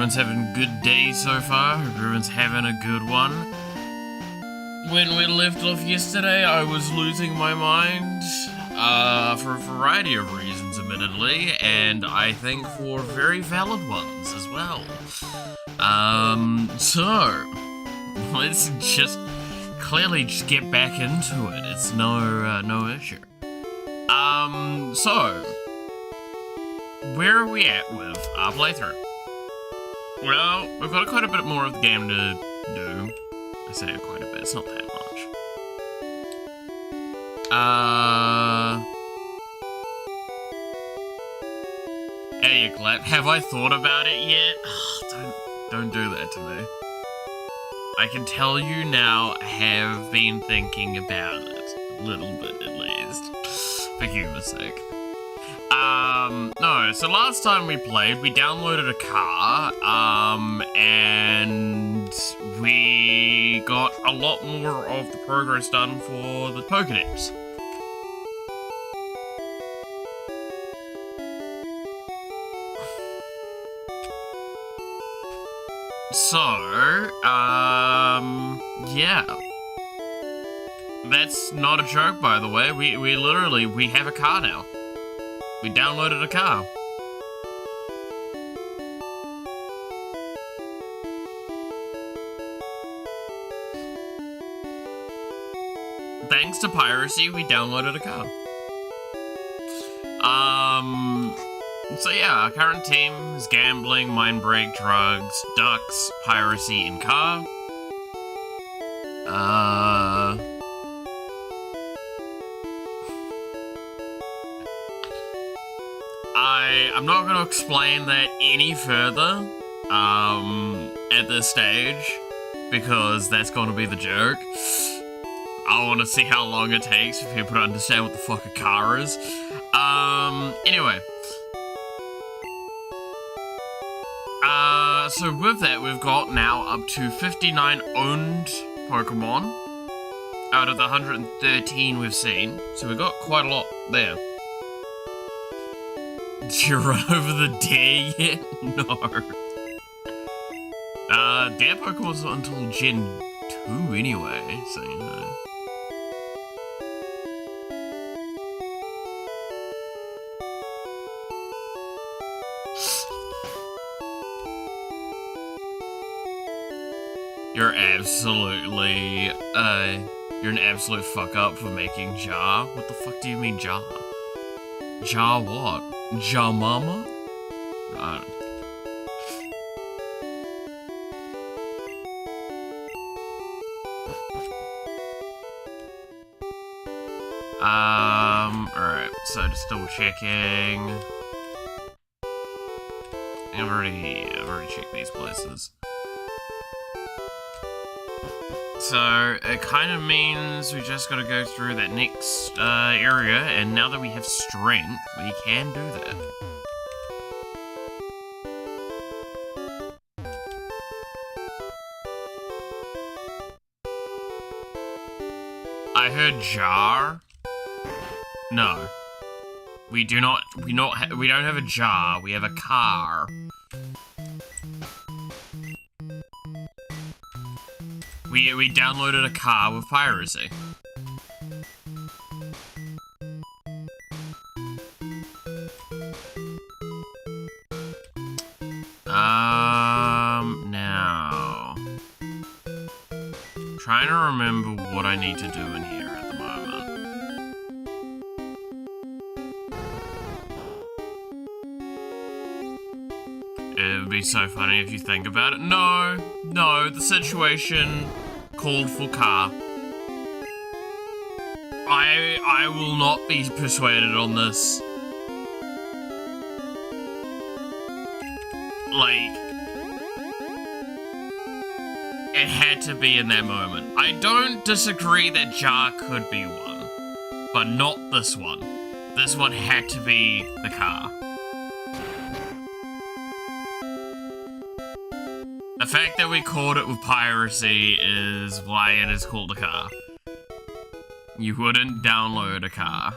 everyone's having a good day so far. Hope everyone's having a good one. When we left off yesterday, I was losing my mind, for a variety of reasons, admittedly, and I think for very valid ones as well. So, let's just clearly just get back into it. It's no issue. So, where are we at with our playthrough? Well, we've got quite a bit more of the game to do. I say quite a bit, it's not that much. Hey, you clap. Have I thought about it yet? Don't do that to me. I can tell you now, I have been thinking about it. A little bit, at least. For humor's sake. No, so last time we played, we downloaded a car, and we got a lot more of the progress done for the Pokédex. So, yeah. That's not a joke, by the way. We literally, we have a car now. We downloaded a car. Thanks to piracy, we downloaded a car. So yeah, our current team is gambling, mind break, drugs, ducks, piracy, and car. I'm not going to explain that any further, at this stage, because that's going to be the joke. I want to see how long it takes for people to understand what the fuck a car is. Anyway. So with that, we've got now up to 59 owned Pokemon out of the 113 we've seen. So we've got quite a lot there. Did you run over the deer yet? No. Deer Pokemon's not until Gen 2 anyway, so you know. You're an absolute fuck up for making Jar. What the fuck do you mean Jar? Jar what? Jar Mama? Alright, so just double checking. I've already checked these places. So, it kind of means we just gotta go through that next area, and now that we have strength, we can do that. I heard jar? No. We don't have a jar, we have a car. We downloaded a car with piracy. Now. Trying to remember what I need to do in here at the moment. It would be so funny if you think about it. No, the situation called for car. I will not be persuaded on this. Like, it had to be in that moment. I don't disagree that Jar could be one, but not this one. This one had to be the car. The fact that we called it with piracy is why it is called a car. You wouldn't download a car.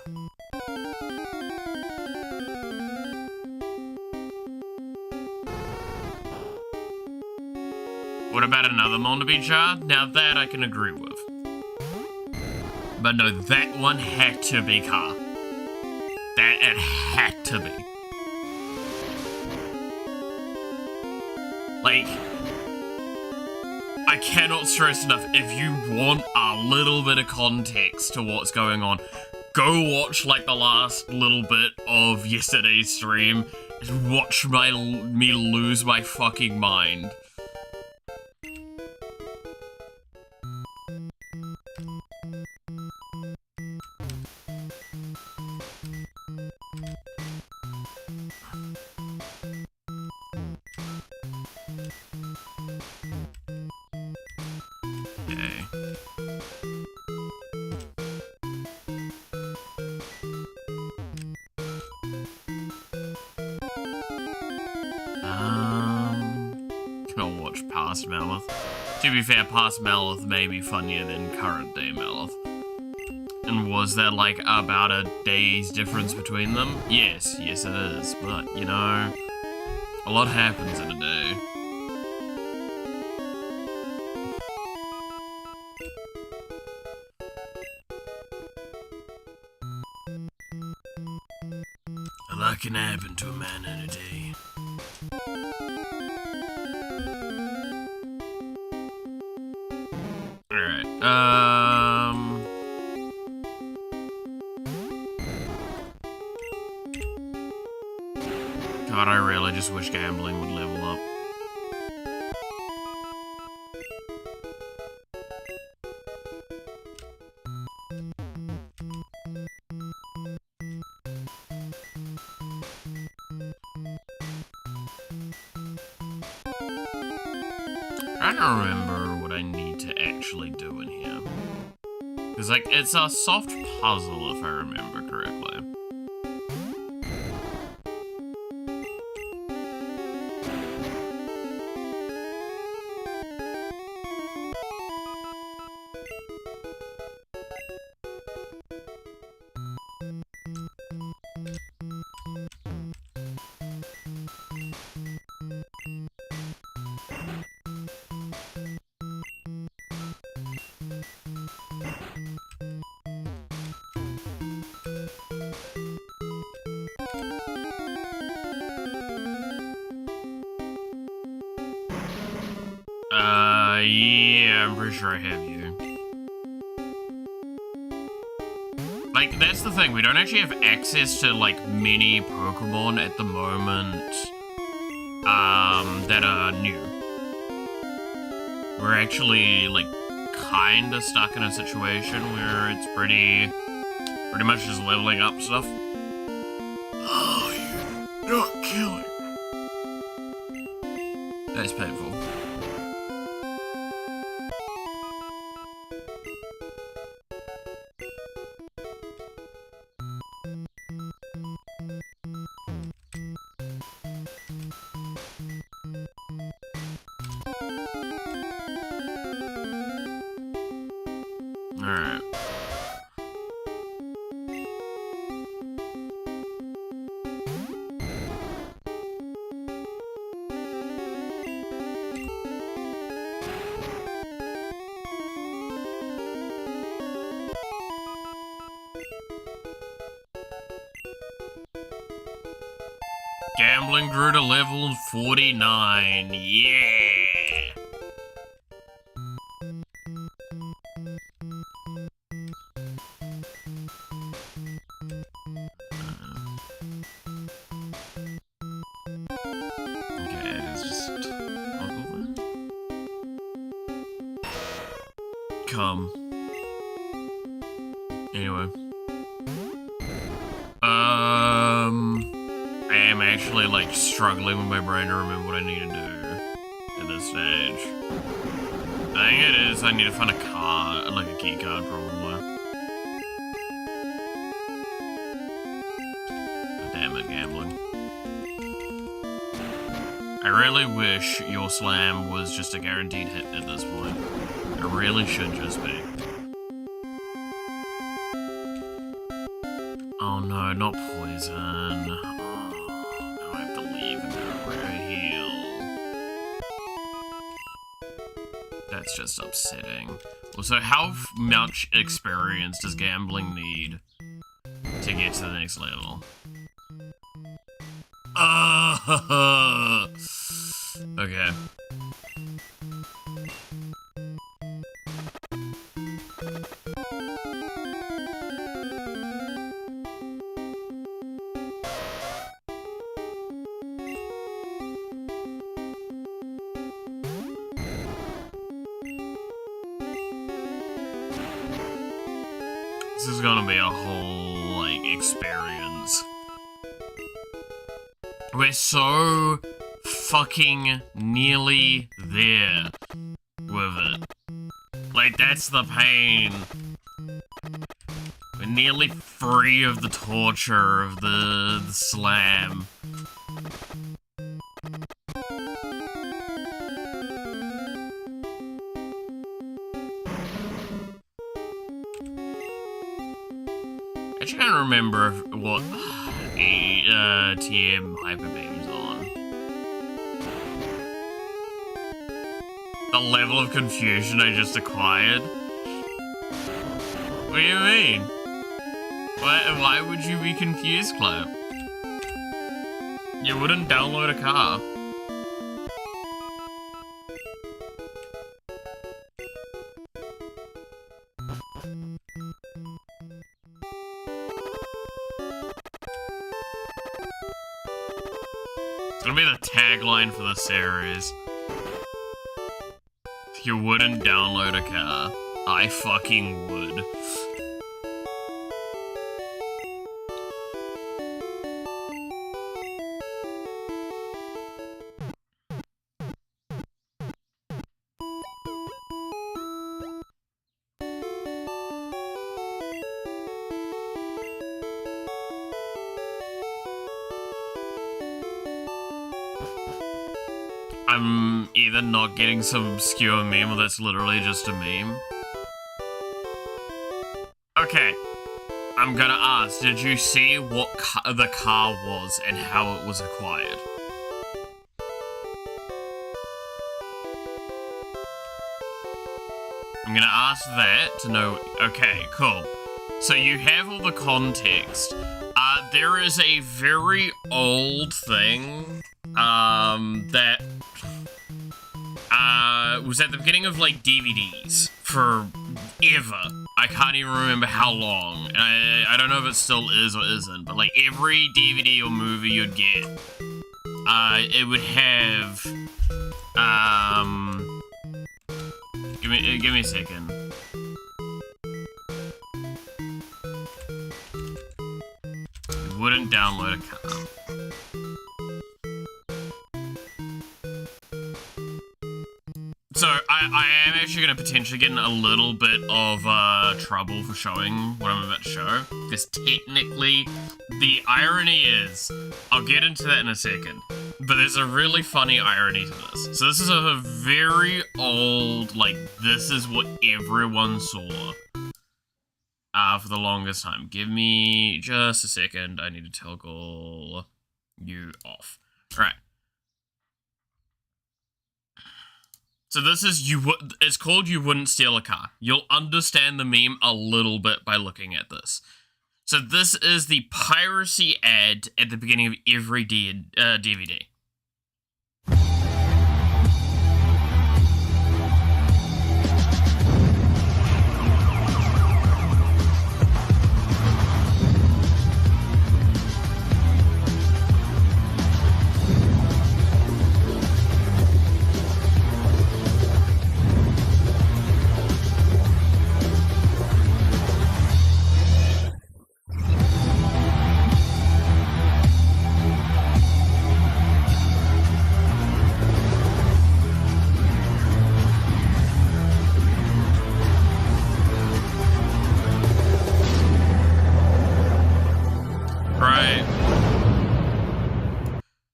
What about another mon to be charred? Now that I can agree with. But no, that one had to be Car. That it had to be. Like, I cannot stress enough, if you want a little bit of context to what's going on, go watch like the last little bit of yesterday's stream and watch me lose my fucking mind. Past Mammoth. To be fair, past Mammoth may be funnier than current day Mammoth. And was there like about a day's difference between them? Yes, yes it is. But, you know, a lot happens in a day. A lot can happen to a man in a day. God, I really just wish gambling would level up. I don't remember what I need to actually do in here. Because, like, it's a soft puzzle, if I remember correctly. Yeah, I'm pretty sure I have you. Like, that's the thing, we don't actually have access to, like, many Pokemon at the moment, that are new. We're actually, like, kinda stuck in a situation where it's pretty much just leveling up stuff. Oh, you're not killing. That's painful. Alright. Gambling grew to level 49. Yeah! Come. Anyway. I am actually, like, struggling with my brain to remember what I need to do at this stage. I think it is, I need to find a card, like a key card, probably. Oh, damn it, gambling. I really wish your slam was just a guaranteed hit at this point. It really should just be. Oh no, not poison. Oh, now I have to leave and go right heal. That's just upsetting. Also, how much experience does gambling need to get to the next level? Okay. This is gonna be a whole, like, experience. We're so fucking nearly there with it. Like, that's the pain. We're nearly free of the torture of the slam. I just can't remember what TM Hyper Beam's on. The level of confusion I just acquired? What do you mean? Why would you be confused, Claire? You wouldn't download a car. It's gonna be the tagline for the series. If you wouldn't download a car, I fucking would. I'm either not getting some obscure meme or that's literally just a meme. Okay, I'm gonna ask, did you see what the car was and how it was acquired? I'm gonna ask that to know. Okay, cool. So you have all the context. There is a very old thing that was at the beginning of, like, DVDs forever. I can't even remember how long. I don't know if it still is or isn't, but, like, every DVD or movie you'd get, it would have, give me a second. You wouldn't download a car. So, I am actually going to potentially get in a little bit of trouble for showing what I'm about to show. Because technically, the irony is, I'll get into that in a second, but there's a really funny irony to this. So this is a very old, like, this is what everyone saw for the longest time. Give me just a second. I need to toggle you off. All right. So this is it's called You Wouldn't Steal a Car. You'll understand the meme a little bit by looking at this. So this is the piracy ad at the beginning of every DVD.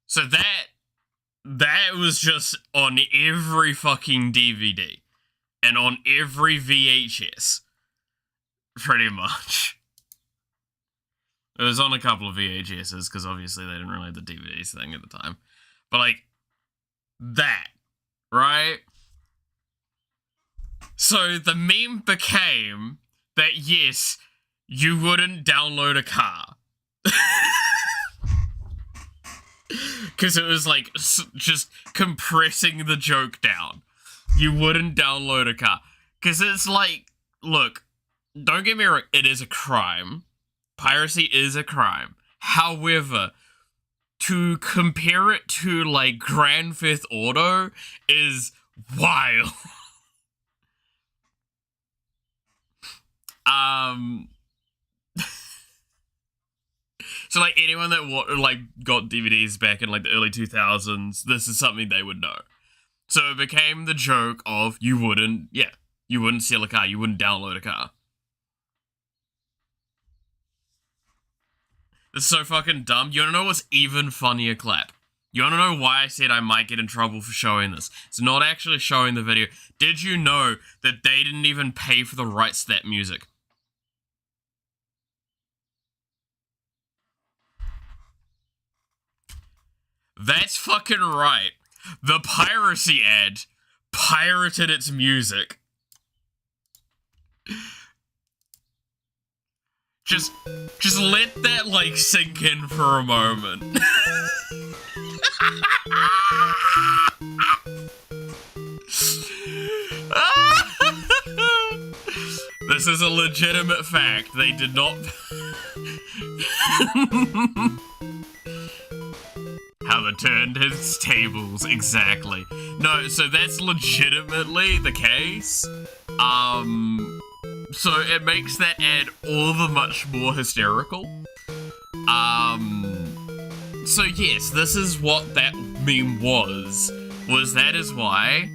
So that was just on every fucking DVD and on every VHS, pretty much. It was on a couple of VHSs because obviously they didn't really have the DVDs thing at the time. But like that, right? So the meme became that, yes, you wouldn't download a car. Because it was like just compressing the joke down. You wouldn't download a car. Because it's like, look, don't get me wrong, it is a crime. Piracy is a crime. However, to compare it to like Grand Theft Auto is wild. So like anyone that like got DVDs back in like the early 2000s, this is something they would know. So it became the joke of you wouldn't steal a car, you wouldn't download a car. This is so fucking dumb. You wanna know what's even funnier, Clap? You wanna know why I said I might get in trouble for showing this? It's not actually showing the video. Did you know that they didn't even pay for the rights to that music? That's fucking right. The piracy ad pirated its music. Just let that, like, sink in for a moment. This is a legitimate fact. They did not... How they turned his tables, exactly. No, so that's legitimately the case. So it makes that ad all the much more hysterical. So yes, this is what that meme was. That is why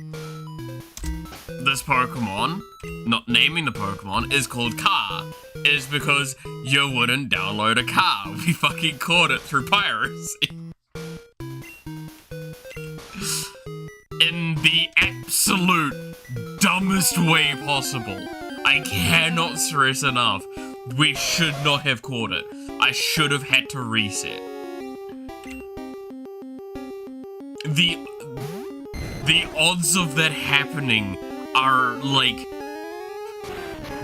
this Pokemon, not naming the Pokemon, is called Car, is because you wouldn't download a car. We fucking caught it through piracy. In the absolute dumbest way possible. I cannot stress enough. We should not have caught it. I should have had to reset. The odds of that happening are like...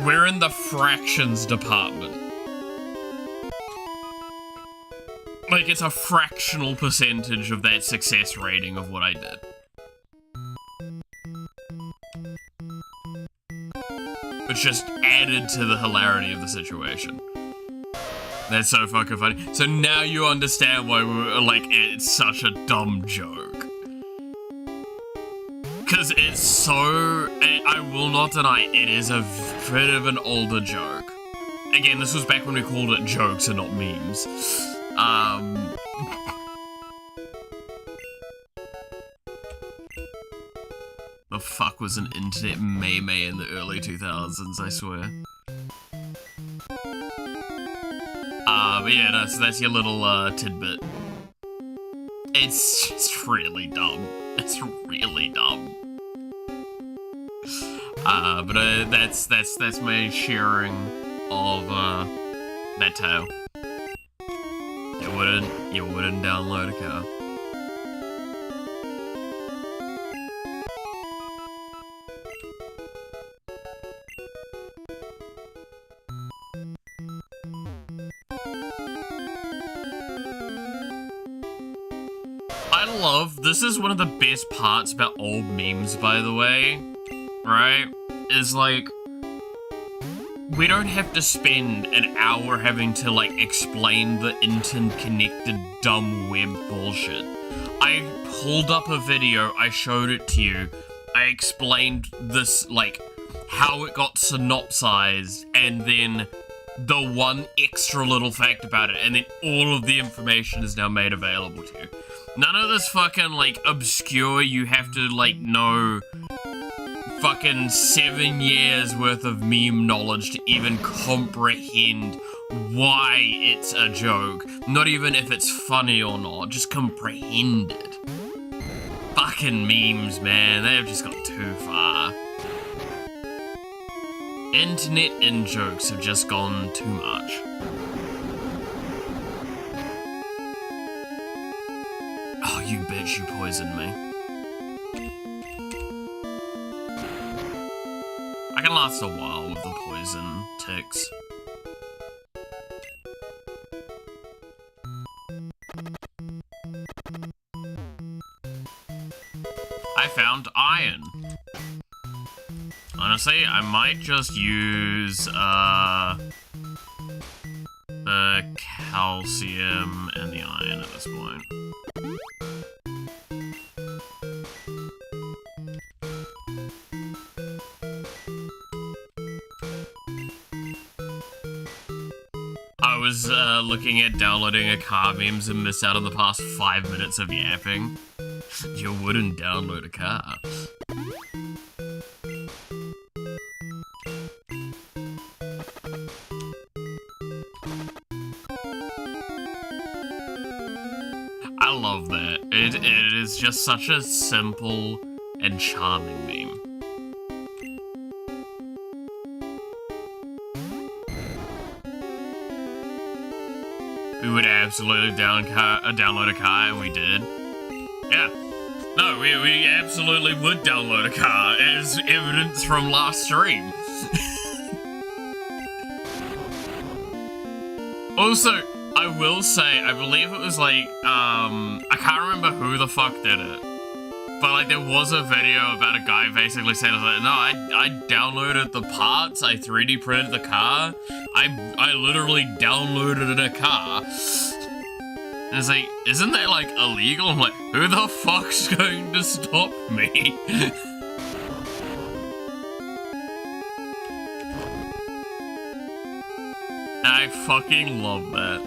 We're in the fractions department. Like, it's a fractional percentage of that success rating of what I did. Which just added to the hilarity of the situation. That's so fucking funny. So now you understand why we were like, it's such a dumb joke. Because it's so... I will not deny, it is a bit of an older joke. Again, this was back when we called it jokes and not memes. The fuck was an internet meme in the early 2000s, I swear. But yeah, no, so that's your little, tidbit. It's just really dumb. It's really dumb. But that's my sharing of, that tale. You wouldn't download a car. This is one of the best parts about old memes, by the way, right? Is like, we don't have to spend an hour having to like explain the interconnected dumb web bullshit. I pulled up a video, I showed it to you, I explained this, like, how it got synopsized, and then the one extra little fact about it, and then all of the information is now made available to you. None of this fucking, like, obscure, you have to, like, know fucking 7 years worth of meme knowledge to even comprehend why it's a joke. Not even if it's funny or not, just comprehend it. Fucking memes, man, they've just gone too far. Internet in-jokes have just gone too much. Oh, you bitch, you poisoned me. lasts a while with the poison ticks. I found iron. Honestly, I might just use, the calcium and the iron at this point. I was, looking at downloading a car memes and missed out on the past 5 minutes of yapping. You wouldn't download a car. I love that. It is just such a simple and charming meme. We would absolutely download a car, and we did. Yeah. No, we absolutely would download a car, as evidence from last stream. Also, I will say, I believe it was like, I can't remember who the fuck did it. But like, there was a video about a guy basically saying, like, no, I downloaded the parts, I 3D printed the car, I literally downloaded a car. And it's like, isn't that like illegal? I'm like, who the fuck's going to stop me? And I fucking love that.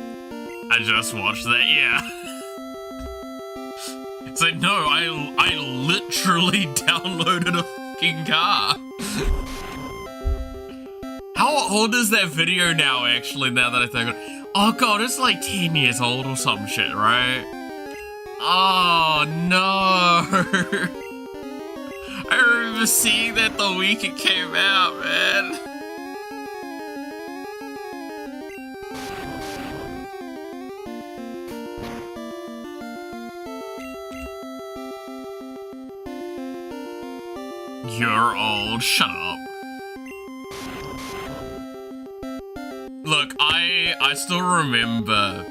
I just watched that, yeah. It's like, no, I literally downloaded a fucking car. How old is that video now, actually, now that I think of it? Oh god, it's like 10 years old or some shit, right? Oh, no. I remember seeing that the week it came out, man. You're old, shut up. Look, I still remember,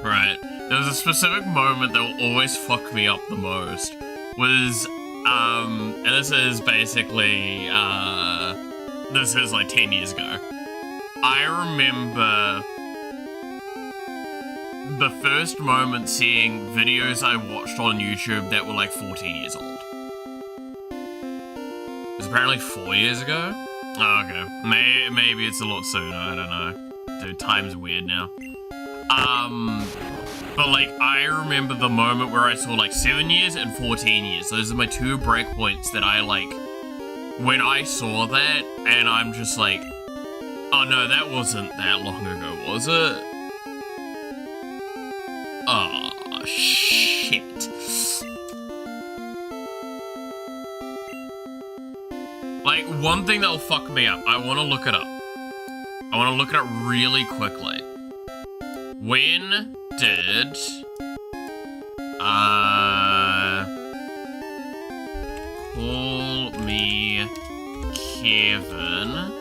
right, there was a specific moment that will always fuck me up the most, was, and this is basically, this is like 10 years ago. I remember the first moment seeing videos I watched on YouTube that were like 14 years old. It was apparently 4 years ago? Oh, okay. Maybe it's a lot sooner, I don't know. Dude, time's weird now. But like, I remember the moment where I saw like 7 years and 14 years. Those are my two breakpoints that I like, when I saw that, and I'm just like, oh no, that wasn't that long ago, was it? Oh, shit. Like, one thing that'll fuck me up, I want to look it up. I want to look it up really quickly. When did... Call Me Kevin...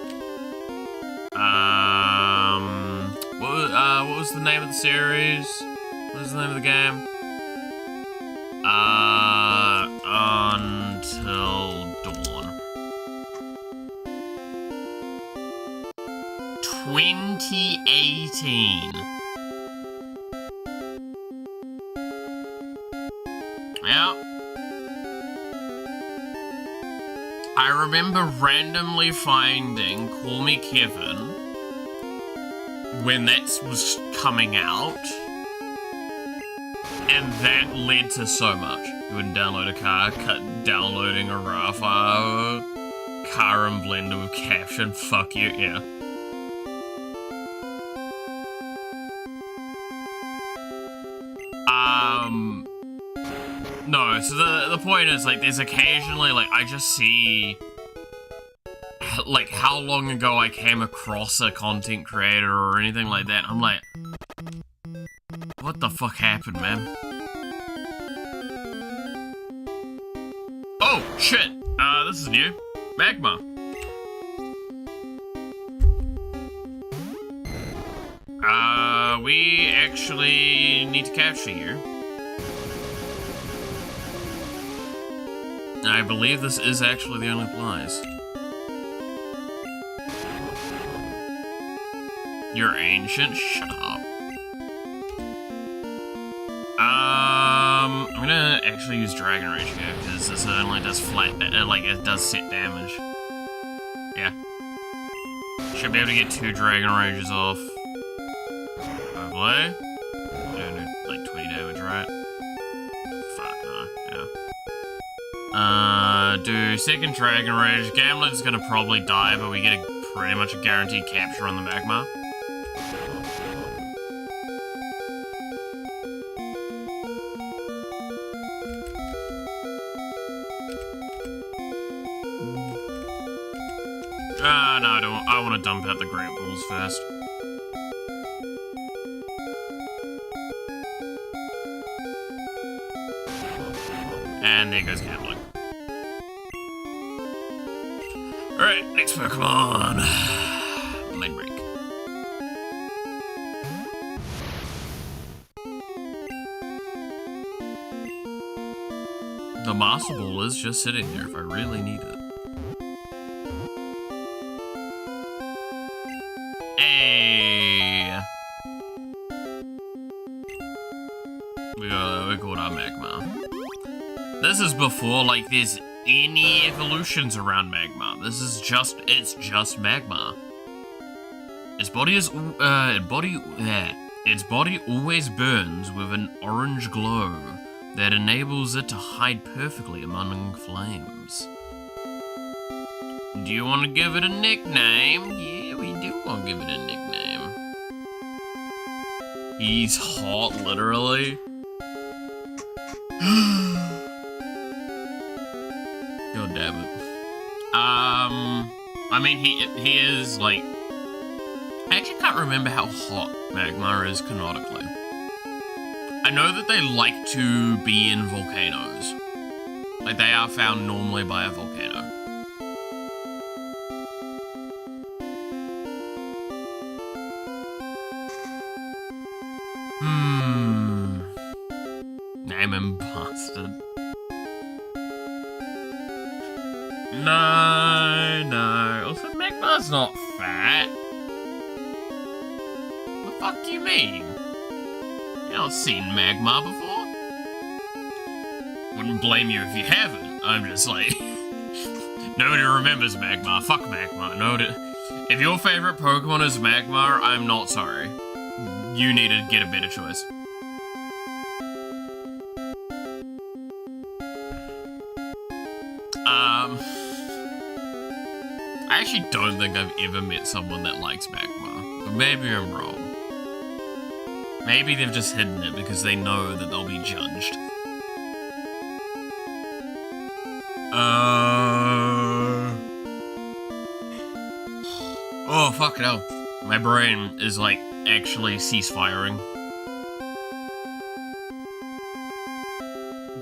what was the name of the series? What was the name of the game? Until Dawn. 2018. Yeah. I remember randomly finding Call Me Kevin when that was coming out, and that led to so much. You wouldn't download a car, downloading a raw file, car and blender with caption, fuck you, yeah. No, so the point is, like, there's occasionally, like, I just see, like, how long ago I came across a content creator or anything like that. I'm like, what the fuck happened, man? Oh, shit. This is new. Magma. We actually need to capture you. I believe this is actually the only place. You're ancient? Shut up. I'm gonna actually use Dragon Rage here, because this only does flat, it does set damage. Yeah. Should be able to get 2 Dragon Rages off. Hopefully. Yeah, like 20 damage, right? Fuck no, yeah. Do second Dragon Rage. Gamlet's gonna probably die, but we get pretty much a guaranteed capture on the Magma. No, I don't. I want to dump out the Great Balls first. And there goes Gambling. Alright, next Pokemon. Leg Break. The Master Ball is just sitting there if I really need it. Hey! We got our Magma. This is before, like, there's any evolutions around Magma. This is just, it's just Magma. Its body is, its body always burns with an orange glow that enables it to hide perfectly among flames. Do you want to give it a nickname? Yeah, we do want to give it a nickname. He's hot, literally. God damn it. I mean, he is, like... I actually can't remember how hot Magma is canonically. I know that they like to be in volcanoes. Like, they are found normally by a volcano. Name him bastard. No. Also, Magma's not fat. What the fuck do you mean? You've not seen Magma before? Wouldn't blame you if you haven't. I'm just like... Nobody remembers Magma. Fuck Magma. If your favorite Pokemon is Magma, I'm not sorry. You need to get a better choice. I actually don't think I've ever met someone that likes Magma, but maybe I'm wrong. Maybe they've just hidden it because they know that they'll be judged. Oh, fuck hell. My brain is, like, actually cease-firing.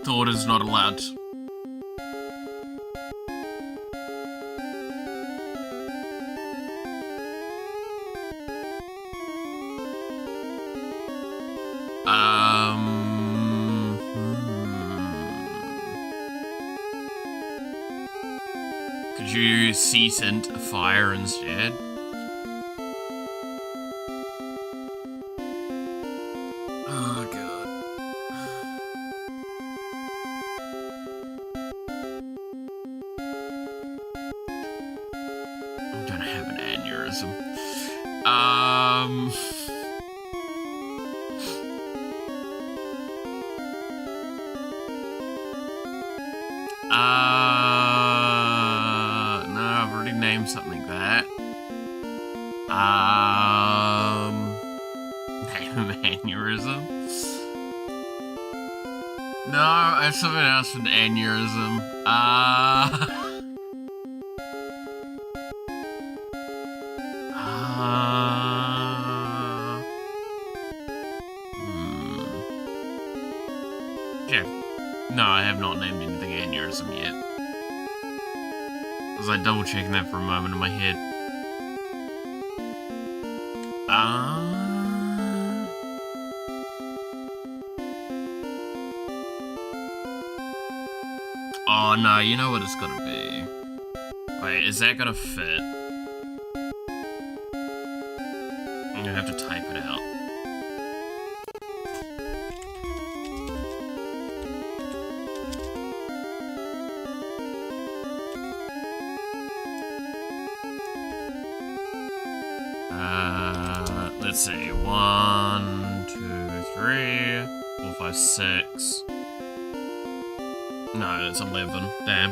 Thought is not allowed. Could you cease and fire instead? Oh god. I'm gonna have an aneurysm. No, I've already named something like that. Name an aneurysm? No, I have something else for an aneurysm. Yeah. No, I have not named anything aneurysm yet. Was I double checking that for a moment in my head? Oh no, you know what it's gonna be. Wait, is that gonna fit? I'm gonna have to type it out. Let's see. 1, 2, 3, 4, 5, 6. No, that's 11. Damn.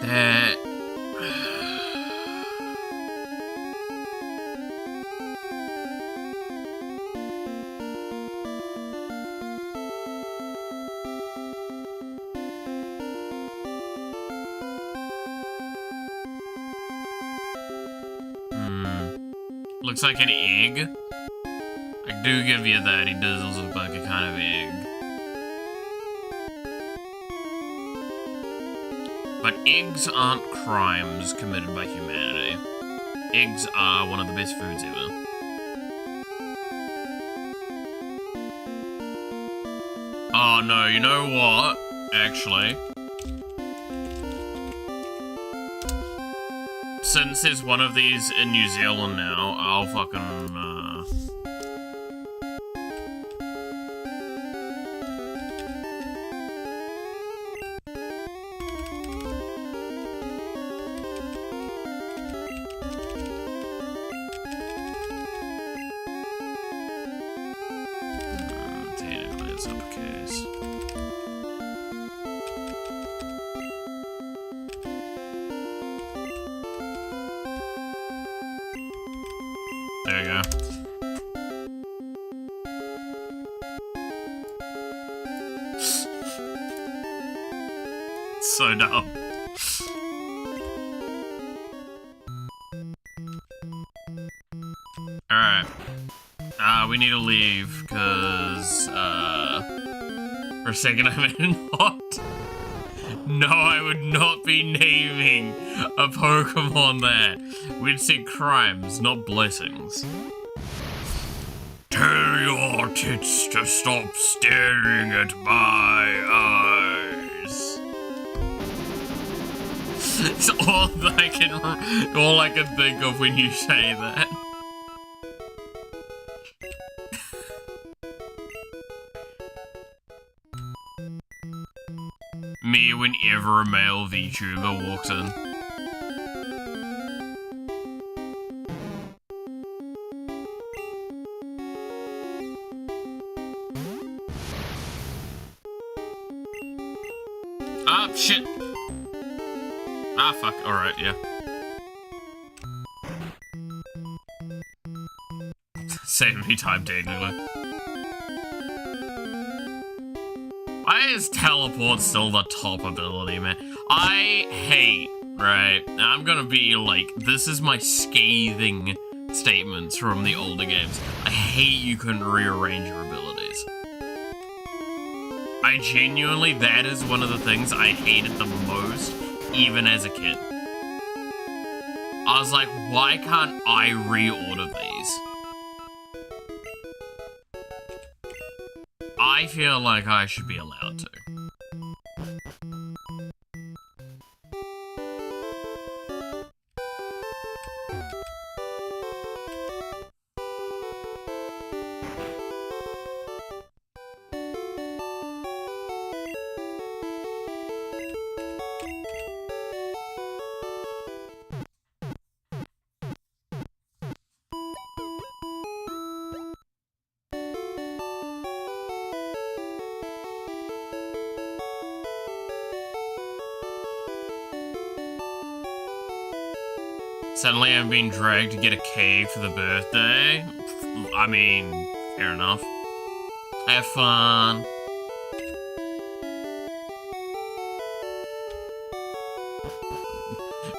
That... Looks like an egg. I do give you that, he does look like a kind of egg. But eggs aren't crimes committed by humanity. Eggs are one of the best foods ever. Oh no, you know what? Actually. Since there's one of these in New Zealand now, I'll fucking, technically it's uppercase. There you go. So dumb. Alright. We need to leave, because, for a second I meant not. No, I would not be naming a Pokemon that. We'd say crimes, not blessings. Tell your tits to stop staring at my eyes. It's all I can think of when you say that. Me whenever a male VTuber walks in. Ah, shit. Ah, fuck. Alright, yeah. Save me time, technically. Why is teleport still the top ability, man? I hate, right? I'm gonna be like, this is my scathing statements from the older games. I hate you couldn't rearrange your abilities. I genuinely, that is one of the things I hated the most, even as a kid. I was like, why can't I reorder these? I feel like I should be allowed to. Suddenly I'm being dragged to get a cake for the birthday. I mean, fair enough. Have fun.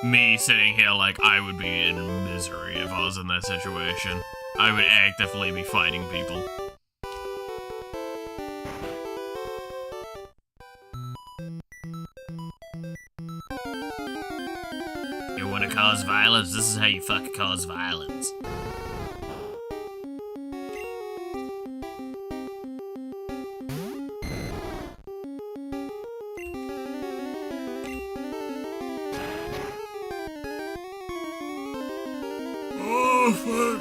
Me sitting here like I would be in misery if I was in that situation. I would actively be fighting people. You wanna cause violence? This is how you fucking cause violence. Oh, fuck.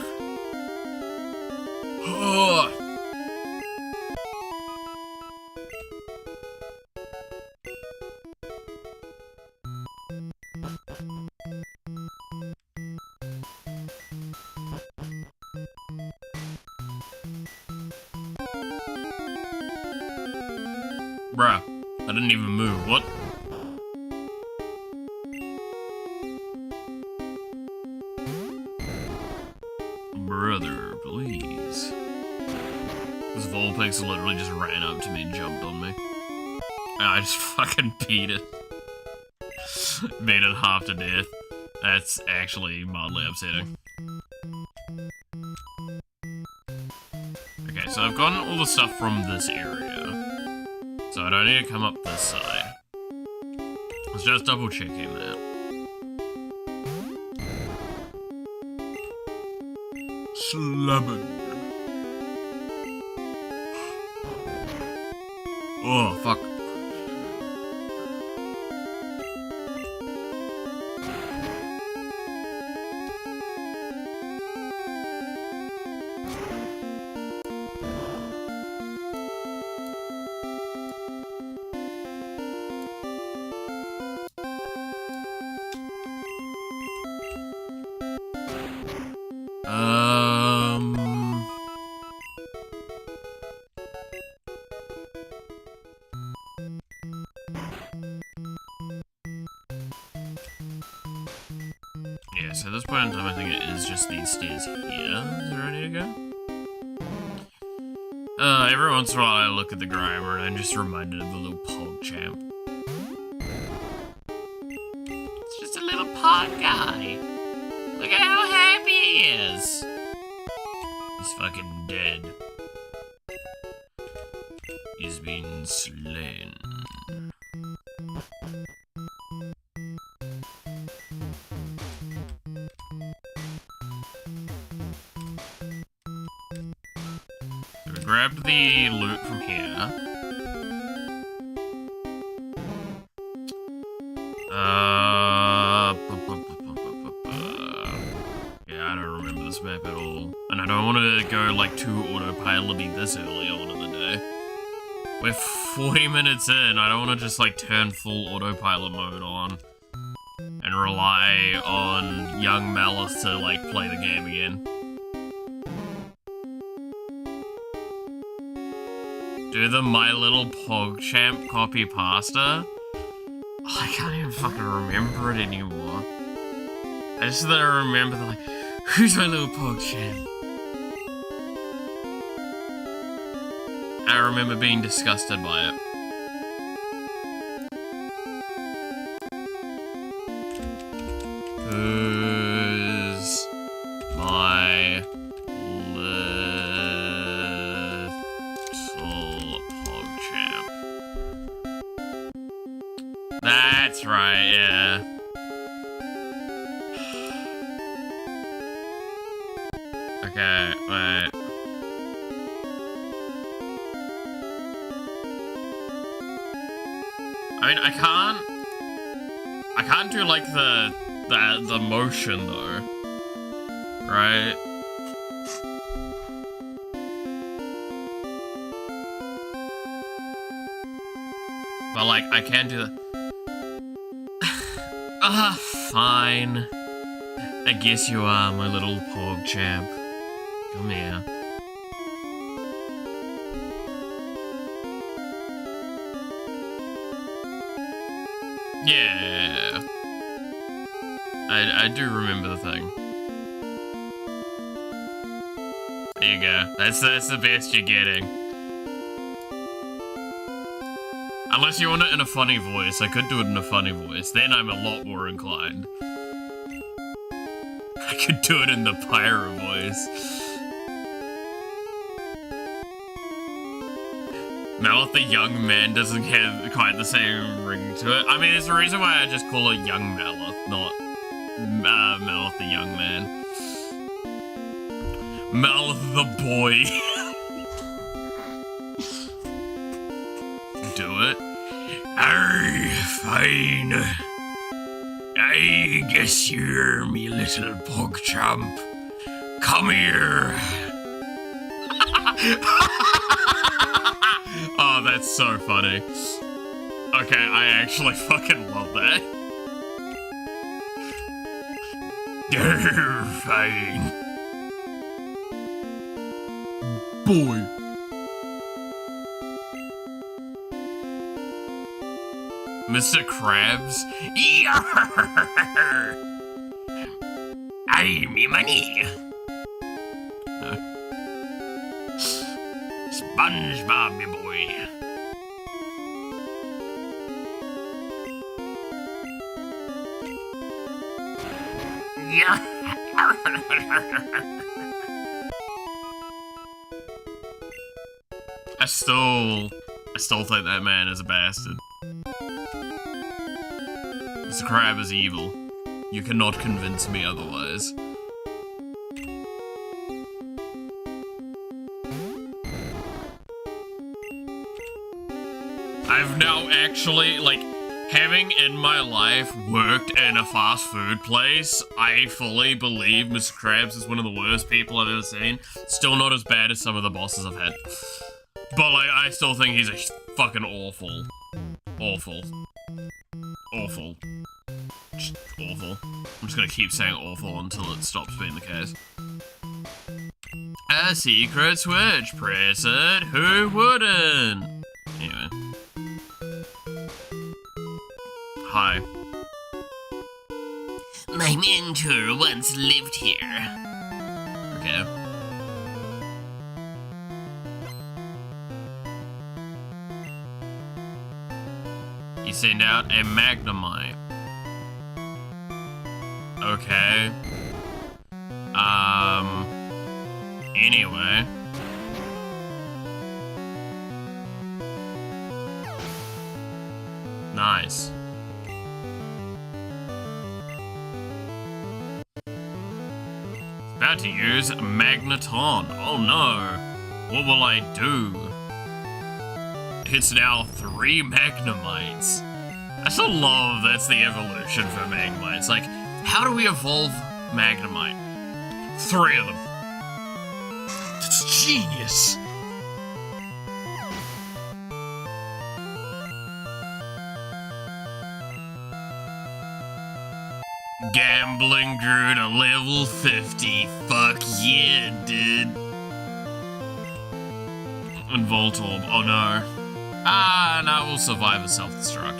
Oh. Bruh, I didn't even move. What? Brother, please. This Vulpix literally just ran up to me and jumped on me. And I just fucking beat it. Beat it half to death. That's actually mildly upsetting. Okay, so I've gotten all the stuff from this area. So I don't need to come up this side. I was just double checking that. Slabbing. Oh, fuck. Yeah, so at this point in time, I think it is just these stairs here. Is it ready to go? Every once in a while I look at the grimer and I'm just reminded of the little pog champ. It's just a little pog guy. Look at how happy he is. He's fucking dead. He's been slain. We grabbed the loot from here. Yeah, I don't remember this map at all. And I don't want to go like too autopilot-y this early on in the day. We're 40 minutes in, I don't want to just like turn full autopilot mode on. And rely on young Malice to like play the game again. Do the My Little PogChamp copy pasta? Oh, I can't even fucking remember it anymore. I just remember like, who's my little PogChamp? I remember being disgusted by it. Who's my little PogChamp? That's right, yeah. Okay, wait. I mean, I can't do like the motion though, right? But like, I can do the. Fine. I guess you are my little PogChamp. Come here. Yeah. I do remember the thing. There you go. That's the best you're getting. Unless you want it in a funny voice. I could do it in a funny voice. Then I'm a lot more inclined. I could do it in the pyro voice. Mallet the young man doesn't have quite the same ring to it. I mean, there's a reason why I just call it young Mallet, not Mallet the young man. Mallet the boy. Do it. Aye, fine. I guess you're me little pug chump. Come here. Oh, that's so funny. Okay, I actually fucking love that. Fine. Boy. Mr. Krabs? Aye, me money. SpongeBob, me boy. I still think that man is a bastard. Mr. Crab is evil. You cannot convince me otherwise. I've now actually, like, having in my life worked in a fast food place, I fully believe Mr. Krabs is one of the worst people I've ever seen. Still not as bad as some of the bosses I've had. But, like, I still think he's a fucking awful. Awful. Awful. Just awful. I'm just gonna keep saying awful until it stops being the case. A secret switch, press it, who wouldn't? Anyway. Hi. My mentor once lived here. Okay. You send out a Magnemite. Okay. Anyway. Nice. About to use Magneton. Oh no. What will I do? It's now 3 Magnemites. I still love that's the evolution for Magnemites. Like, how do we evolve Magnemite? 3 of them. It's genius. Gambling grew to level 50. Fuck yeah, dude. And Voltorb. Oh no. Ah, no, we'll survive a self-destruct.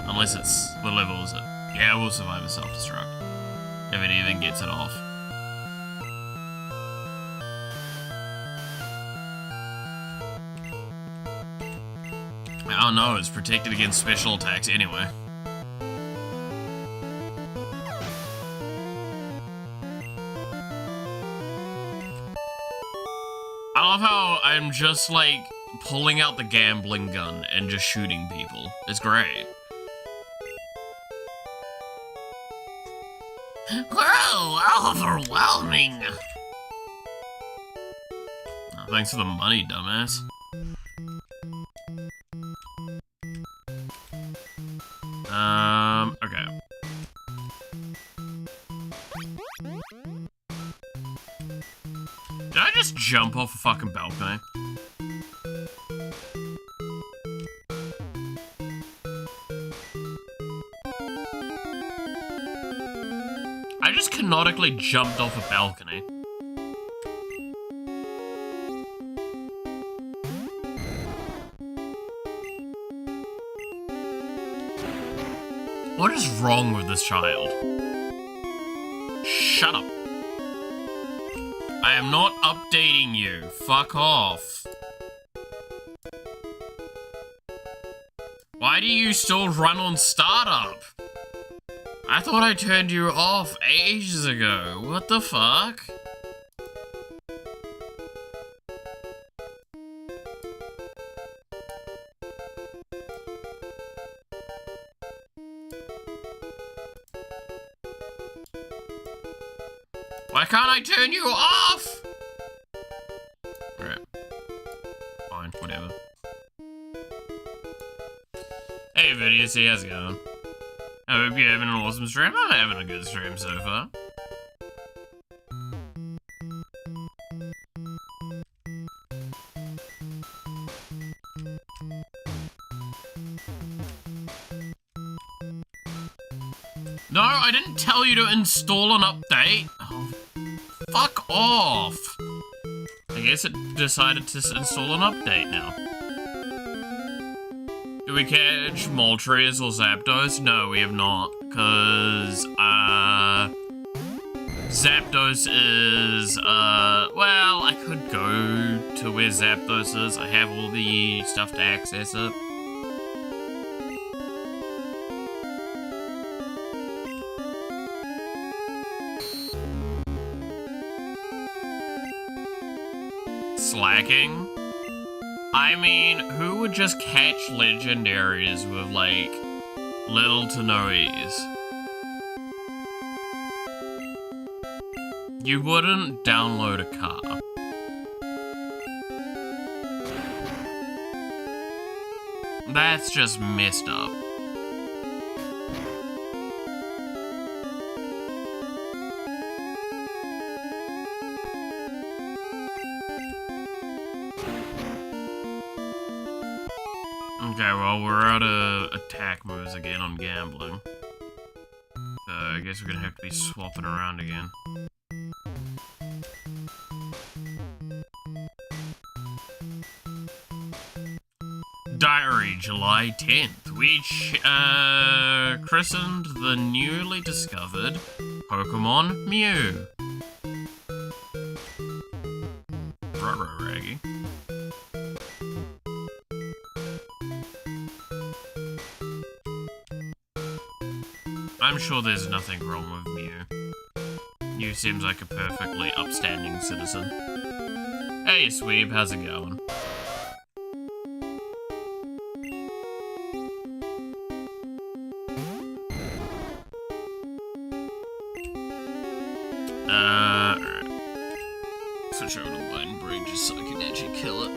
Unless it's... what level is it? Yeah, we'll survive a self-destruct. If it even gets it off. Oh no, it's protected against special attacks anyway. I love how I'm just like pulling out the gambling gun and just shooting people. It's great. Whoa, overwhelming! Oh, thanks for the money, dumbass. Okay. Did I just jump off a fucking balcony? I just canonically jumped off a balcony. What is wrong with this child? shut up. I am not updating you. Fuck off. Why do you still run on startup? I thought I turned you off ages ago. What the fuck? Why can't I turn you off? Alright. Fine, whatever. Hey, VTubers, how's it going? I hope you're having an awesome stream. I'm having a good stream so far. No, I didn't tell you to install an update. Oh, fuck off. I guess it decided to install an update now. Do we catch Moltres or Zapdos? No, we have not, because, Zapdos is, well, I could go to where Zapdos is. I have all the stuff to access it. Slacking? I mean, who would just catch legendaries with, like, little to no ease? You wouldn't download a car. That's just messed up. Okay, well, we're out of attack moves again on gambling. So I guess we're gonna have to be swapping around again. Diary, July 10th. We christened the newly discovered Pokemon Mew. Ruh-roh, Raggy. I'm sure there's nothing wrong with Mew. Mew seems like a perfectly upstanding citizen. Hey, Sweeb, how's it going? Alright. Switch over to Lightning Break just so I can actually kill it.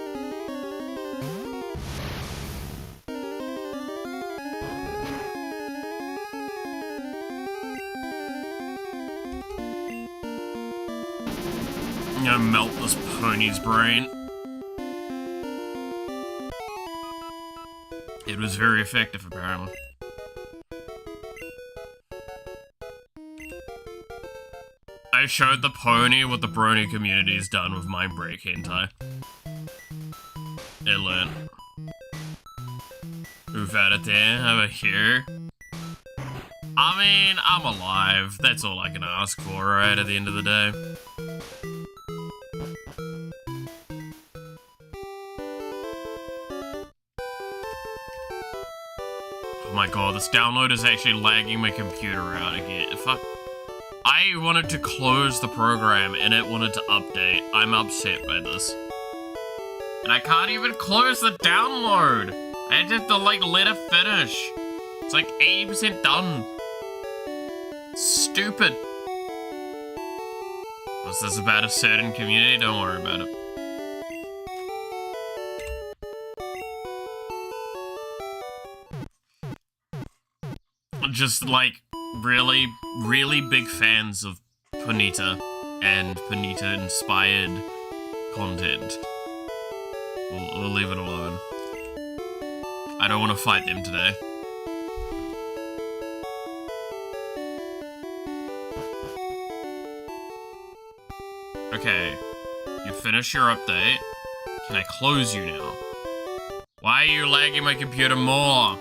I'm gonna melt this pony's brain. It was very effective, apparently. I showed the pony what the brony community's done with Mind Break hentai. It learned. Who've had it there? Over here? I mean, I'm alive. That's all I can ask for, right, at the end of the day. Oh my god, this download is actually lagging my computer out again. Fuck. I wanted to close the program and it wanted to update. I'm upset by this. And I can't even close the download. I had to, like, let it finish. It's like 80% done. Stupid. Was this about a certain community? Don't worry about it. Just, like, really, really big fans of Ponyta and Ponyta-inspired content. We'll leave it alone. I don't want to fight them today. Okay, you finish your update. Can I close you now? Why are you lagging my computer more?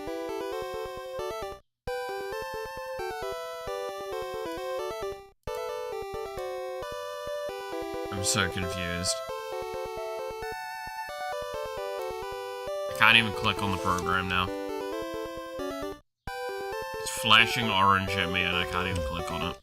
I'm so confused. I can't even click on the program now. It's flashing orange at me and I can't even click on it.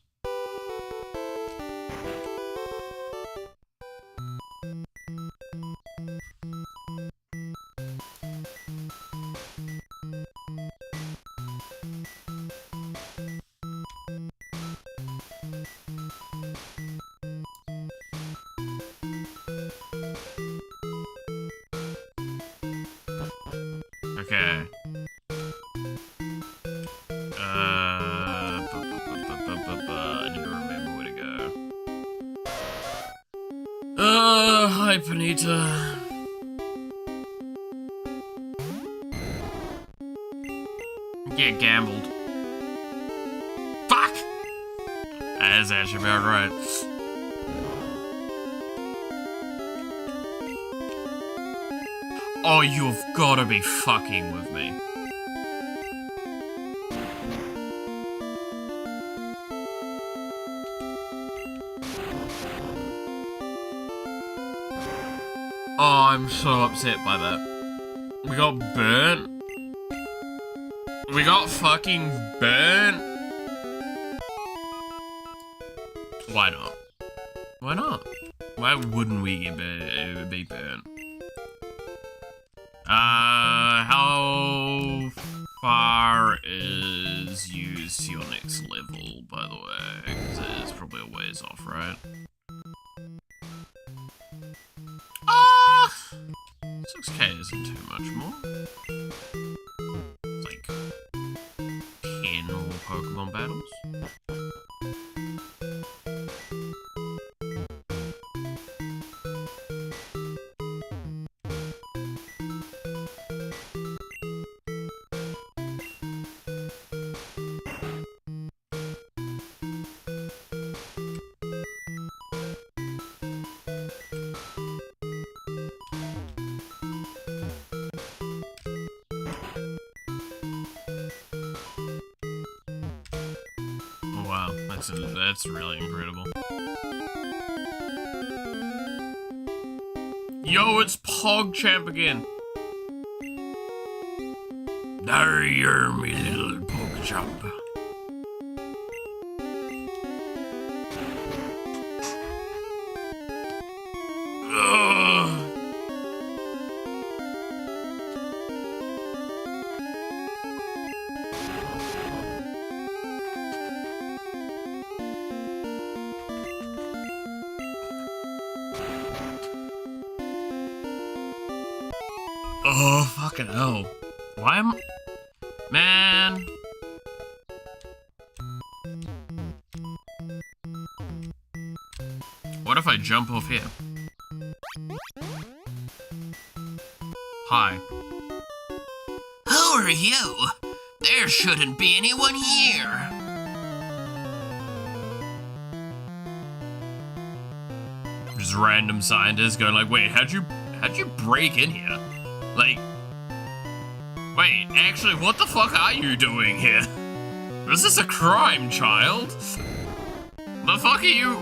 Okay. I need to remember where to go. Hi, Panita. Get gambled. Fuck! That's actually about right. Oh, you've gotta be fucking with me. Oh, I'm so upset by that. We got burnt. We got fucking burnt. Why not? Why not? Why wouldn't we be burnt? How far is use to your next level, by the way? Because it's probably a ways off, right? 6k isn't too much more. It's like 10 more Pokemon battles. Wow, that's really incredible. Yo, it's PogChamp again. There you're me little PogChamp. Oh, fucking hell. Why am... Man. What if I jump off here? Hi. Who are you? There shouldn't be anyone here. Just random scientists going like, wait, how'd you break in here? Like, wait, actually, what the fuck are you doing here? Is this a crime, child? The fuck are you?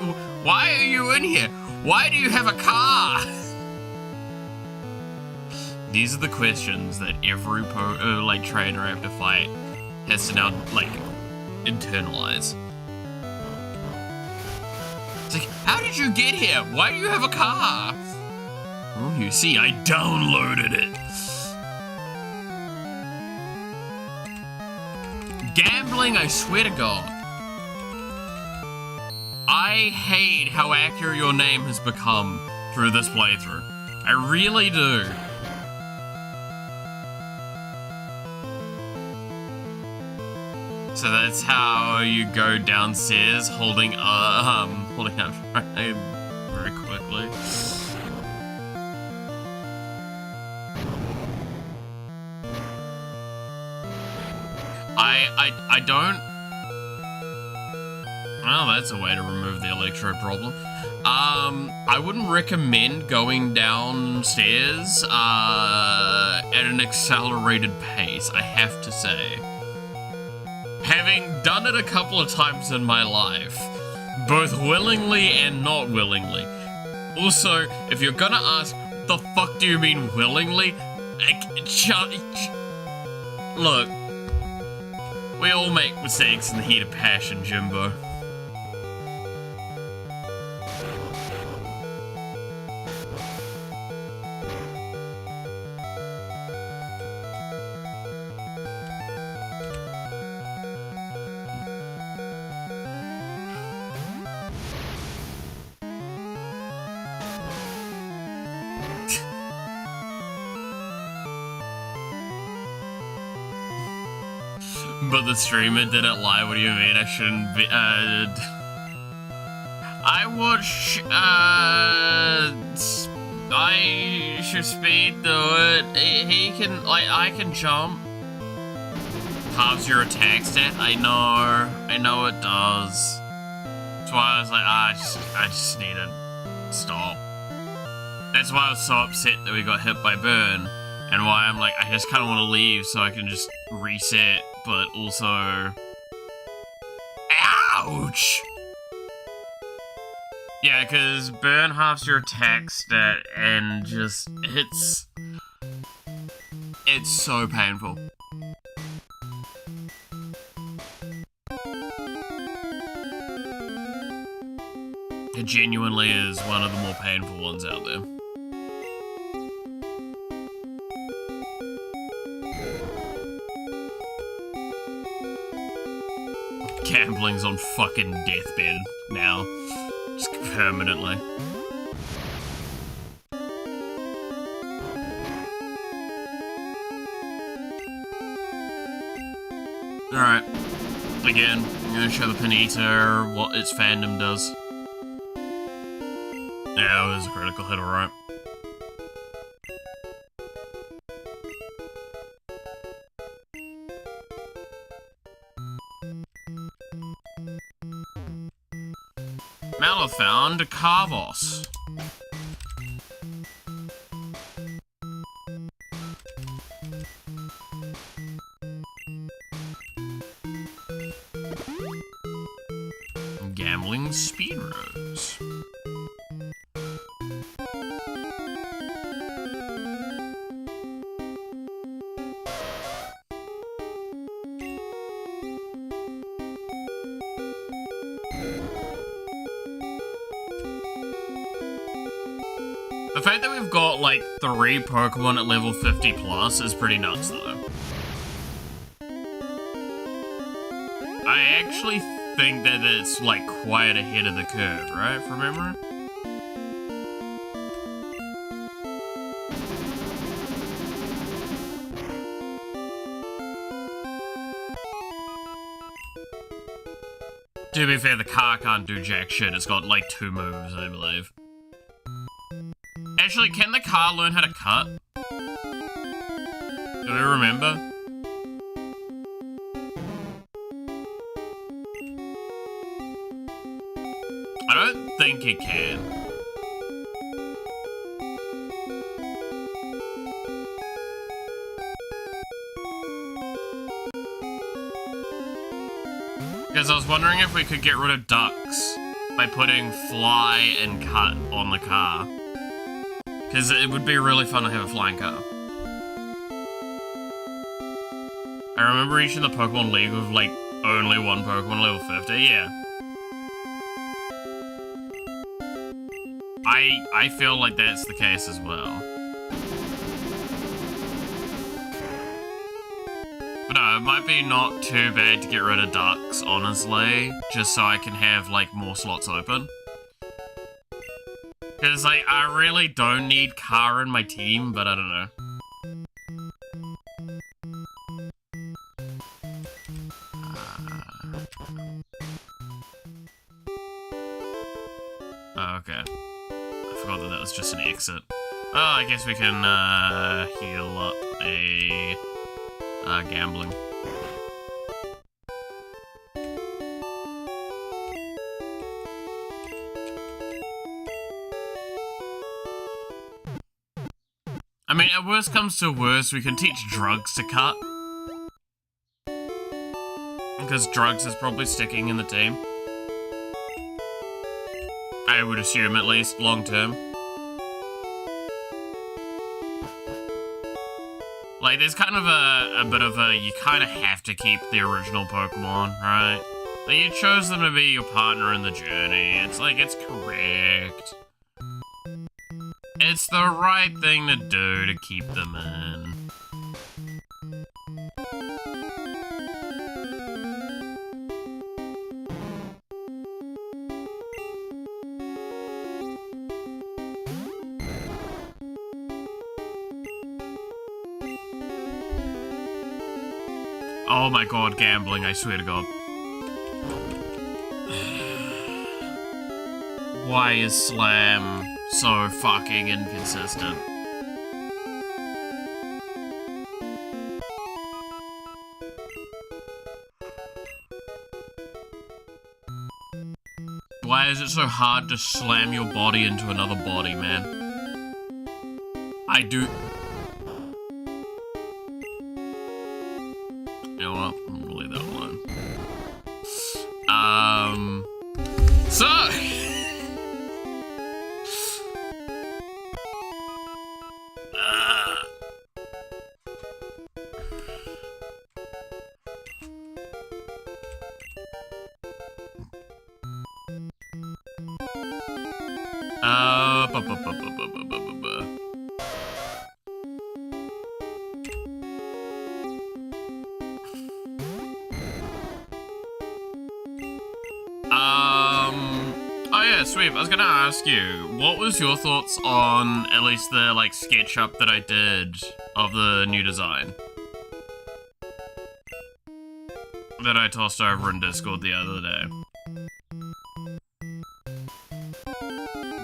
Why are you in here? Why do you have a car? These are the questions that every trainer I have to fight has to now, like, internalize. It's like, how did you get here? Why do you have a car? Oh, you see, I downloaded it. Gambling, I swear to God. I hate how accurate your name has become through this playthrough. I really do. So that's how you go downstairs holding up very quickly. I don't... Well, that's a way to remove the electro problem. I wouldn't recommend going downstairs at an accelerated pace, I have to say. Having done it a couple of times in my life, both willingly and not willingly, Also, if you're gonna ask, the fuck do you mean willingly? Look, we all make mistakes in the heat of passion, Jimbo. But the streamer didn't lie, what do you mean? I shouldn't be, I watch, I should speed do it. He can, like, I can jump. Halves your attack stat, I know it does. That's why I was like, I just need to stop. That's why I was so upset that we got hit by Burn. And why I'm like, I just kind of want to leave so I can just reset, but also... Ouch! Yeah, because Burn halves your attack stat and just... It's so painful. It genuinely is one of the more painful ones out there. Gambling's on fucking deathbed now. Just permanently. Alright. Again, I'm gonna show the Panita what its fandom does. Yeah, it was a critical hit, alright. Mallow found Carvos. Gambling speed rose. The fact that we've got, like, 3 Pokemon at level 50 plus is pretty nuts, though. I actually think that it's, like, quite ahead of the curve, right, from memory? To be fair, the car can't do jack shit. It's got, like, 2 moves, I believe. Actually, can the car learn how to cut? Do we remember? I don't think it can. Because I was wondering if we could get rid of ducks by putting fly and cut on the car. Because it would be really fun to have a flying car. I remember reaching the Pokemon League with, like, only 1 Pokemon level 50, yeah. I feel like that's the case as well. But no, it might be not too bad to get rid of ducks, honestly, just so I can have, like, more slots open. Because, like, I really don't need car in my team, but I don't know. Oh, okay. I forgot that was just an exit. Oh, I guess we can, heal up a, gambling. I mean, at worst comes to worst, we can teach drugs to cut. Because drugs is probably sticking in the team. I would assume, at least, long term. Like, there's kind of a bit of a, you kind of have to keep the original Pokemon, right? Like, you chose them to be your partner in the journey. It's like, it's correct. It's the right thing to do to keep them in. Oh my god, gambling, I swear to god. Why is Slam so fucking inconsistent? Why is it so hard to slam your body into another body, man? I do... You know what? I'm gonna leave that alone. So... Oh yeah, sweet. I was gonna ask you, what was your thoughts on at least the, like, sketch up that I did of the new design? That I tossed over in Discord the other day.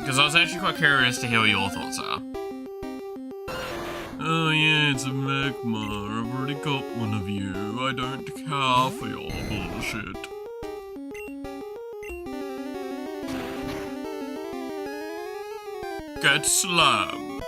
Because I was actually quite curious to hear what your thoughts are. Oh yeah, it's a magma. I've already got one of you. I don't care for your bullshit. Get slammed.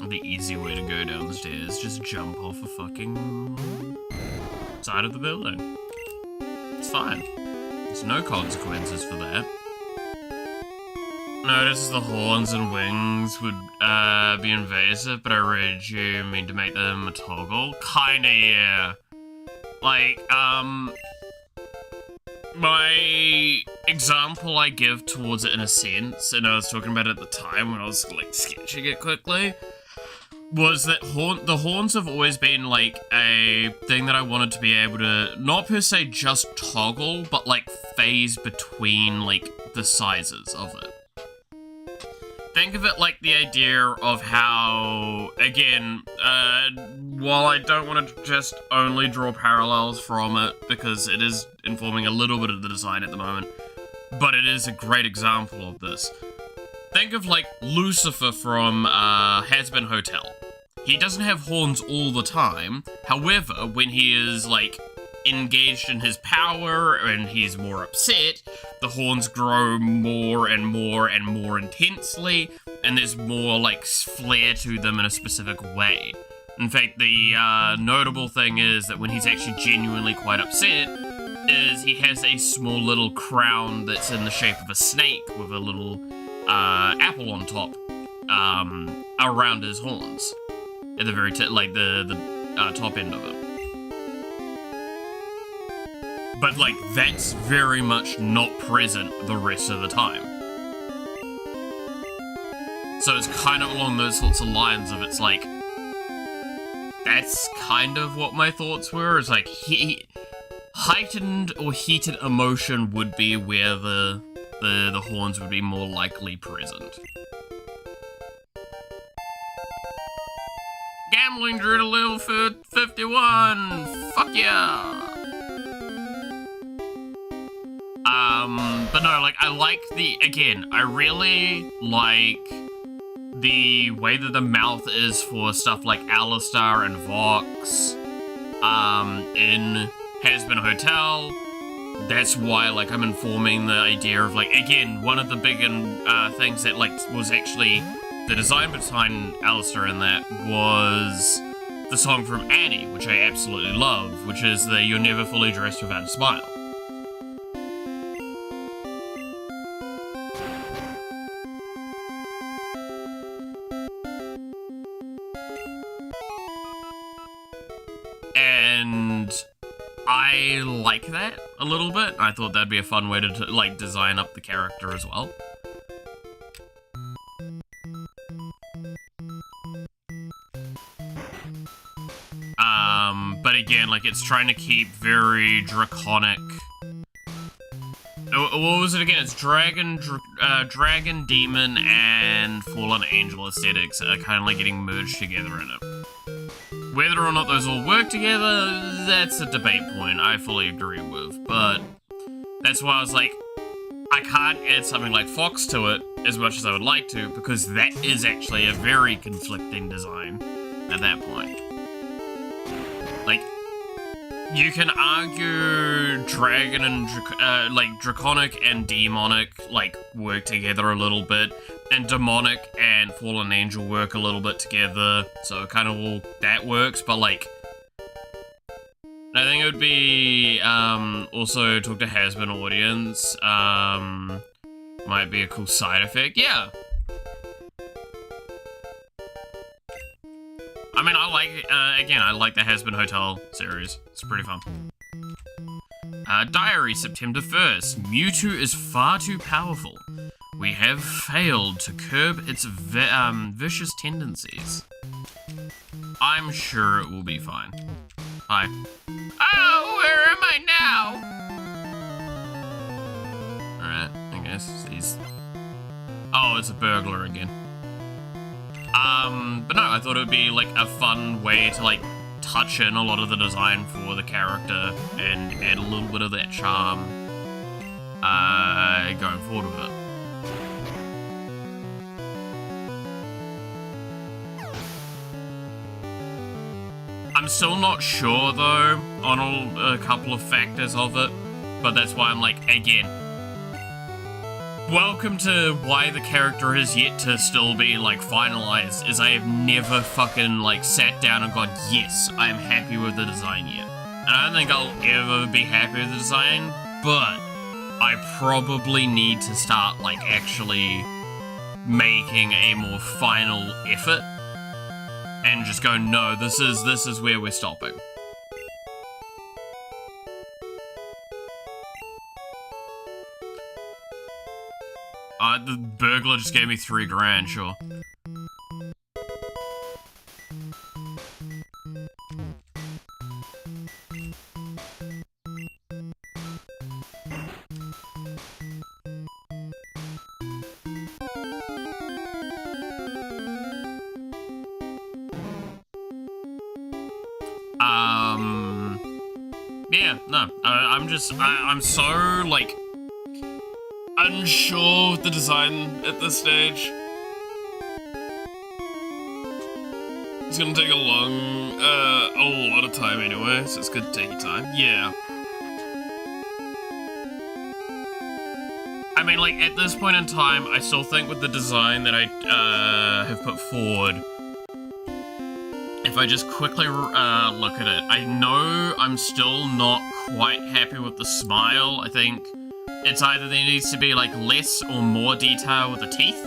The easy way to go down the stairs, just jump off a fucking side of the building. It's fine. There's no consequences for that. Notice the horns and wings would be invasive, but I read you mean to make them a toggle. Kinda, yeah. Like, my example I give towards it in a sense, and I was talking about it at the time when I was, like, sketching it quickly, was that the horns have always been, like, a thing that I wanted to be able to, not per se just toggle, but, like, phase between, like, the sizes of it. Think of it like the idea of how, again, while I don't want to just only draw parallels from it, because it is informing a little bit of the design at the moment, but it is a great example of this. Think of, like, Lucifer from Has-Been Hotel. He doesn't have horns all the time, however, when he is, like, engaged in his power and he's more upset, the horns grow more and more and more intensely, and there's more, like, flair to them in a specific way. In fact, the notable thing is that when he's actually genuinely quite upset, is he has a small little crown that's in the shape of a snake with a little apple on top around his horns at the very like the top end of it. But, like, that's very much not present the rest of the time. So it's kind of along those sorts of lines of, it's like, that's kind of what my thoughts were. It's like, heightened or heated emotion would be where the horns would be more likely present. Gambling drew to level 51! Fuck yeah! But no, like, I like again, I really like the way that the mouth is for stuff like Alistar and Vox, in Has Been Hotel. That's why, like, I'm informing the idea of, like, again, one of the big things that, like, was actually the design behind Alistar in that was the song from Annie, which I absolutely love, which is the You're Never Fully Dressed Without a Smile. And I like that a little bit. I thought that'd be a fun way to like design up the character as well. But again, like, it's trying to keep very draconic. What was it again? It's dragon, demon, and fallen angel aesthetics are kind of like getting merged together in it. Whether or not those all work together, that's a debate point I fully agree with, but that's why I was like, I can't add something like Fox to it as much as I would like to, because that is actually a very conflicting design at that point. Like, you can argue dragon and, like, draconic and demonic, like, work together a little bit, and demonic and fallen angel work a little bit together, so kind of all that works, but, like, I think it would be, also talk to has-been audience, might be a cool side effect, yeah. I mean, I like, again, I like the Has-Been Hotel series. It's pretty fun. Diary, September 1st. Mewtwo is far too powerful. We have failed to curb its vicious tendencies. I'm sure it will be fine. Hi. Oh, where am I now? Alright, I guess he's... Oh, it's a burglar again. But no, I thought it would be, like, a fun way to, like, touch in a lot of the design for the character and add a little bit of that charm, going forward with it. I'm still not sure, though, on a couple of factors of it, but that's why I'm like, again, welcome to why the character has yet to still be, like, finalized, is I have never fucking, like, sat down and gone, yes, I am happy with the design yet. And I don't think I'll ever be happy with the design, but I probably need to start, like, actually making a more final effort and just go, no, this is where we're stopping. The burglar just gave me $3 grand, sure. Yeah, no, I'm so, like, unsure with the design at this stage. It's gonna take a lot of time anyway, so it's good to take your time. Yeah. I mean, like, at this point in time, I still think with the design that I, have put forward, if I just quickly, look at it, I know I'm still not quite happy with the smile. I think it's either there needs to be, like, less or more detail with the teeth.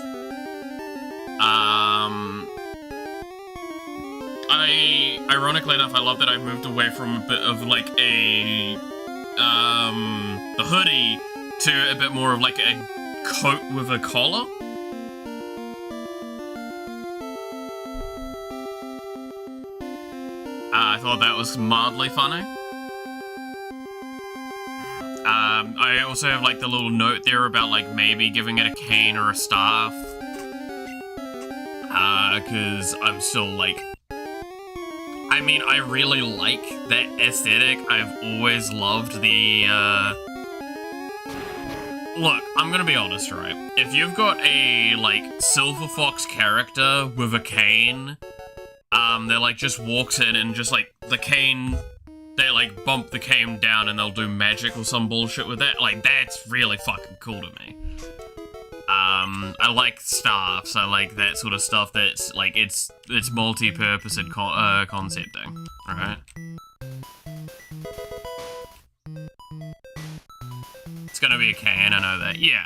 Ironically enough, I love that I've moved away from a bit of, like, the hoodie to a bit more of, like, a coat with a collar. I thought that was mildly funny. I also have, like, the little note there about, like, maybe giving it a cane or a staff. Cause I'm still, like... I mean, I really like that aesthetic. I've always loved the, look, I'm gonna be honest, right? If you've got a, like, Silver Fox character with a cane, that, like, just walks in and just, like, the cane, they, like, bump the cane down and they'll do magic or some bullshit with that, like, that's really fucking cool to me. I like staffs, I like that sort of stuff that's, like, it's multi-purpose and concepting, right? It's gonna be a cane, I know that, yeah.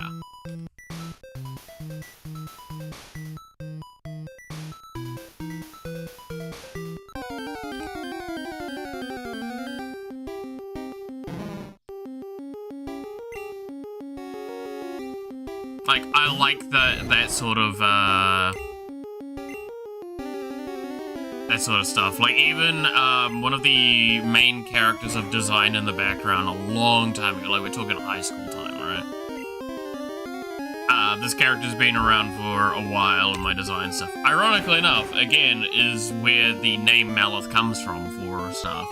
Like, I like that sort of stuff. Like, even, one of the main characters I've designed in the background a long time ago, like, we're talking high school time, right? This character's been around for a while in my design stuff. Ironically enough, again, is where the name Malith comes from for stuff.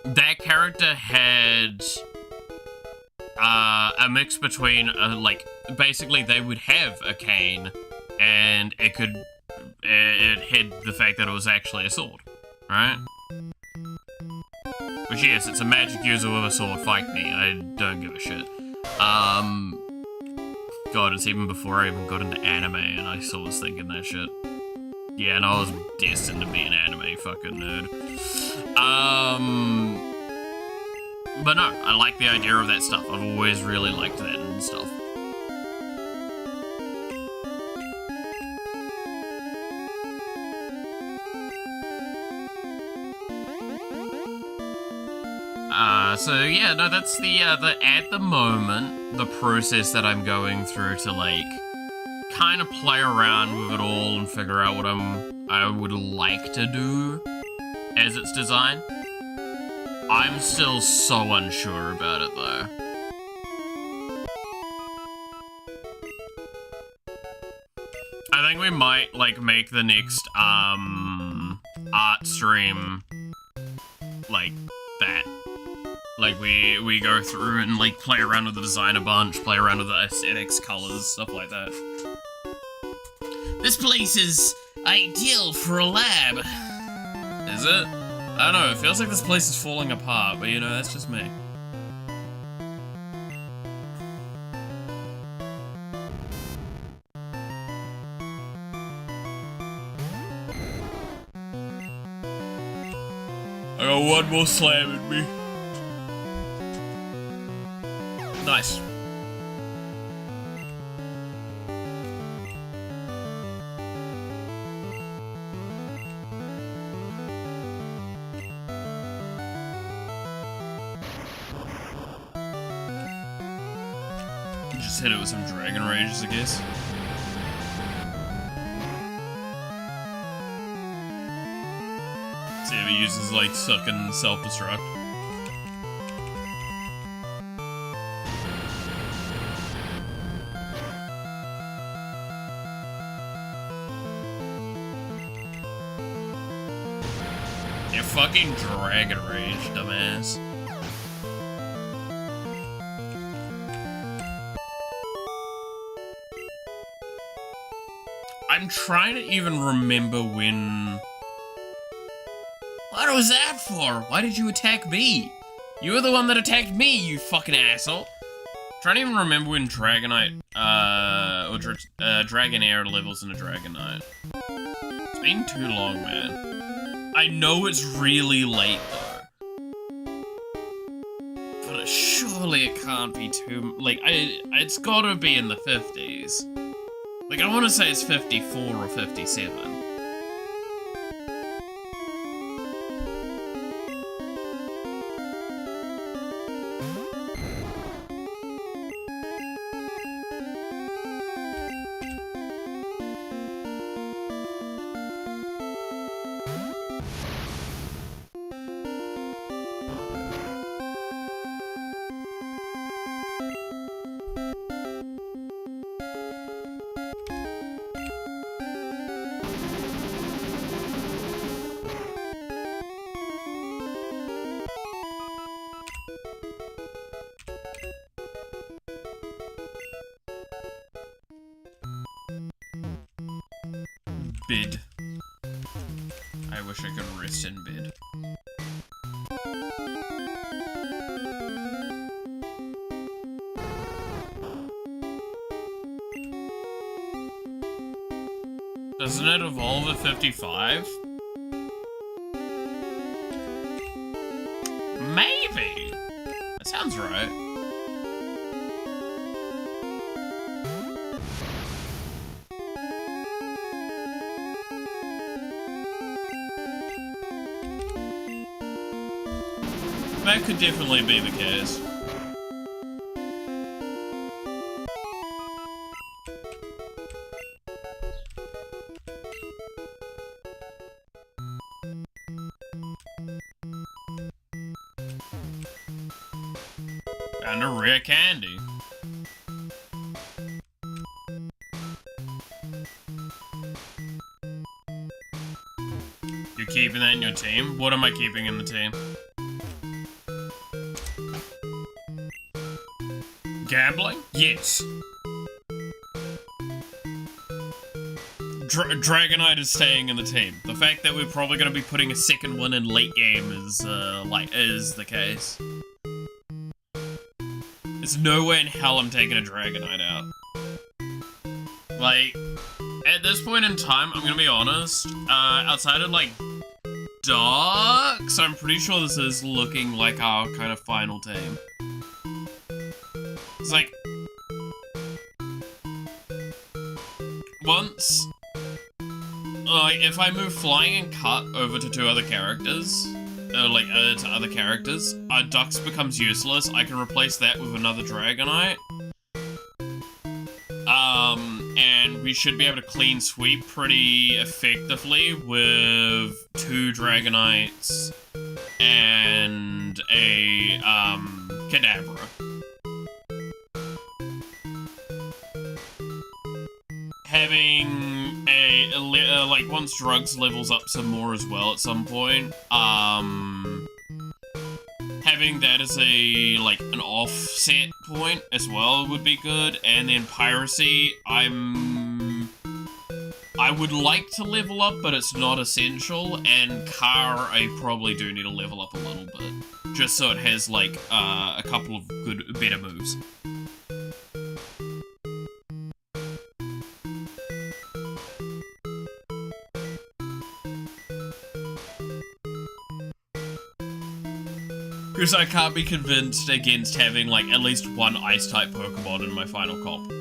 That character had a mix between, like, basically they would have a cane, and it hid the fact that it was actually a sword, right? Which, yes, it's a magic user with a sword, fight me, I don't give a shit. God, it's even before I even got into anime, and I still was thinking that shit. Yeah, and I was destined to be an anime fucking nerd. But no, I like the idea of that stuff. I've always really liked that and stuff. So yeah, no, that's the at the moment, the process that I'm going through to, like, kind of play around with it all and figure out what I would like to do as it's designed. I'm still so unsure about it, though. I think we might, like, make the next, art stream, like, that. Like, we go through and, like, play around with the design a bunch, play around with the aesthetics, colors, stuff like that. This place is ideal for a lab. Is it? I don't know, it feels like this place is falling apart, but you know, that's just me. I got one more slam in me. Nice. Just hit it with some dragon rages, I guess. See if he uses, like, suck and self-destruct. Yeah, fucking dragon rage, dumbass. I'm trying to even remember when... What was that for? Why did you attack me? You were the one that attacked me, you fucking asshole. I'm trying to even remember when Dragonite, or Dragonair levels into Dragonite. It's been too long, man. I know it's really late, though. But surely it can't be too... Like, it's gotta be in the 50s. Like, I want to say it's 54 or 57. bed. I wish I could rest in bed. Doesn't it evolve at 55? Maybe. That sounds right. That could definitely be the case. And a rare candy. You're keeping that in your team? What am I keeping in the team? Gambling? Yes. Dragonite is staying in the team. The fact that we're probably going to be putting a second one in late game is the case. There's no way in hell I'm taking a Dragonite out. Like, at this point in time, I'm gonna be honest, outside of, like, Darks, I'm pretty sure this is looking like our kind of final team. It's like, once, like, if I move Flying and Cut over to two other characters, to other characters, Dux becomes useless. I can replace that with another Dragonite. And we should be able to clean sweep pretty effectively with two Dragonites and a, Kadabra. Having like, once Drugs levels up some more as well at some point, having that as a, like, an offset point as well would be good, and then Piracy, I would like to level up, but it's not essential, and Car, I probably do need to level up a little bit, just so it has, like, a couple of better moves. Because I can't be convinced against having, like, at least one Ice-type Pokemon in my final comp.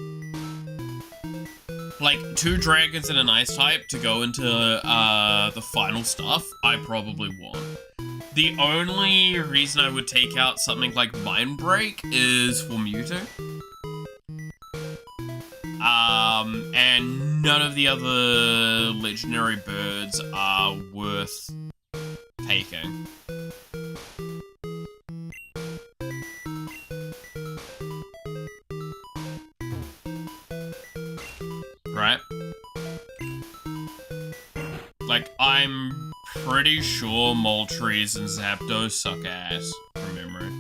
Like, two Dragons and an Ice-type to go into, the final stuff, I probably want. The only reason I would take out something like Mind Break is for Mewtwo. And none of the other legendary birds are worth taking. Right? Like, I'm pretty sure Moltres and Zapdos suck ass, from memory.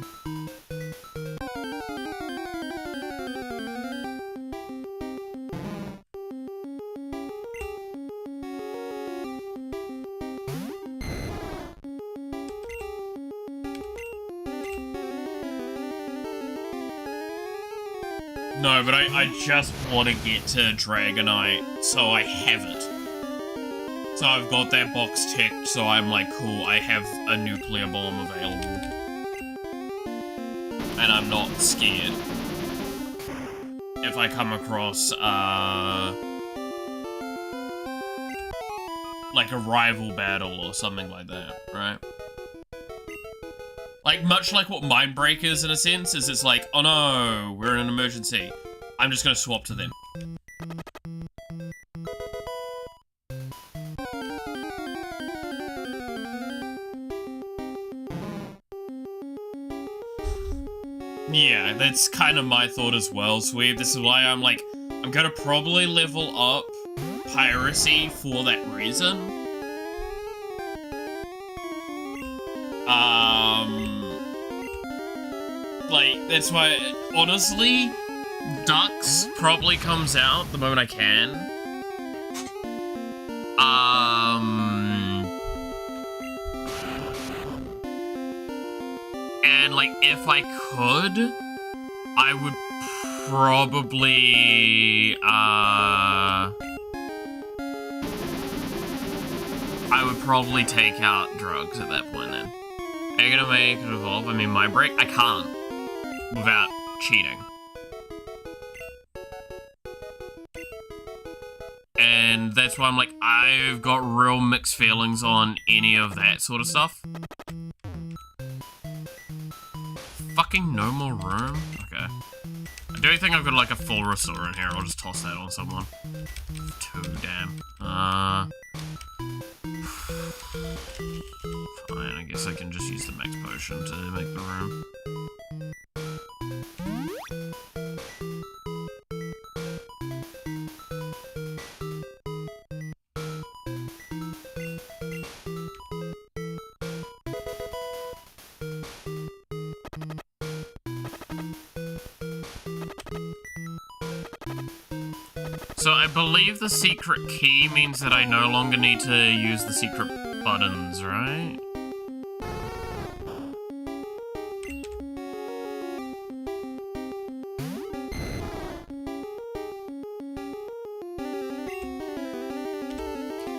No, but I just want to get to Dragonite, so I have it. So I've got that box ticked, so I'm like, cool, I have a nuclear bomb available. And I'm not scared. If I come across, like a rival battle or something like that, right? Like, much like what Mind Break is, in a sense, is it's like, oh no, we're in an emergency. I'm just gonna swap to them. Yeah, that's kind of my thought as well, Sweeb. This is why I'm like, I'm gonna probably level up Piracy for that reason. Like, that's why, honestly, Dux probably comes out the moment I can. And, like, if I could, I would probably, take out drugs at that point then. Are you gonna make it evolve? I mean, Mind Break? I can't. Without cheating. And that's why I'm like, I've got real mixed feelings on any of that sort of stuff. Fucking no more room? Okay. I do think I've got like a full restore in here. I'll just toss that on someone. 2, damn. Fine, I guess I can just use the max potion to make the room. So I believe the secret key means that I no longer need to use the secret buttons, right?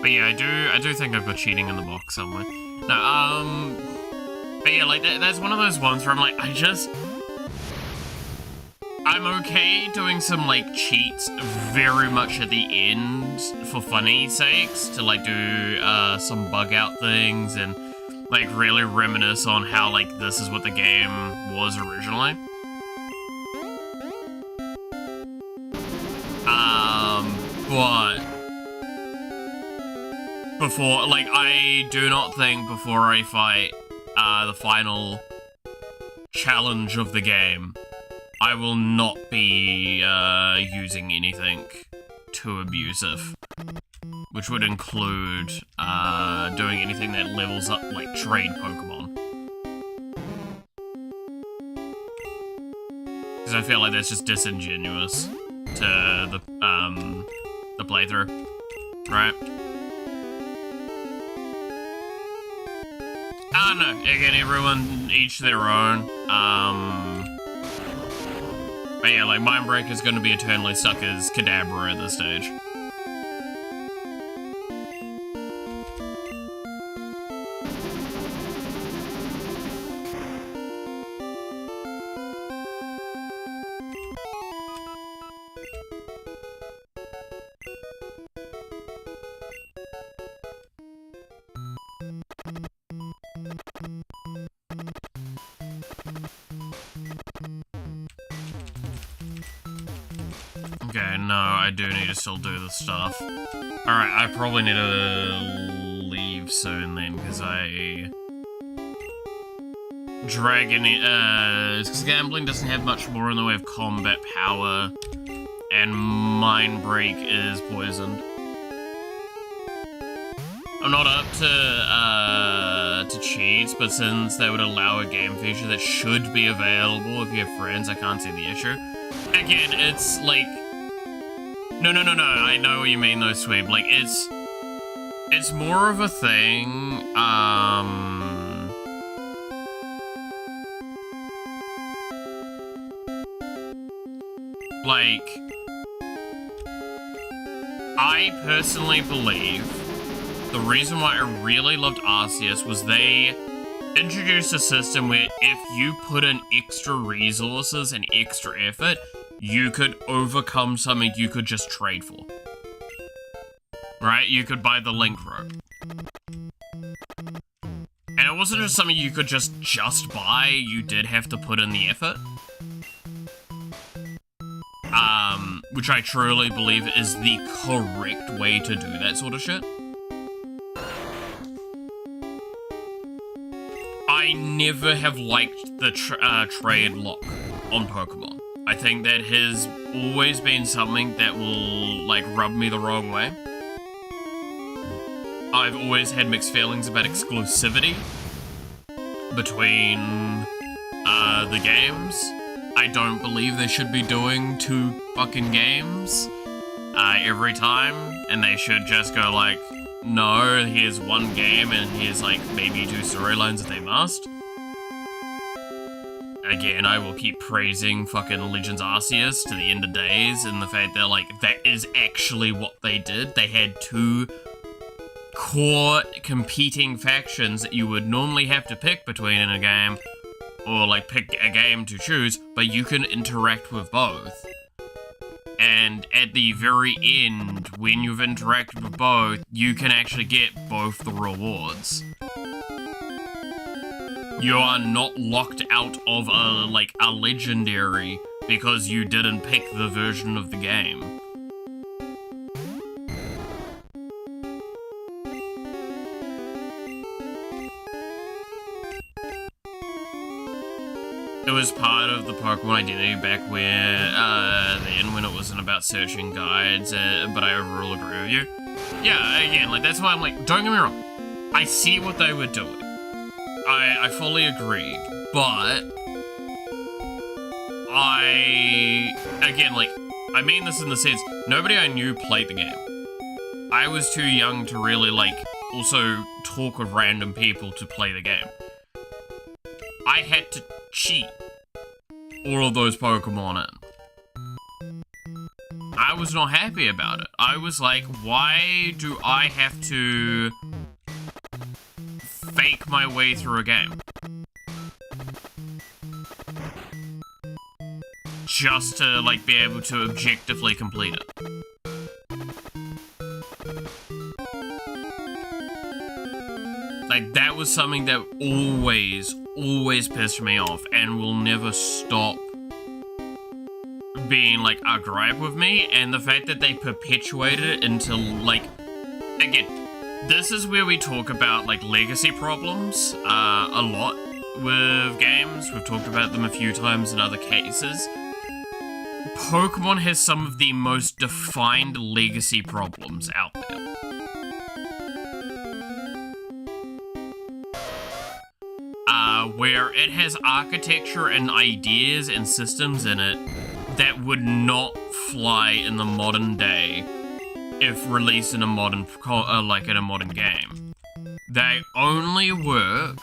But yeah, I do think I've got cheating in the box somewhere. No, but yeah, like, that's one of those ones where I'm like, I'm okay doing some, like, cheats very much at the end for funny sakes to, like, do, some bug out things and, like, really reminisce on how, like, this is what the game was originally. But before, like, I do not think before I fight, the final challenge of the game, I will not be, using anything too abusive. Which would include, doing anything that levels up, like, trade Pokemon. Because I feel like that's just disingenuous to the playthrough, right? I don't know, again, everyone, each their own, but yeah, like, Mind Break is gonna be eternally stuck as Kadabra at this stage. Okay, no, I do need to still do the stuff. Alright, I probably need to leave soon then, because because gambling doesn't have much more in the way of combat power, and Mind Break is poisoned. I'm not up to cheats, but since they would allow a game feature that should be available if you have friends, I can't see the issue. Again, it's like... No, I know what you mean though, Sweep. Like, it's more of a thing, like, I personally believe the reason why I really loved Arceus was they introduced a system where if you put in extra resources and extra effort, you could overcome something you could just trade for. Right? You could buy the Link Rope. And it wasn't just something you could just buy, you did have to put in the effort. Which I truly believe is the correct way to do that sort of shit. I never have liked the trade lock on Pokemon. I think that has always been something that will, like, rub me the wrong way. I've always had mixed feelings about exclusivity between, the games. I don't believe they should be doing 2 fucking games, every time, and they should just go like, no, here's one game and here's like maybe 2 storylines that they must. Again, I will keep praising fucking Legends Arceus to the end of days, and the fact that, like, that is actually what they did. They had 2 core competing factions that you would normally have to pick between in a game, or, like, pick a game to choose, but you can interact with both. And at the very end, when you've interacted with both, you can actually get both the rewards. You are not locked out of a legendary because you didn't pick the version of the game. It was part of the Pokemon identity back then when it wasn't about searching guides, but I overall agree with you. Yeah, again, like, that's why I'm like, don't get me wrong, I see what they were doing. I fully agree, but I mean this in the sense, nobody I knew played the game. I was too young to really, like, also talk with random people to play the game. I had to cheat all of those Pokemon in. I was not happy about it. I was like, why do I have to fake my way through a game just to, like, be able to objectively complete it? Like, that was something that always pissed me off and will never stop being, like, a gripe with me. And the fact that they perpetuated it until, like, again, this is where we talk about, like, legacy problems a lot with games. We've talked about them a few times in other cases. Pokemon has some of the most defined legacy problems out there. Where it has architecture and ideas and systems in it that would not fly in the modern day if released in a modern, in a modern game. They only work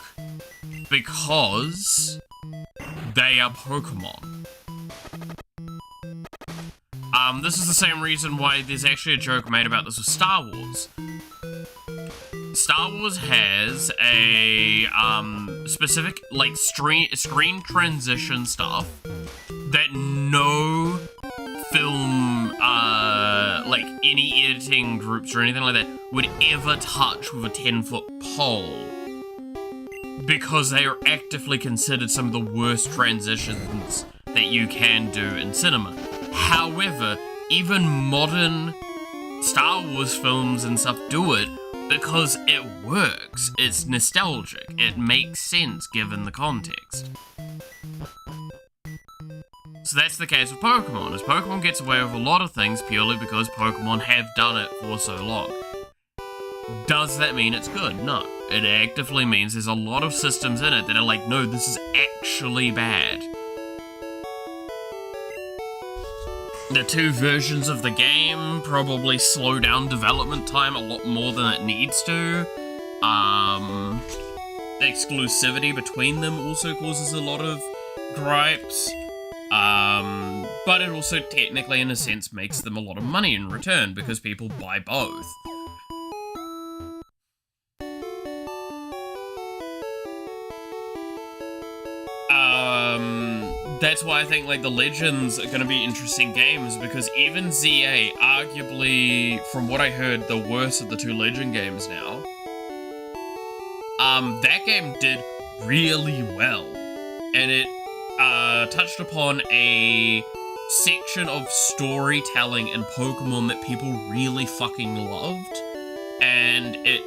because they are Pokemon. This is the same reason why there's actually a joke made about this with Star Wars. Star Wars has a specific, like, screen transition stuff that no film, like, any editing groups or anything like that would ever touch with a 10-foot pole, because they are actively considered some of the worst transitions that you can do in cinema. However, even modern Star Wars films and stuff do it because it works. It's nostalgic. It makes sense given the context. So that's the case with Pokemon, as Pokemon gets away with a lot of things purely because Pokemon have done it for so long. Does that mean it's good? No. It actively means there's a lot of systems in it that are like, no, this is actually bad. The 2 versions of the game probably slow down development time a lot more than it needs to. Exclusivity between them also causes a lot of gripes. But it also technically, in a sense, makes them a lot of money in return because people buy both. That's why I think, like, the Legends are gonna be interesting games, because even ZA, arguably, from what I heard, the worst of the 2 Legend games now, that game did really well, and it, touched upon a section of storytelling in Pokemon that people really fucking loved, and it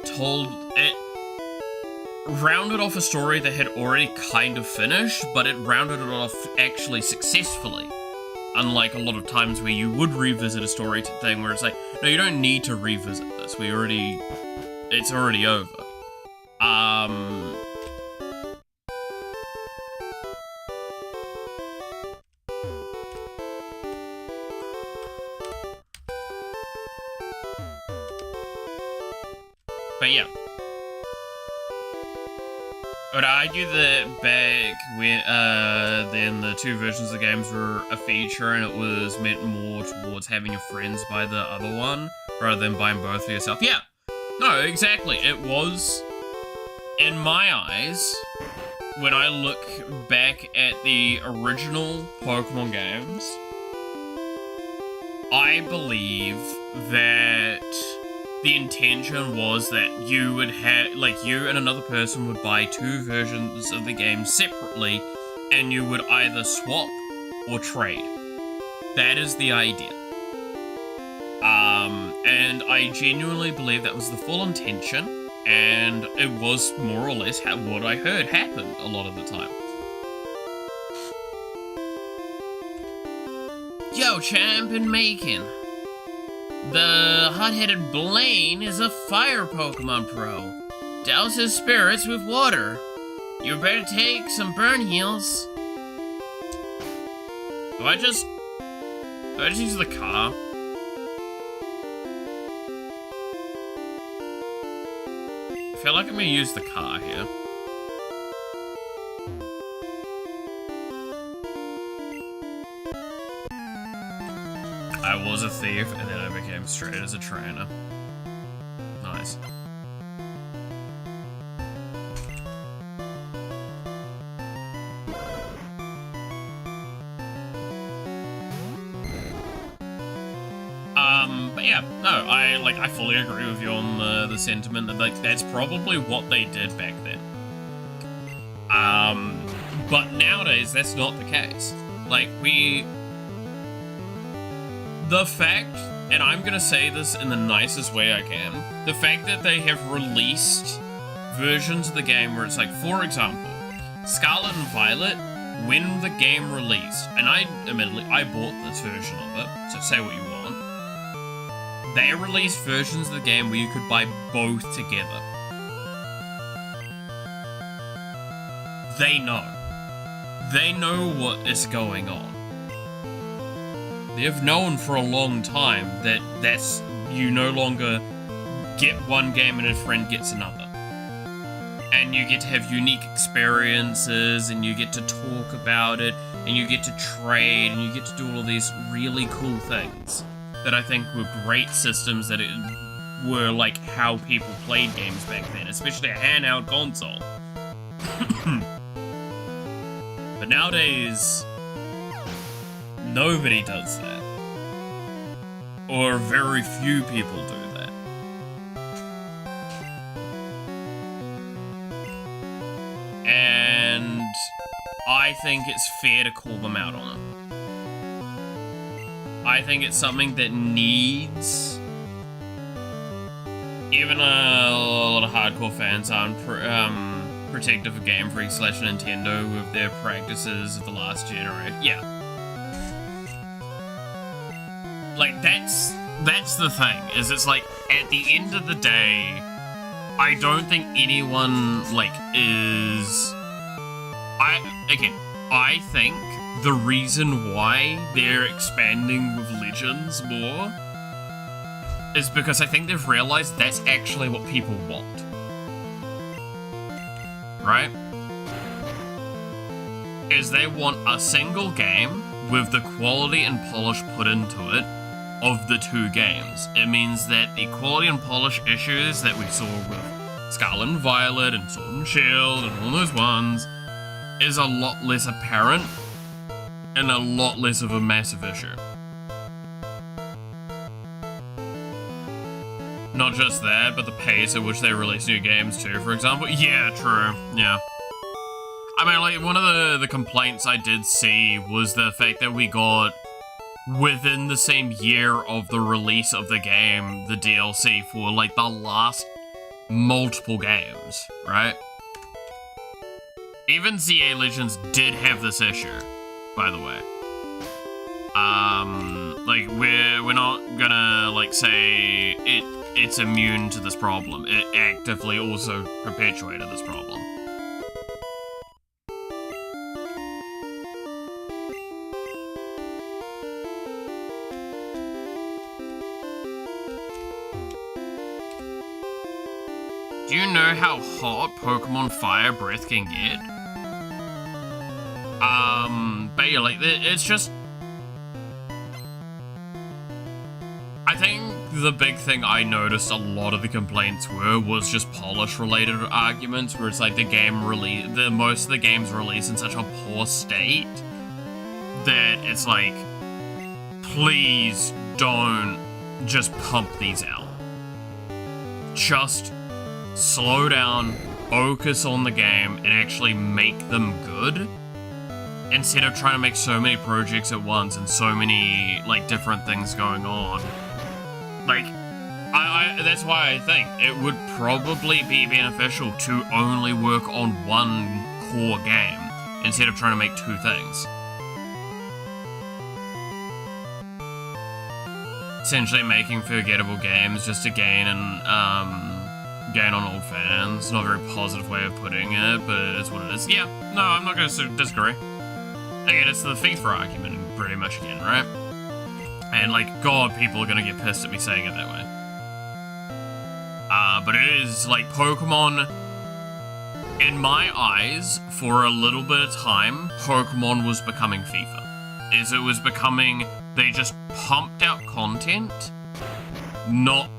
rounded off a story that had already kind of finished, but it rounded it off actually successfully. Unlike a lot of times where you would revisit a story thing where it's like, no, you don't need to revisit this. It's already over. But yeah. I would argue that back when, then the two versions of the games were a feature and it was meant more towards having your friends buy the other one rather than buying both for yourself. Yeah. No, exactly. It was, in my eyes, when I look back at the original Pokemon games, I believe that the intention was that you would have, like, you and another person would buy two versions of the game separately, and you would either swap or trade. That is the idea. And I genuinely believe that was the full intention, and it was more or less what I heard happened a lot of the time. Yo, champ and Macon. The hot-headed Blaine is a fire Pokemon pro. Douse his spirits with water. You better take some burn heals. Do I just use the car? I feel like I'm gonna use the car here. I was a thief, and then I became straight as a trainer. Nice. But yeah, no, I fully agree with you on the sentiment that, like, that's probably what they did back then. But nowadays, that's not the case. Like, the fact, and I'm gonna say this in the nicest way I can, the fact that they have released versions of the game where it's like, for example, Scarlet and Violet, when the game released, and I bought this version of it, so say what you want, they released versions of the game where you could buy both together. They know. They know what is going on. They've known for a long time that you no longer get one game and a friend gets another. And you get to have unique experiences, and you get to talk about it, and you get to trade, and you get to do all of these really cool things that I think were great systems that were like how people played games back then, especially a handheld console. But nowadays, nobody does that. Or very few people do that. And I think it's fair to call them out on it. I think it's something that needs... Even a lot of hardcore fans aren't protective of Game Freak / Nintendo with their practices of the last generation. Yeah. Like, that's the thing, is it's like, at the end of the day, I don't think anyone, like, is... I think the reason why they're expanding with Legends more is because I think they've realized that's actually what people want. Right? Is they want a single game with the quality and polish put into it of the two games. It means that the quality and polish issues that we saw with Scarlet and Violet and Sword and Shield and all those ones is a lot less apparent and a lot less of a massive issue. Not just that, but the pace at which they release new games too, for example. Yeah, true. Yeah. I mean, like, one of the complaints I did see was the fact that we got, within the same year of the release of the game, the DLC for, like, the last multiple games, right? Even ZA Legends did have this issue, by the way. Like, we're not gonna, like, say it's immune to this problem. It actively also perpetuated this problem. Do you know how hot Pokemon Fire Breath can get? But yeah, like, it's just... I think the big thing I noticed a lot of the complaints was just polish-related arguments, where it's like most of the games released in such a poor state that it's like, please don't just pump these out. Just slow down, focus on the game, and actually make them good, instead of trying to make so many projects at once and so many, like, different things going on. Like, that's why I think it would probably be beneficial to only work on one core game, instead of trying to make two things. Essentially making forgettable games just to gain on old fans. Not a very positive way of putting it, but it's what it is. Yeah, no, I'm not going to disagree. Again, it's the FIFA argument, pretty much again, right? And, like, God, people are going to get pissed at me saying it that way. But it is, like, Pokemon, in my eyes, for a little bit of time, Pokemon was becoming FIFA. It was becoming, they just pumped out content, not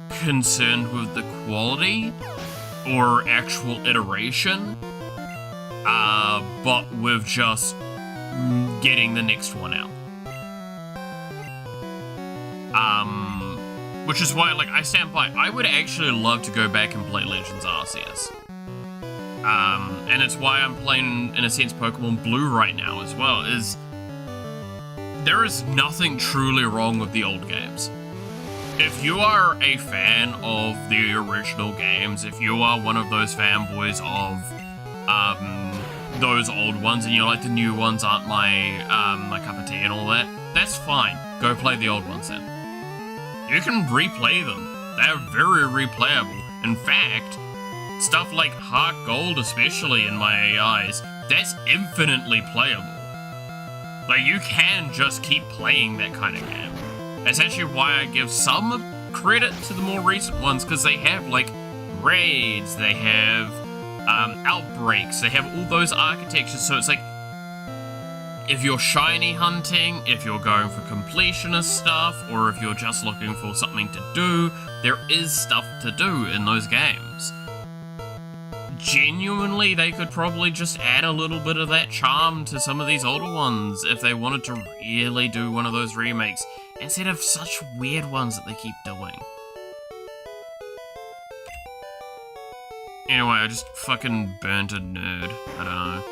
concerned with the quality or actual iteration, but with just getting the next one out. Which is why, like, I stand by, I would actually love to go back and play Legends Arceus. And it's why I'm playing, in a sense, Pokemon Blue right now as well, is there is nothing truly wrong with the old games. If you are a fan of the original games, if you are one of those fanboys of those old ones, and you like the new ones aren't my cup of tea and all that, that's fine. Go play the old ones then. You can replay them. They're very replayable. In fact, stuff like Heart Gold, especially in my eyes, that's infinitely playable. Like, you can just keep playing that kind of game. That's actually why I give some credit to the more recent ones, because they have, like, raids, they have outbreaks, they have all those architectures, so it's like, if you're shiny hunting, if you're going for completionist stuff, or if you're just looking for something to do, there is stuff to do in those games. Genuinely, they could probably just add a little bit of that charm to some of these older ones if they wanted to really do one of those remakes, instead of such weird ones that they keep doing. Anyway, I just fucking burnt a nerd. I don't know.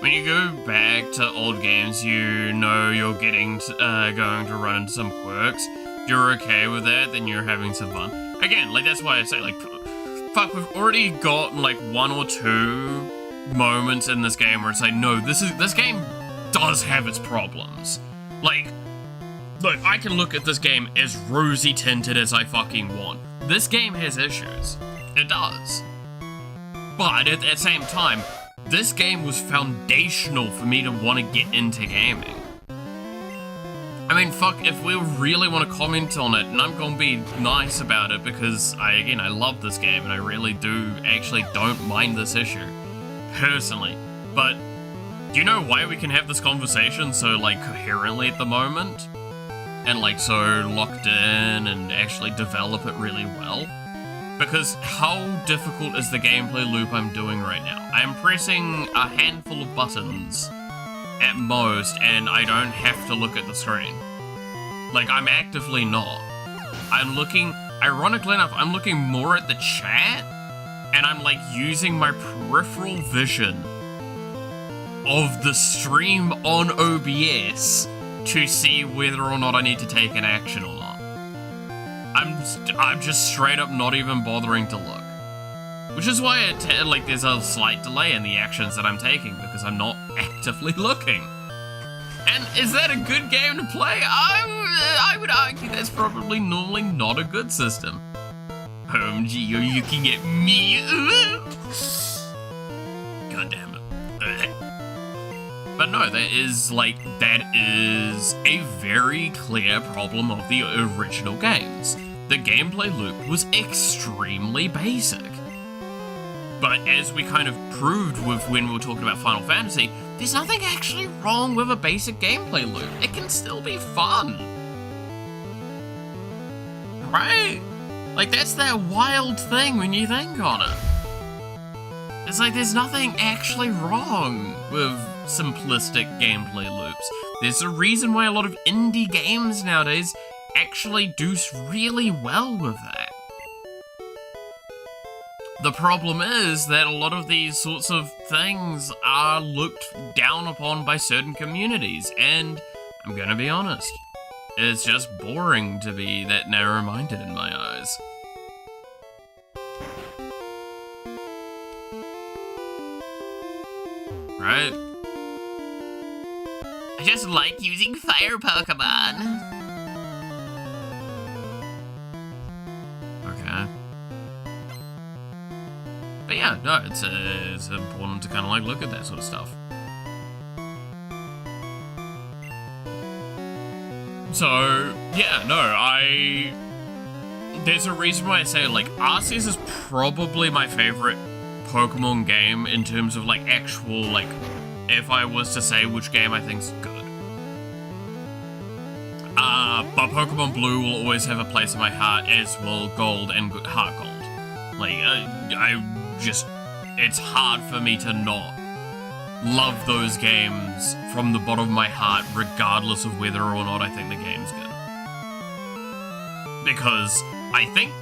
When you go back to old games, you know you're going to run into some quirks. You're okay with that, then you're having some fun. Again, like, that's why I say, like, fuck, we've already got, like, one or two moments in this game where it's like, no, this game does have its problems. Like, look, I can look at this game as rosy tinted as I fucking want. This game has issues. It does. But at the same time, this game was foundational for me to want to get into gaming. I mean, fuck, if we really want to comment on it, and I'm gonna be nice about it because, I love this game, and I really don't mind this issue, personally. But, do you know why we can have this conversation so, like, coherently at the moment? And, like, so locked in, and actually develop it really well? Because how difficult is the gameplay loop I'm doing right now? I'm pressing a handful of buttons at most, and I don't have to look at the screen. Like, I'm actively not. I'm looking, ironically enough, I'm looking more at the chat, and I'm, like, using my peripheral vision of the stream on OBS to see whether or not I need to take an action or not. I'm just straight up not even bothering to look. Which is why there's a slight delay in the actions that I'm taking, because I'm not actively looking. And is that a good game to play? I would argue that's probably normally not a good system. Home Geo, you can get me. God damn it. But no, that is a very clear problem of the original games. The gameplay loop was extremely basic. But as we kind of proved with when we were talking about Final Fantasy, there's nothing actually wrong with a basic gameplay loop. It can still be fun. Right? Like, that's that wild thing when you think on it. It's like there's nothing actually wrong with simplistic gameplay loops. There's a reason why a lot of indie games nowadays actually do really well with that. The problem is that a lot of these sorts of things are looked down upon by certain communities, and I'm gonna be honest, it's just boring to be that narrow-minded in my eyes. Right? I just like using fire Pokemon. Okay. But yeah, no, it's important to kind of like look at that sort of stuff. So, yeah, no, there's a reason why I say, like, Arceus is probably my favorite Pokemon game in terms of, like, actual, like, if I was to say which game I think's good. But Pokemon Blue will always have a place in my heart, as will Gold and Heart Gold. Like, it's hard for me to not love those games from the bottom of my heart, regardless of whether or not I think the game's good. Because I think,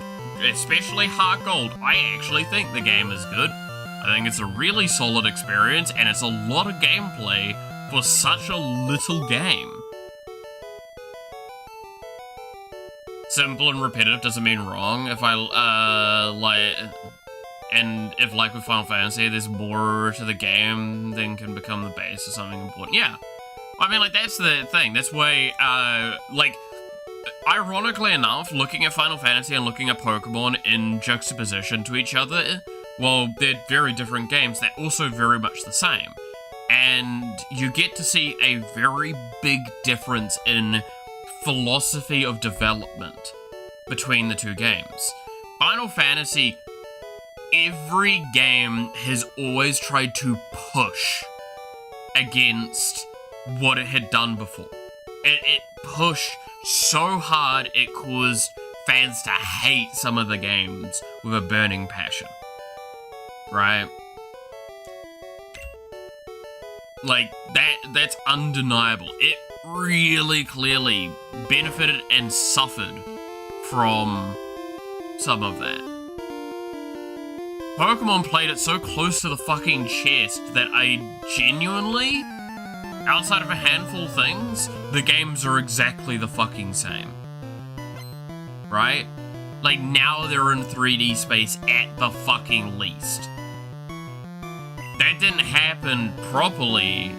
especially Heart Gold, I actually think the game is good. I think it's a really solid experience, and it's a lot of gameplay for such a little game. Simple and repetitive doesn't mean wrong. If if, like with Final Fantasy, there's more to the game than can become the base of something important. Yeah. I mean, like, that's the thing. That's why, like, ironically enough, looking at Final Fantasy and looking at Pokemon in juxtaposition to each other, well, they're very different games. They're also very much the same. And you get to see a very big difference in philosophy of development between the two games. Final Fantasy, every game has always tried to push against what it had done before. It pushed so hard it caused fans to hate some of the games with a burning passion. Right? Like, that's undeniable. It really clearly benefited and suffered from some of that. Pokemon played it so close to the fucking chest that I genuinely, outside of a handful of things, the games are exactly the fucking same. Right? Like, now they're in 3D space at the fucking least. That didn't happen properly,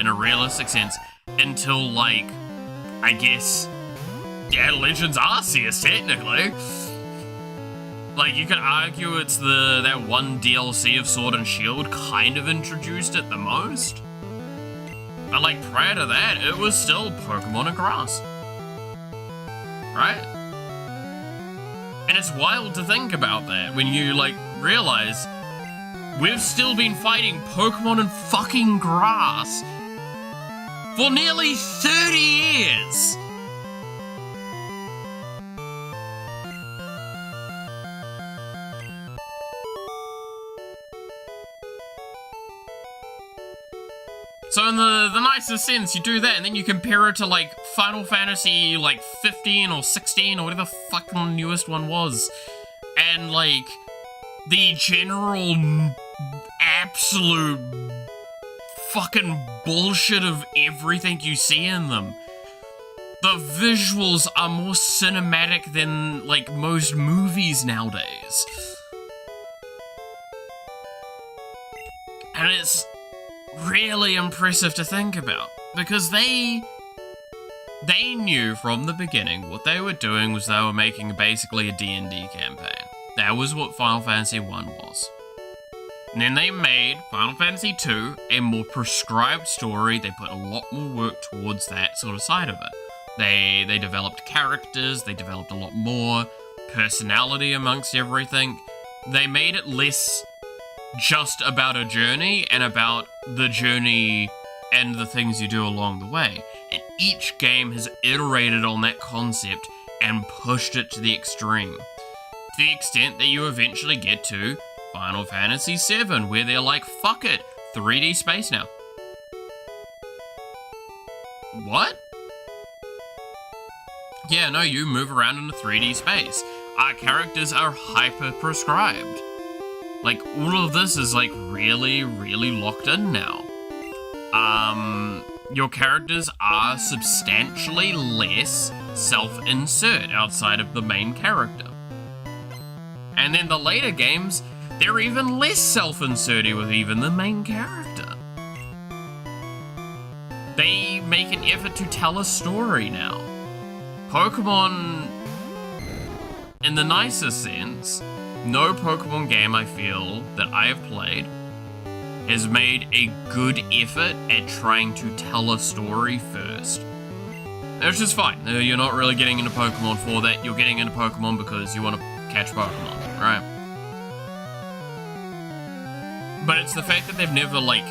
in a realistic sense, until, like, I guess, yeah, Legends Arceus, technically. Like, you could argue it's that one DLC of Sword and Shield kind of introduced it the most. But, like, prior to that, it was still Pokemon and grass. Right? And it's wild to think about that when you, like, realize we've still been fighting Pokemon and fucking grass for nearly 30 years! So in the nicest sense, you do that, and then you compare it to, like, Final Fantasy, like, 15 or 16, or whatever the fucking newest one was. And, like, the general absolute fucking bullshit of everything you see in them. The visuals are more cinematic than, like, most movies nowadays. And it's really impressive to think about, because they knew from the beginning what they were doing was they were making basically a D&D campaign. That was what Final Fantasy 1 was. And then they made Final Fantasy II a more prescribed story. They put a lot more work towards that sort of side of it. They developed characters, they developed a lot more personality amongst everything. They made it less just about a journey and about the journey and the things you do along the way. And each game has iterated on that concept and pushed it to the extreme. To the extent that you eventually get to Final Fantasy VII, where they're like, fuck it, 3D space now. What? Yeah, no, you move around in a 3D space. Our characters are hyper-prescribed. Like, all of this is, like, really, really locked in now. Your characters are substantially less self-insert outside of the main character. And then the later games, they're even less self-inserty with even the main character. They make an effort to tell a story now. Pokemon, in the nicest sense, no Pokemon game I feel that I have played has made a good effort at trying to tell a story first. Which is fine. You're not really getting into Pokemon for that. You're getting into Pokemon because you want to catch Pokemon, right? But it's the fact that they've never, like,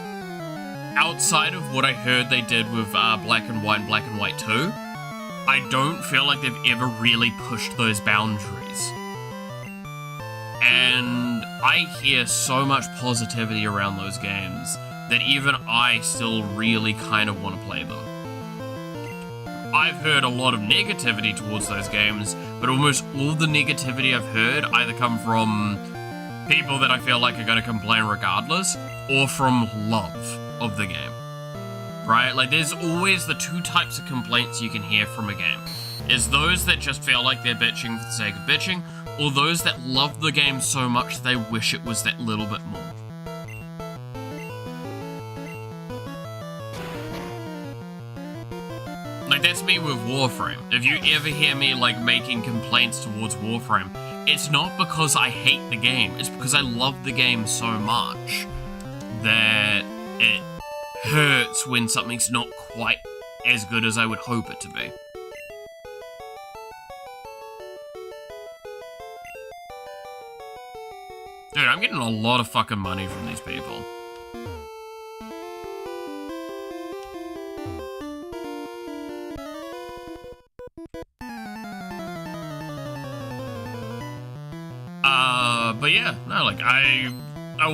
outside of what I heard they did with Black and White and Black and White 2, I don't feel like they've ever really pushed those boundaries. And I hear so much positivity around those games that even I still really kind of want to play them. I've heard a lot of negativity towards those games, but almost all the negativity I've heard either come from people that I feel like are going to complain regardless, or from love of the game. Right? Like, there's always the two types of complaints you can hear from a game. Is those that just feel like they're bitching for the sake of bitching, or those that love the game so much they wish it was that little bit more. Like, that's me with Warframe. If you ever hear me, like, making complaints towards Warframe, it's not because I hate the game, it's because I love the game so much that it hurts when something's not quite as good as I would hope it to be. Dude, I'm getting a lot of fucking money from these people. But yeah, no, like,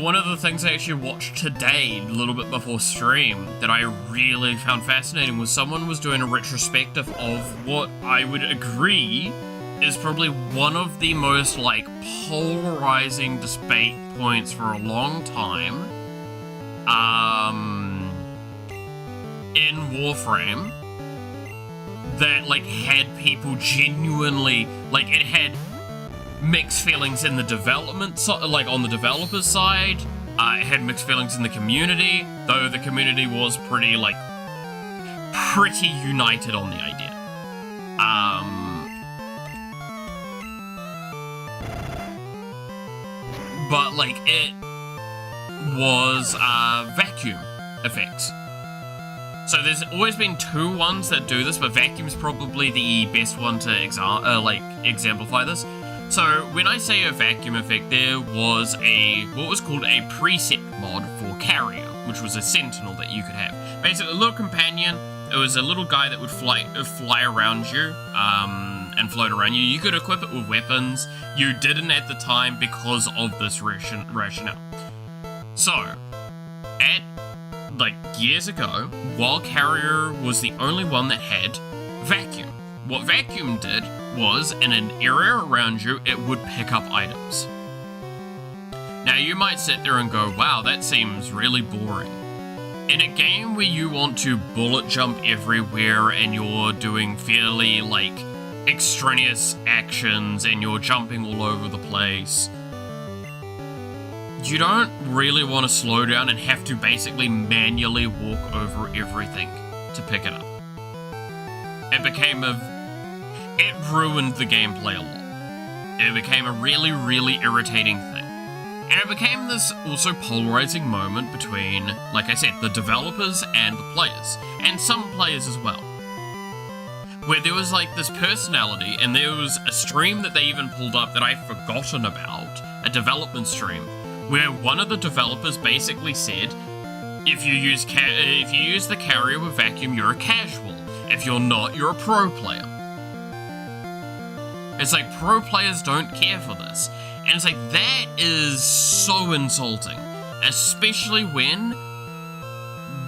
one of the things I actually watched today, a little bit before stream, that I really found fascinating was someone was doing a retrospective of what I would agree is probably one of the most, like, polarizing debate points for a long time, in Warframe, that, like, had people genuinely, like, it had mixed feelings in the development, like, on the developer's side, it had mixed feelings in the community, though the community was pretty united on the idea. But, like, it was, vacuum effects. So there's always been two ones that do this, but vacuum's probably the best one to exemplify this. So when I say a vacuum effect, there was what was called a preset mod for Carrier, which was a sentinel that you could have. Basically, a little companion. It was a little guy that would fly around you, and float around you. You could equip it with weapons. You didn't at the time because of this rationale. So, at, like, years ago, while Carrier was the only one that had vacuum, what vacuum did was, in an area around you, it would pick up items. Now, you might sit there and go, wow, that seems really boring. In a game where you want to bullet jump everywhere and you're doing fairly, like, extraneous actions and you're jumping all over the place, you don't really want to slow down and have to basically manually walk over everything to pick it up. It ruined the gameplay a lot. It became a really, really irritating thing. And it became this also polarizing moment between, like I said, the developers and the players, and some players as well. Where there was like this personality, and there was a stream that they even pulled up that I've forgotten about, a development stream, where one of the developers basically said, if you use the carrier with vacuum, you're a casual. If you're not, you're a pro player. It's like, pro players don't care for this. And it's like, that is so insulting. Especially when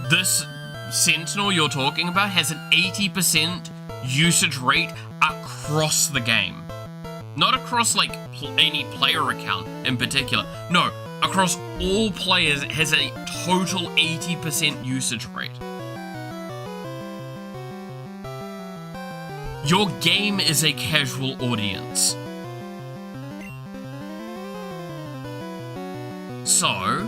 this Sentinel you're talking about has an 80% usage rate across the game. Not across, like, any player account in particular. No, across all players, it has a total 80% usage rate. Your game is a casual audience. So,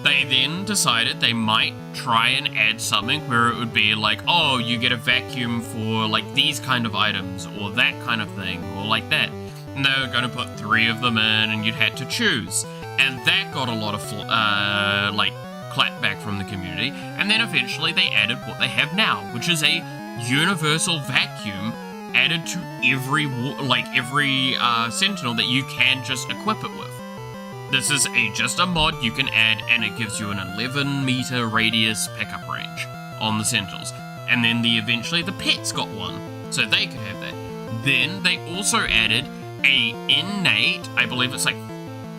they then decided they might try and add something where it would be like, oh, you get a vacuum for like these kind of items, or that kind of thing, or like that. And they were going to put 3 of them in, and you'd had to choose. And that got a lot of, like, clapback from the community. And then eventually they added what they have now, which is a universal vacuum added to every Sentinel that you can just equip it with. This is just a mod you can add, and it gives you an 11-meter radius pickup range on the Sentinels. And then eventually the pets got one, so they could have that. Then they also added a innate, I believe it's like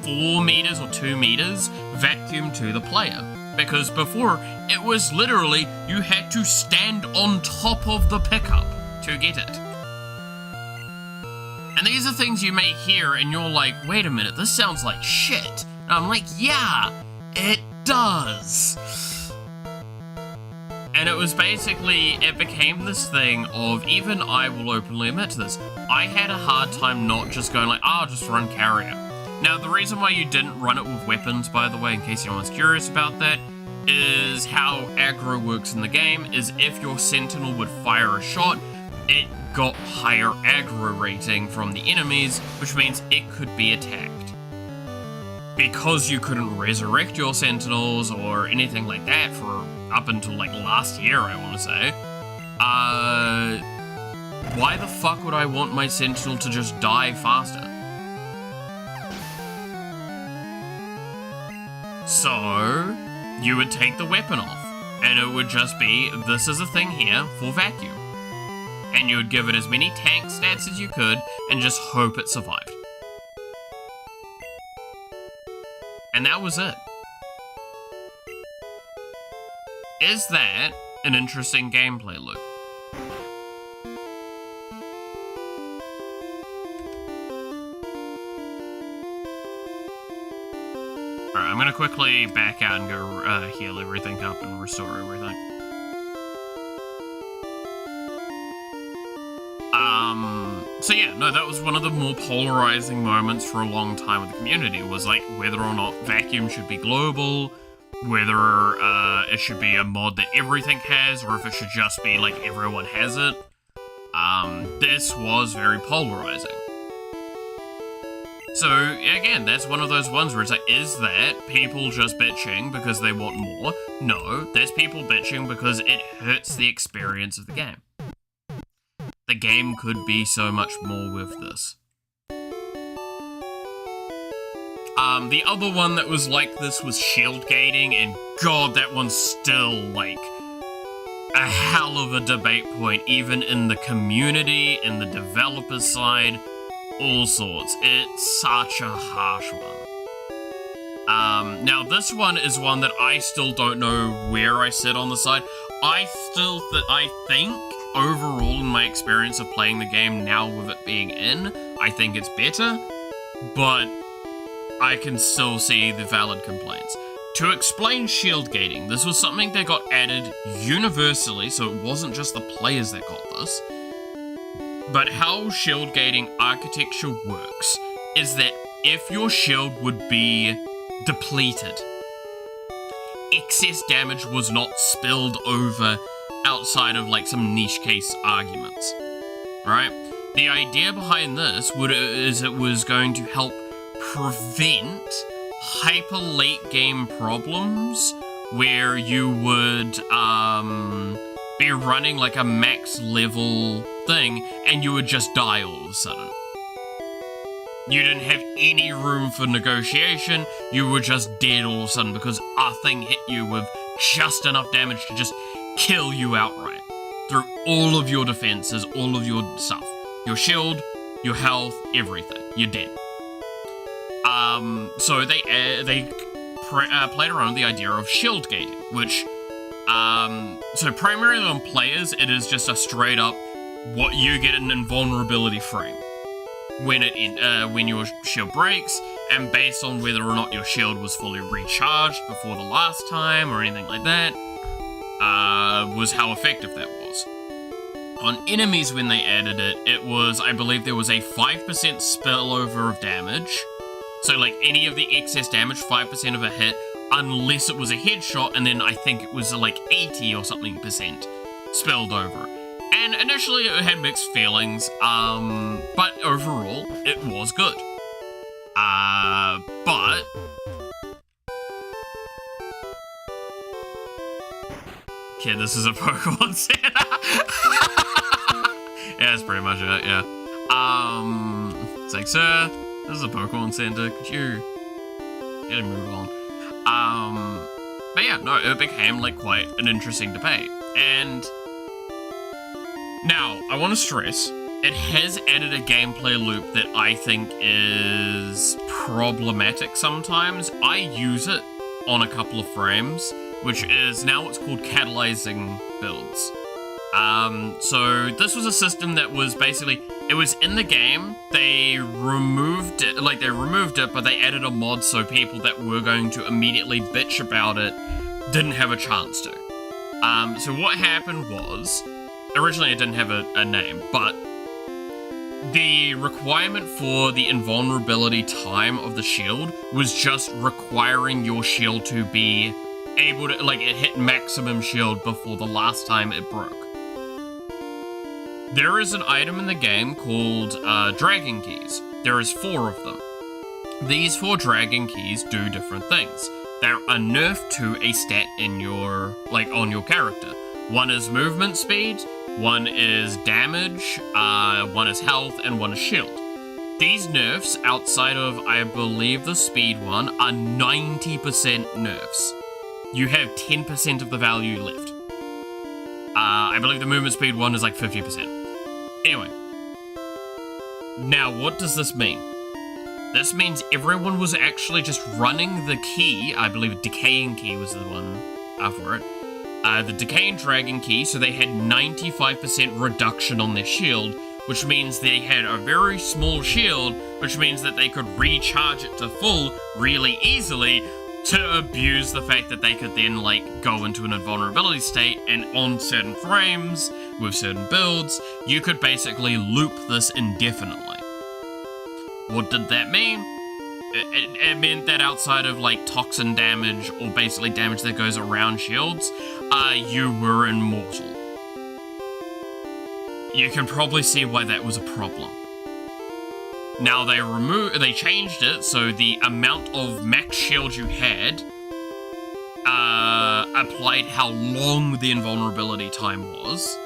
4 meters or 2 meters, vacuum to the player. Because before, it was literally, you had to stand on top of the pickup to get it. And these are things you may hear and you're like, wait a minute, this sounds like shit. And I'm like, yeah, it does. And it was basically, it became this thing of, even I will openly admit to this, I had a hard time not just going like, oh, just run carrier. Now, the reason why you didn't run it with weapons, by the way, in case anyone's curious about that, is how aggro works in the game, is if your Sentinel would fire a shot, it got higher aggro rating from the enemies, which means it could be attacked. Because you couldn't resurrect your Sentinels or anything like that for up until like last year, I want to say, why the fuck would I want my Sentinel to just die faster? So, you would take the weapon off, and it would just be, this is a thing here for vacuum. And you would give it as many tank stats as you could, and just hope it survived. And that was it. Is that an interesting gameplay loop? Alright, I'm gonna quickly back out and go heal everything up and restore everything. So yeah, no, that was one of the more polarizing moments for a long time with the community, was like whether or not vacuum should be global, whether it should be a mod that everything has, or if it should just be like everyone has it. This was very polarizing. So again, that's one of those ones where it's like, is that people just bitching because they want more? No, that's people bitching because it hurts the experience of the game. The game could be so much more with this. The other one that was like this was shield gating, and god, that one's still like a hell of a debate point, even in the community, in the developer side, all sorts. It's such a harsh one. Now this one is one that I still don't know where I sit on the side. I think overall in my experience of playing the game now with it being in, I think it's better, but I can still see the valid complaints. To explain shield gating, this was something that got added universally, so it wasn't just the players that got this. But how shield gating architecture works is that if your shield would be depleted, excess damage was not spilled over outside of like some niche case arguments, right? The idea behind this is it was going to help prevent hyper late game problems where you would be running like a max level thing and you would just die all of a sudden. You didn't have any room for negotiation, you were just dead all of a sudden because a thing hit you with just enough damage to just kill you outright. Through all of your defenses, all of your stuff. Your shield, your health, everything. You're dead. So they played around with the idea of shield gating, which, so primarily on players, it is just a straight up, what you get an invulnerability frame when your shield breaks, and based on whether or not your shield was fully recharged before the last time or anything like that, was how effective that was. On enemies when they added it, it was, I believe there was a 5% spillover of damage. So like any of the excess damage, 5% of a hit, unless it was a headshot, and then I think it was like 80 or something percent spilled over. And initially it had mixed feelings, but overall it was good. But okay, this is a Pokemon center. Yeah, that's pretty much it, yeah. It's like, sir, this is a Pokemon center, could you move on? But yeah, no, it became like quite an interesting debate. And now, I want to stress, it has added a gameplay loop that I think is problematic sometimes. I use it on a couple of frames, which is now what's called catalyzing builds. So this was a system that was basically, it was in the game, they removed it, but they added a mod so people that were going to immediately bitch about it didn't have a chance to. So what happened was, originally it didn't have a name, but the requirement for the invulnerability time of the shield was just requiring your shield to be able to, like, it hit maximum shield before the last time it broke. There is an item in the game called Dragon Keys. There is 4 of them. These 4 Dragon Keys do different things. They're a nerf to a stat in your, like, on your character. One is movement speed, one is damage, one is health, and one is shield. These nerfs, outside of, I believe, the speed one, are 90% nerfs. You have 10% of the value left. I believe the movement speed one is like 50%. Anyway. Now, what does this mean? This means everyone was actually just running the key, I believe Decaying Key was the one for it, the Decaying Dragon Key, so they had 95% reduction on their shield, which means they had a very small shield, which means that they could recharge it to full really easily to abuse the fact that they could then, like, go into an invulnerability state, and on certain frames, with certain builds, you could basically loop this indefinitely. What did that mean? It meant that outside of, like, toxin damage, or basically damage that goes around shields, you were immortal. You can probably see why that was a problem. Now they changed it so the amount of max shield you had applied how long the invulnerability time was.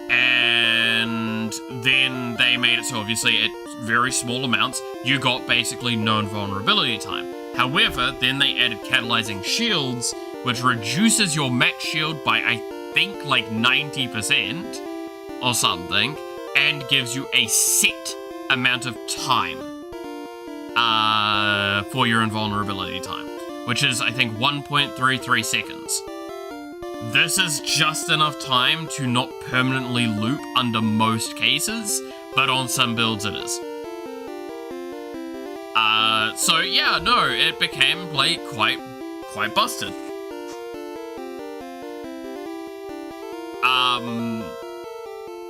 And then they made it so obviously at very small amounts, you got basically no invulnerability time. However, then they added catalyzing shields, which reduces your max shield by, I think, like 90% or something, and gives you a set amount of time for your invulnerability time, which is, I think, 1.33 seconds. This is just enough time to not permanently loop under most cases, but on some builds it is. So yeah, no, it became, like, quite busted.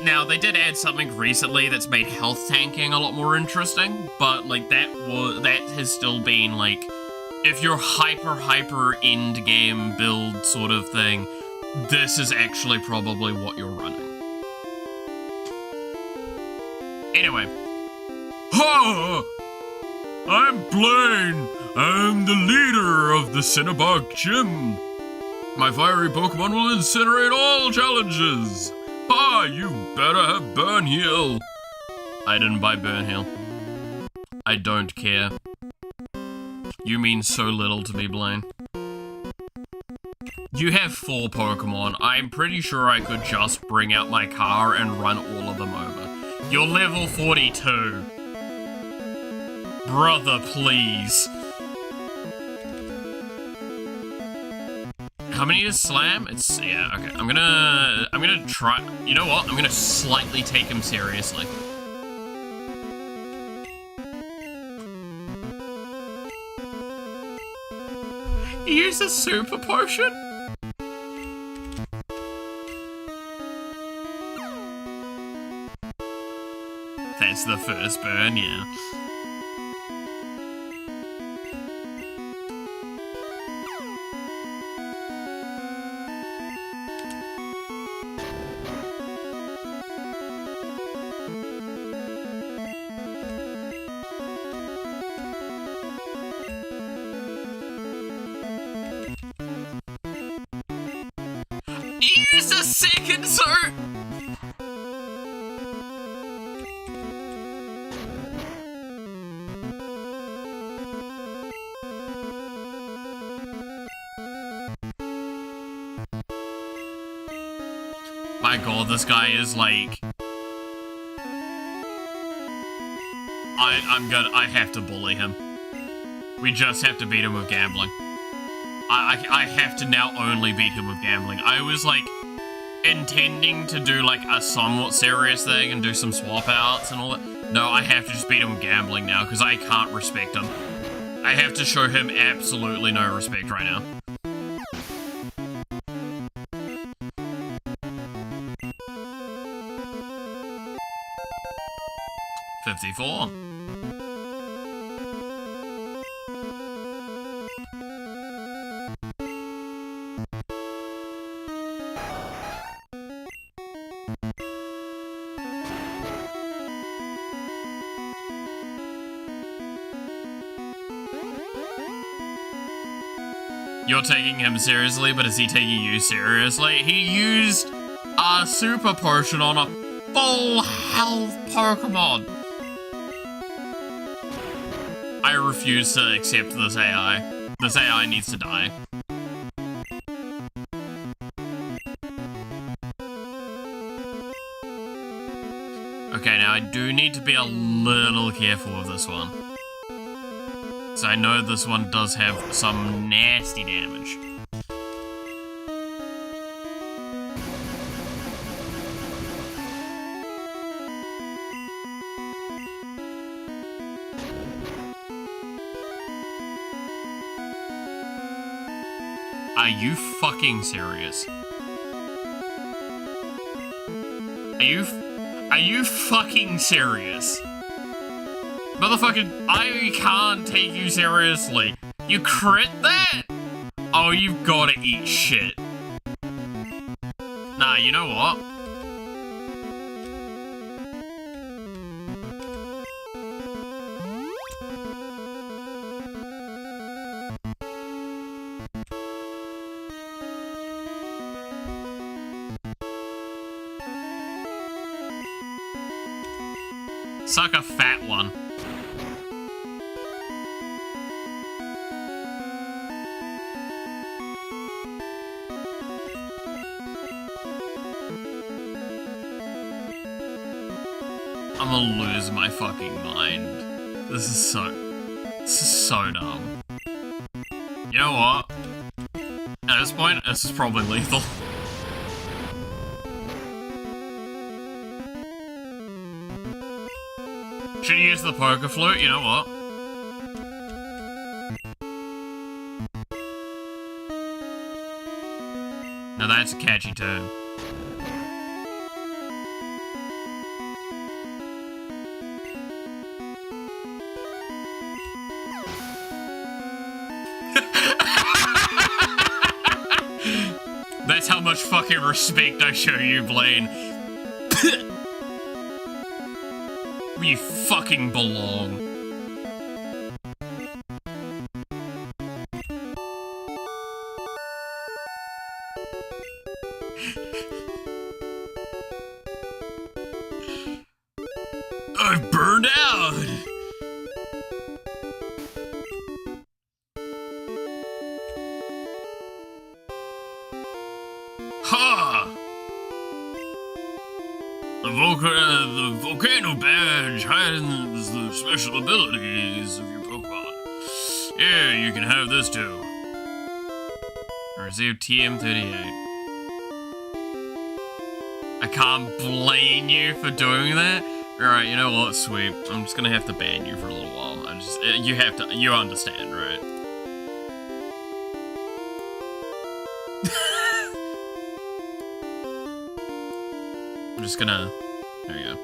Now, they did add something recently that's made health tanking a lot more interesting, but, like, that has still been, like, if you're hyper end game build sort of thing, this is actually probably what you're running. Anyway. I'm Blaine. I'm the leader of the Cinnabark Gym. My fiery Pokemon will incinerate all challenges. Ha! You better have Burn Heal. I didn't buy Burn Heal. I don't care. You mean so little to me, Blaine. You have 4 Pokemon. I'm pretty sure I could just bring out my car and run all of them over. You're level 42. Brother, please. How many is Slam? It's, yeah, okay. I'm gonna try, you know what? I'm gonna slightly take him seriously. Use a super potion? That's the first burn, yeah. Use a second, sir! My god, this guy is like... I have to bully him. We just have to beat him with gambling. I have to now only beat him with gambling. I was like intending to do like a somewhat serious thing and do some swap outs and all that. No, I have to just beat him with gambling now because I can't respect him. I have to show him absolutely no respect right now. $54. You're taking him seriously, but is he taking you seriously? He used a super potion on a full health Pokemon. I refuse to accept this AI. This AI needs to die. Okay, now I do need to be a little careful with this one. So I know this one does have some nasty damage. Are you fucking serious? Are you fucking serious? Motherfucker, I can't take you seriously. You crit that? Oh, you've gotta eat shit. Nah, you know what? Suck a fat one. I'm gonna lose my fucking mind. This is so dumb. You know what? At this point, this is probably lethal. Should use the poker flute, you know what? Now that's a catchy turn. That's how much fucking respect I show you, Blaine. You fucking belong. I've burned out! Ha! The volcano badge hides the special abilities of your Pokemon. Yeah, you can have this too. Receive TM38. I can't blame you for doing that. Alright, you know what, sweet. I'm just gonna have to ban you for a little while. You understand, right? I'm just gonna, there we go.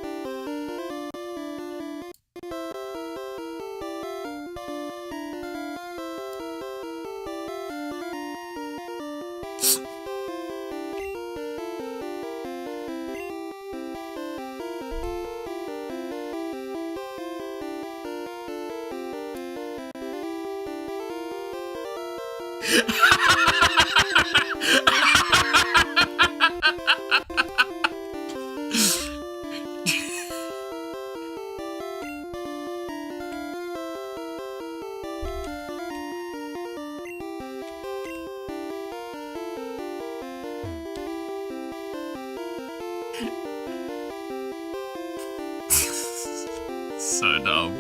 So dumb.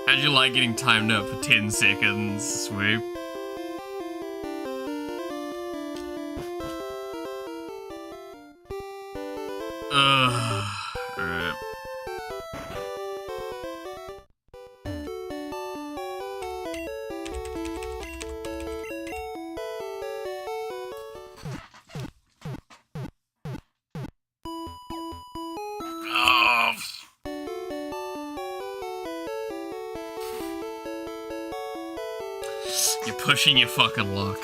How'd you like getting timed up for 10 seconds, Sweep? Alright. You're pushing your fucking luck.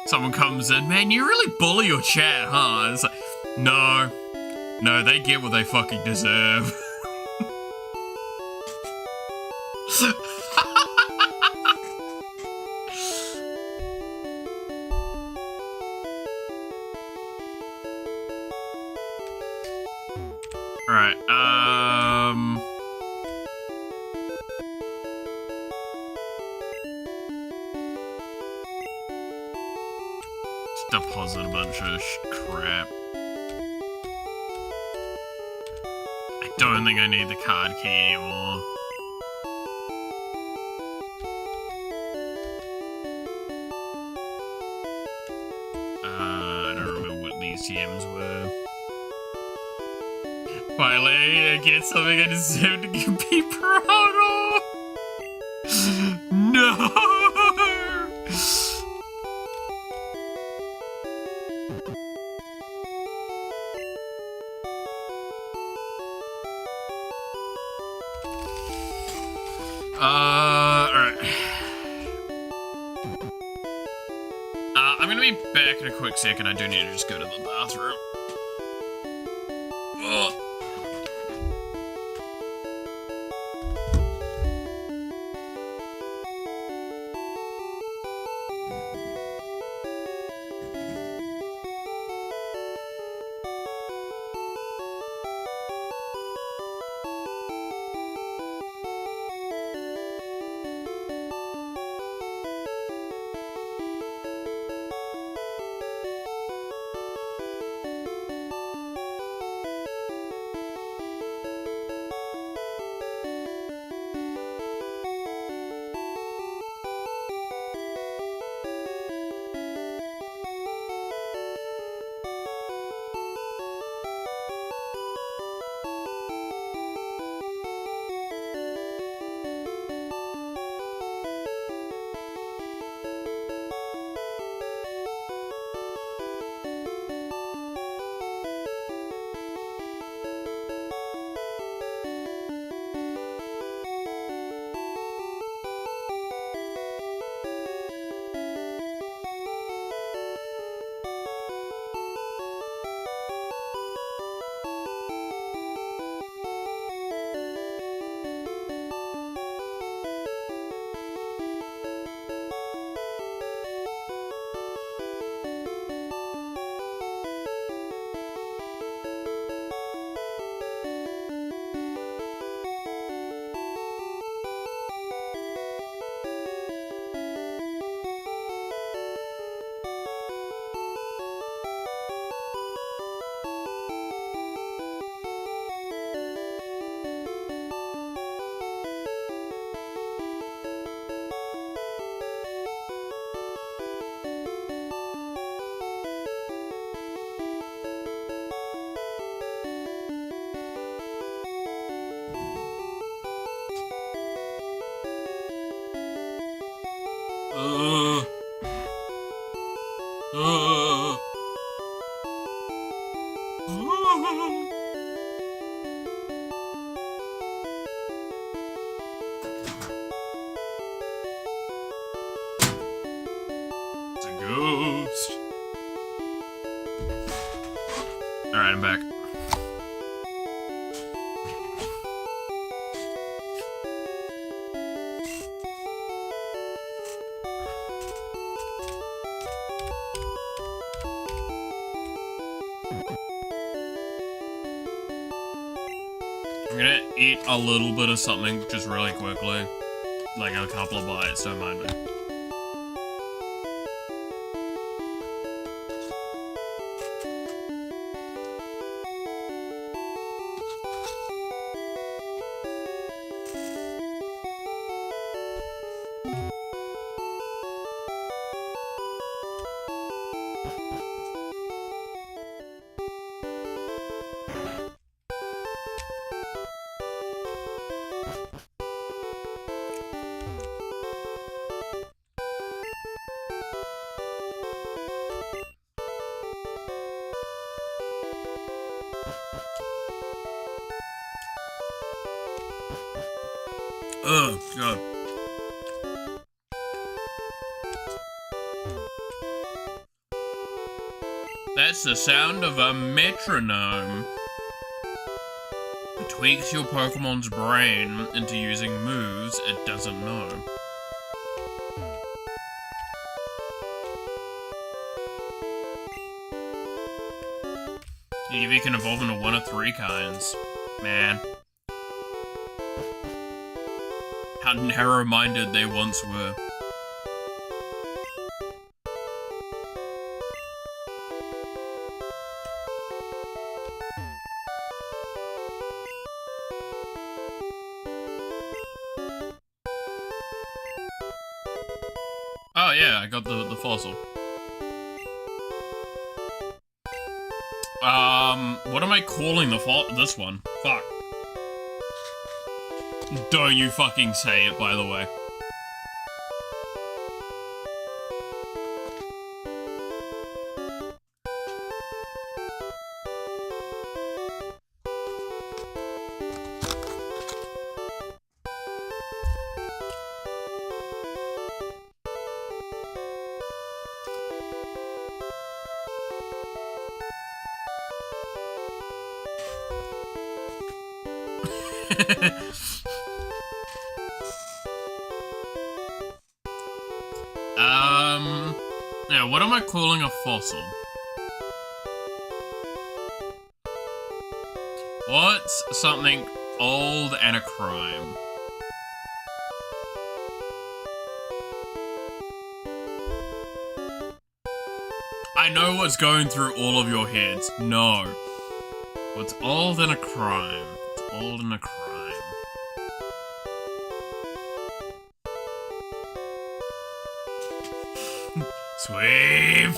Someone comes in, man, you really bully your chat, huh? It's like, no, they get what they fucking deserve. Alright, deposit a bunch of crap. I don't think I need the card key anymore. I don't remember what these TMs were. Finally, I get something I deserve to be proud of. No! Alright. I'm gonna be back in a quick second. I do need to just go to the bathroom. Ugh. It's a ghost. Alright, I'm back. I'm gonna eat a little bit of something just really quickly. Like a couple of bites, don't mind me. Oh, God. That's the sound of a metronome. It tweaks your Pokemon's brain into using moves it doesn't know. Eevee can evolve into one of three kinds. Man. How narrow-minded they once were. Oh yeah, I got the fossil. What am I calling this one? Fuck. Don't you fucking say it, by the way. Yeah, what am I calling a fossil? What's something old and a crime? I know what's going through all of your heads. No. What's old and a crime? What's old and a crime? Sweep!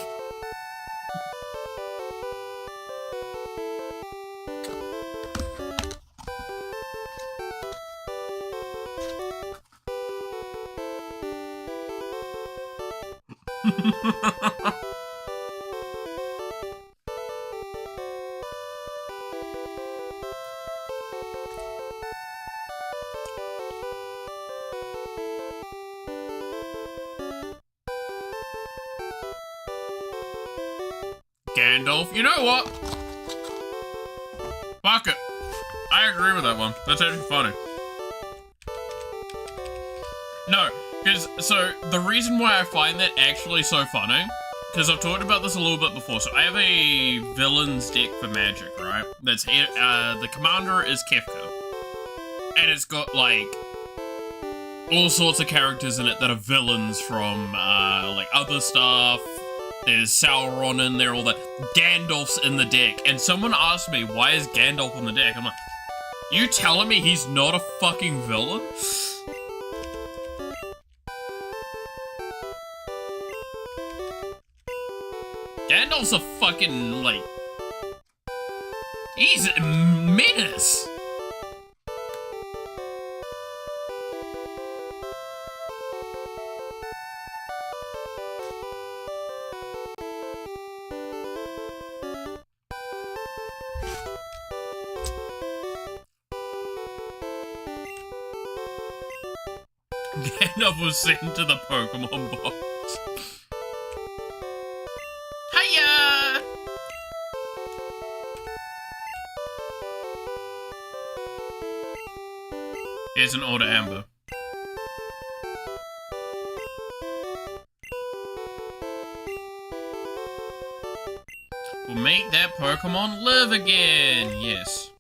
Gandalf, you know what? Fuck it. I agree with that one. That's actually funny. No, because, so, the reason why I find that actually so funny, because I've talked about this a little bit before, so I have a villains deck for Magic, right? That's, the commander is Kefka. And it's got, like, all sorts of characters in it that are villains from, like, other stuff. There's Sauron in there, all that. Gandalf's in the deck. And someone asked me, why is Gandalf in the deck? I'm like, you telling me he's not a fucking villain? Gandalf's a fucking, like... he's a menace! Gandalf was sent to the Pokemon box. Hiya! Here's an older Amber. We'll make that Pokemon live again. Yes.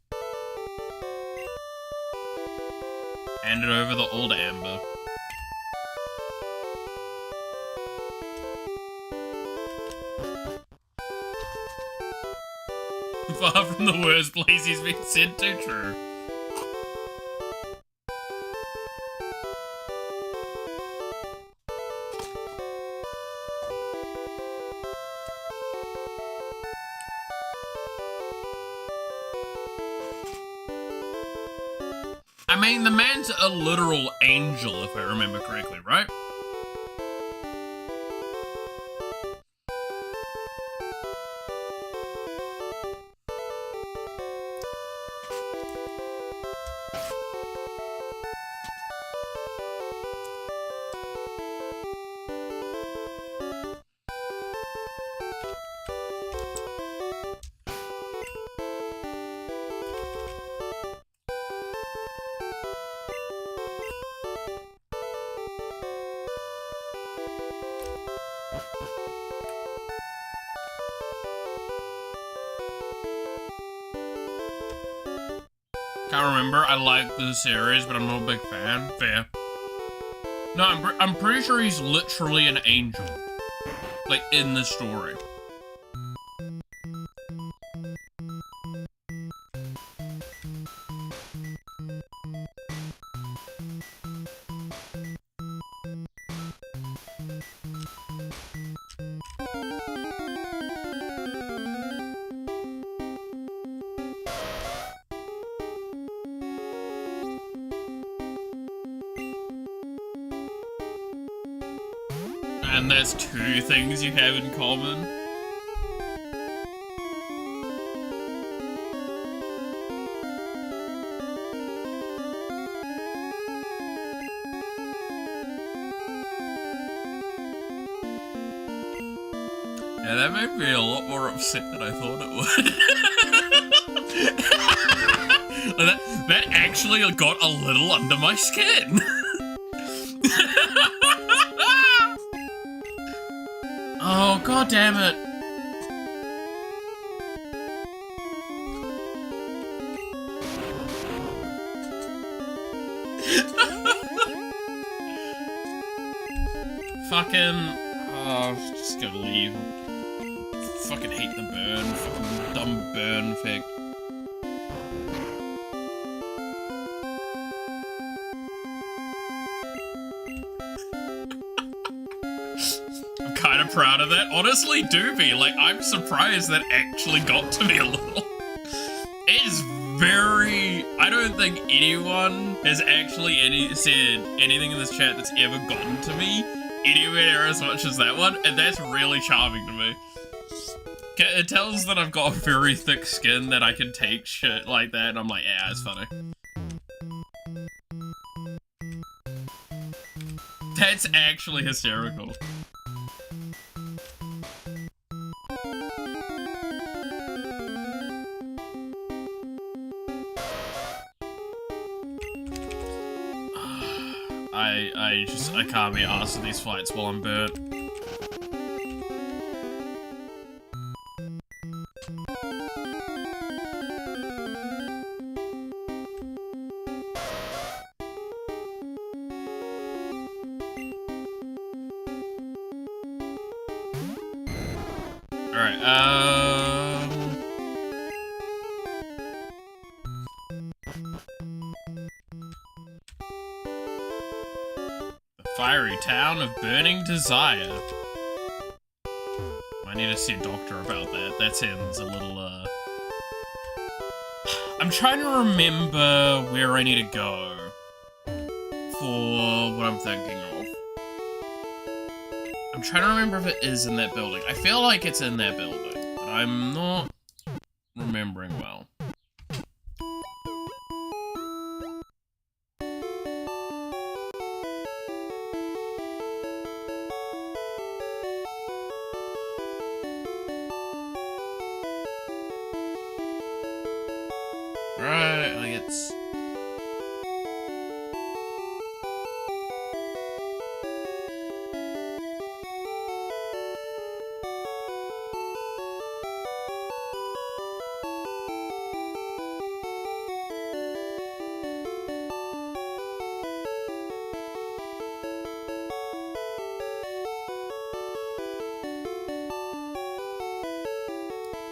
Hand it over the older Amber. Far from the worst place he's been sent to, true. I mean, the man's a literal angel, if I remember correctly, right? Can't remember. I like the series, but I'm not a big fan. Fair. No, I'm pretty sure he's literally an angel. Like, in the story. And there's two things you have in common. Yeah, that made me a lot more upset than I thought it would. that actually got a little under my skin. Oh, god damn it. Fucking... Oh, just gonna leave. Fucking hate the burn. Fucking dumb burn effect. Kind of proud of that. Honestly, do be. Like, I'm surprised that actually got to me a little. It is very... I don't think anyone has actually said anything in this chat that's ever gotten to me anywhere as much as that one, and that's really charming to me. It tells that I've got a very thick skin that I can take shit like that, and I'm like, yeah, it's funny. That's actually hysterical. I can't be arsed with these fights while I'm burnt. Alright, Fiery Town of Burning Desire. I need to see a doctor about that. That sounds a little, I'm trying to remember where I need to go for what I'm thinking of. I'm trying to remember if it is in that building. I feel like it's in that building, but I'm not remembering well. Let's...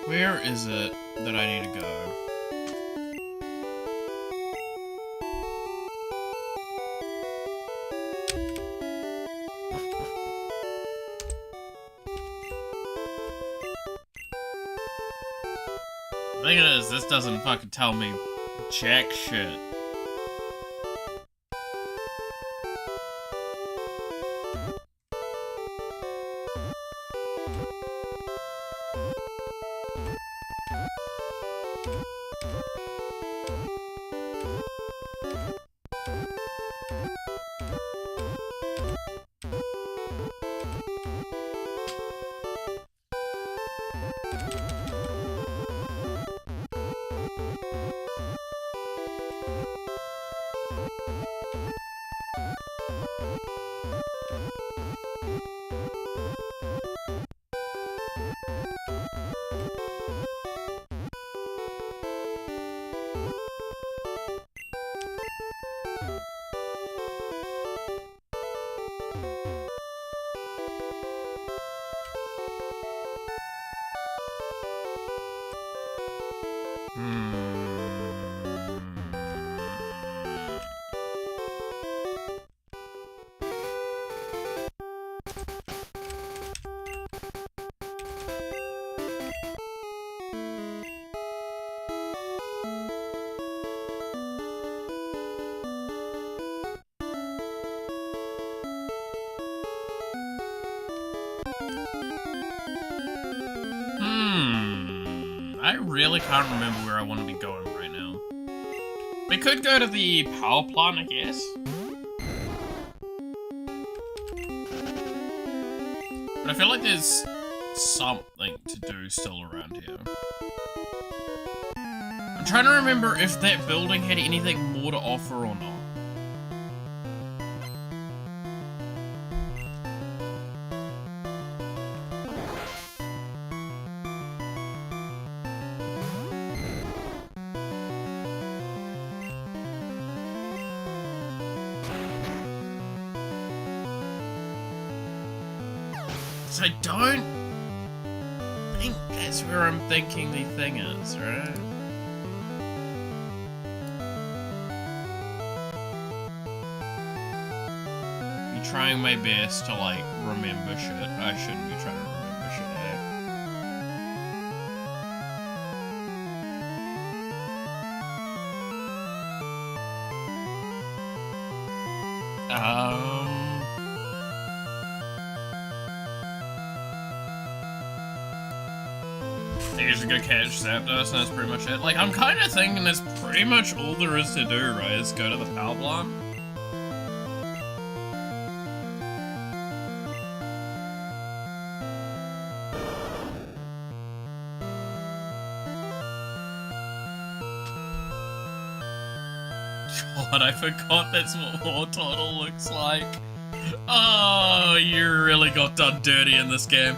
Where is it that I need to go? The thing is, this doesn't fucking tell me jack shit. I really can't remember where I want to be going right now. We could go to the power plant, I guess. But I feel like there's something to do still around here. I'm trying to remember if that building had anything more to offer or not. I don't think that's where I'm thinking the thing is, right? I'm trying my best to, like, remember shit. I shouldn't be trying to remember shit, I usually go catch Zapdos, and that's pretty much it. Like, I'm kind of thinking that's pretty much all there is to do, right? Is go to the power plant. God, I forgot that's what Wartortle looks like. Oh, you really got done dirty in this game.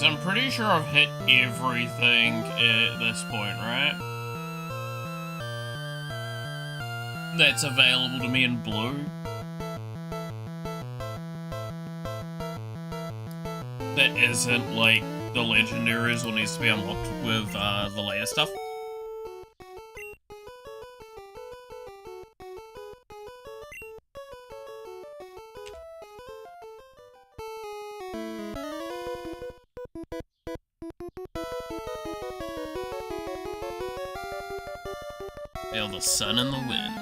I'm pretty sure I've hit everything at this point, right? That's available to me in blue. That isn't, like, the legendaries or needs to be unlocked with, the later stuff. Feel the sun and the wind.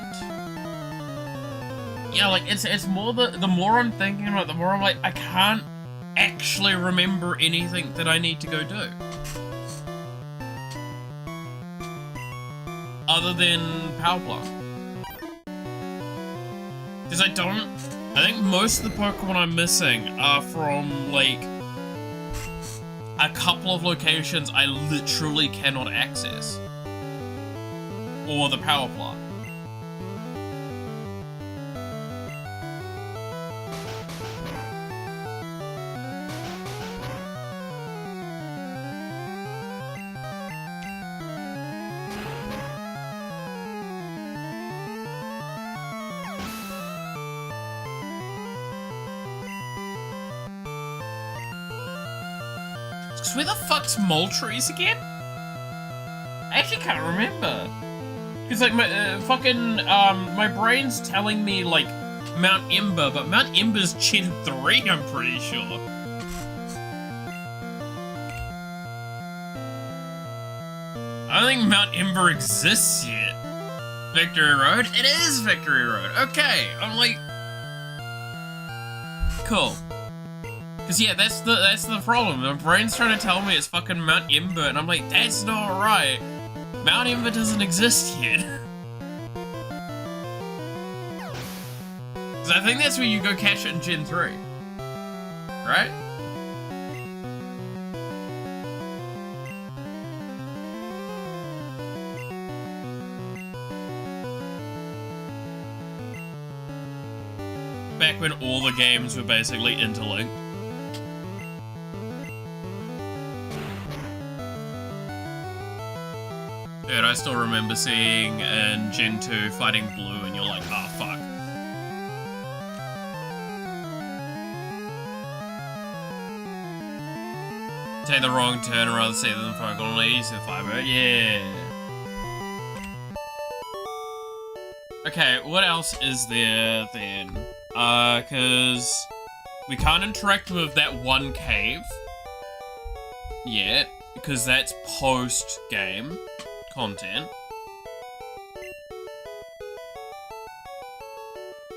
Yeah, like, it's more the more I'm thinking about it, the more I'm like, I can't actually remember anything that I need to go do. Other than Power Plant. Because I think most of the Pokemon I'm missing are from, like, a couple of locations I literally cannot access. Or the Power Plant. So where the fuck's Moltres again? I actually can't remember. Because, like, my my brain's telling me, like, Mount Ember, but Mount Ember's Gen 3, I'm pretty sure. I don't think Mount Ember exists yet. Victory Road? It is Victory Road. Okay, I'm like... Cool. Because, yeah, that's the problem. My brain's trying to tell me it's fucking Mount Ember, and I'm like, that's not right. Mount Ember doesn't exist yet. Because I think that's where you go catch it in Gen 3. Right? Back when all the games were basically interlinked. Dude, I still remember seeing in Gen 2 fighting Blue and you're like, oh fuck. Take the wrong turn and rather see them Pokemon ladies with Fiber. Yeah. Okay, what else is there then? Cause we can't interact with that one cave yet, because that's post-game content.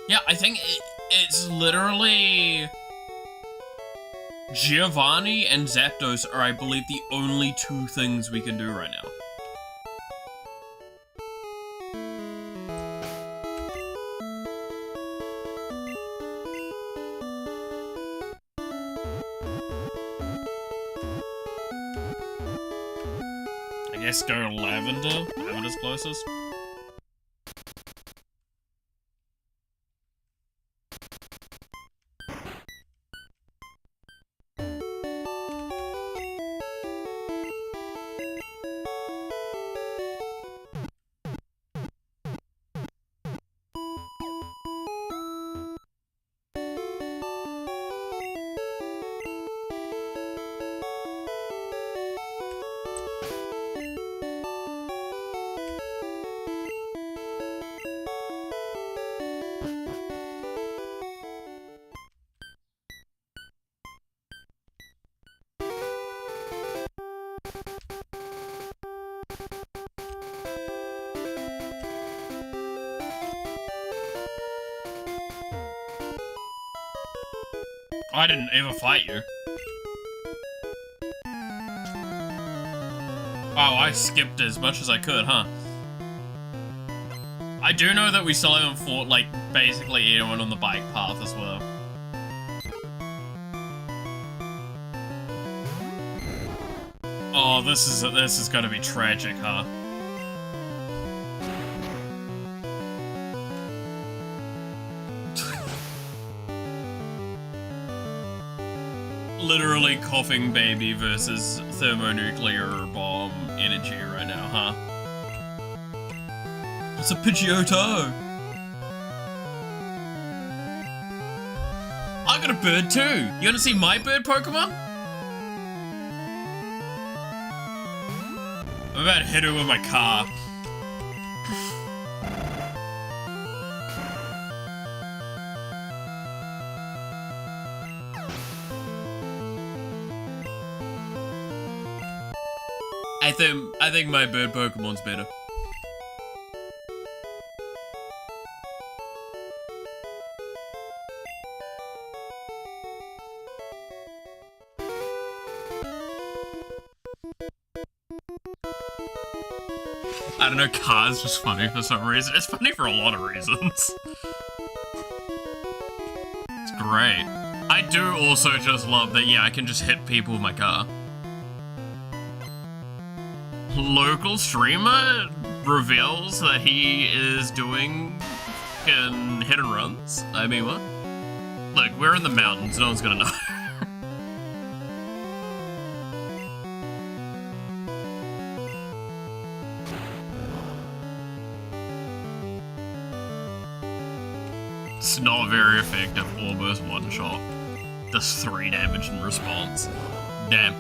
Yeah, I think it's literally Giovanni and Zapdos are, I believe, the only two things we can do right now. I guess go Lavender. Lavender's closest. I didn't ever fight you. Wow, I skipped as much as I could, huh? I do know that we still haven't fought, like, basically anyone on the bike path as well. Oh, this is gonna be tragic, huh? literally coughing baby versus thermonuclear bomb energy right now, huh? It's a Pidgeotto! I got a bird too! You wanna see my bird Pokemon? I'm about to hit her with my car. I think my bird Pokemon's better. I don't know, car's just funny for some reason. It's funny for a lot of reasons. It's great. I do also just love that, yeah, I can just hit people with my car. Local streamer reveals that he is doing fucking hit and runs. I mean, what? Look, we're in the mountains, no one's gonna know. It's not very effective, almost one shot. Does 3 damage in response. Damn.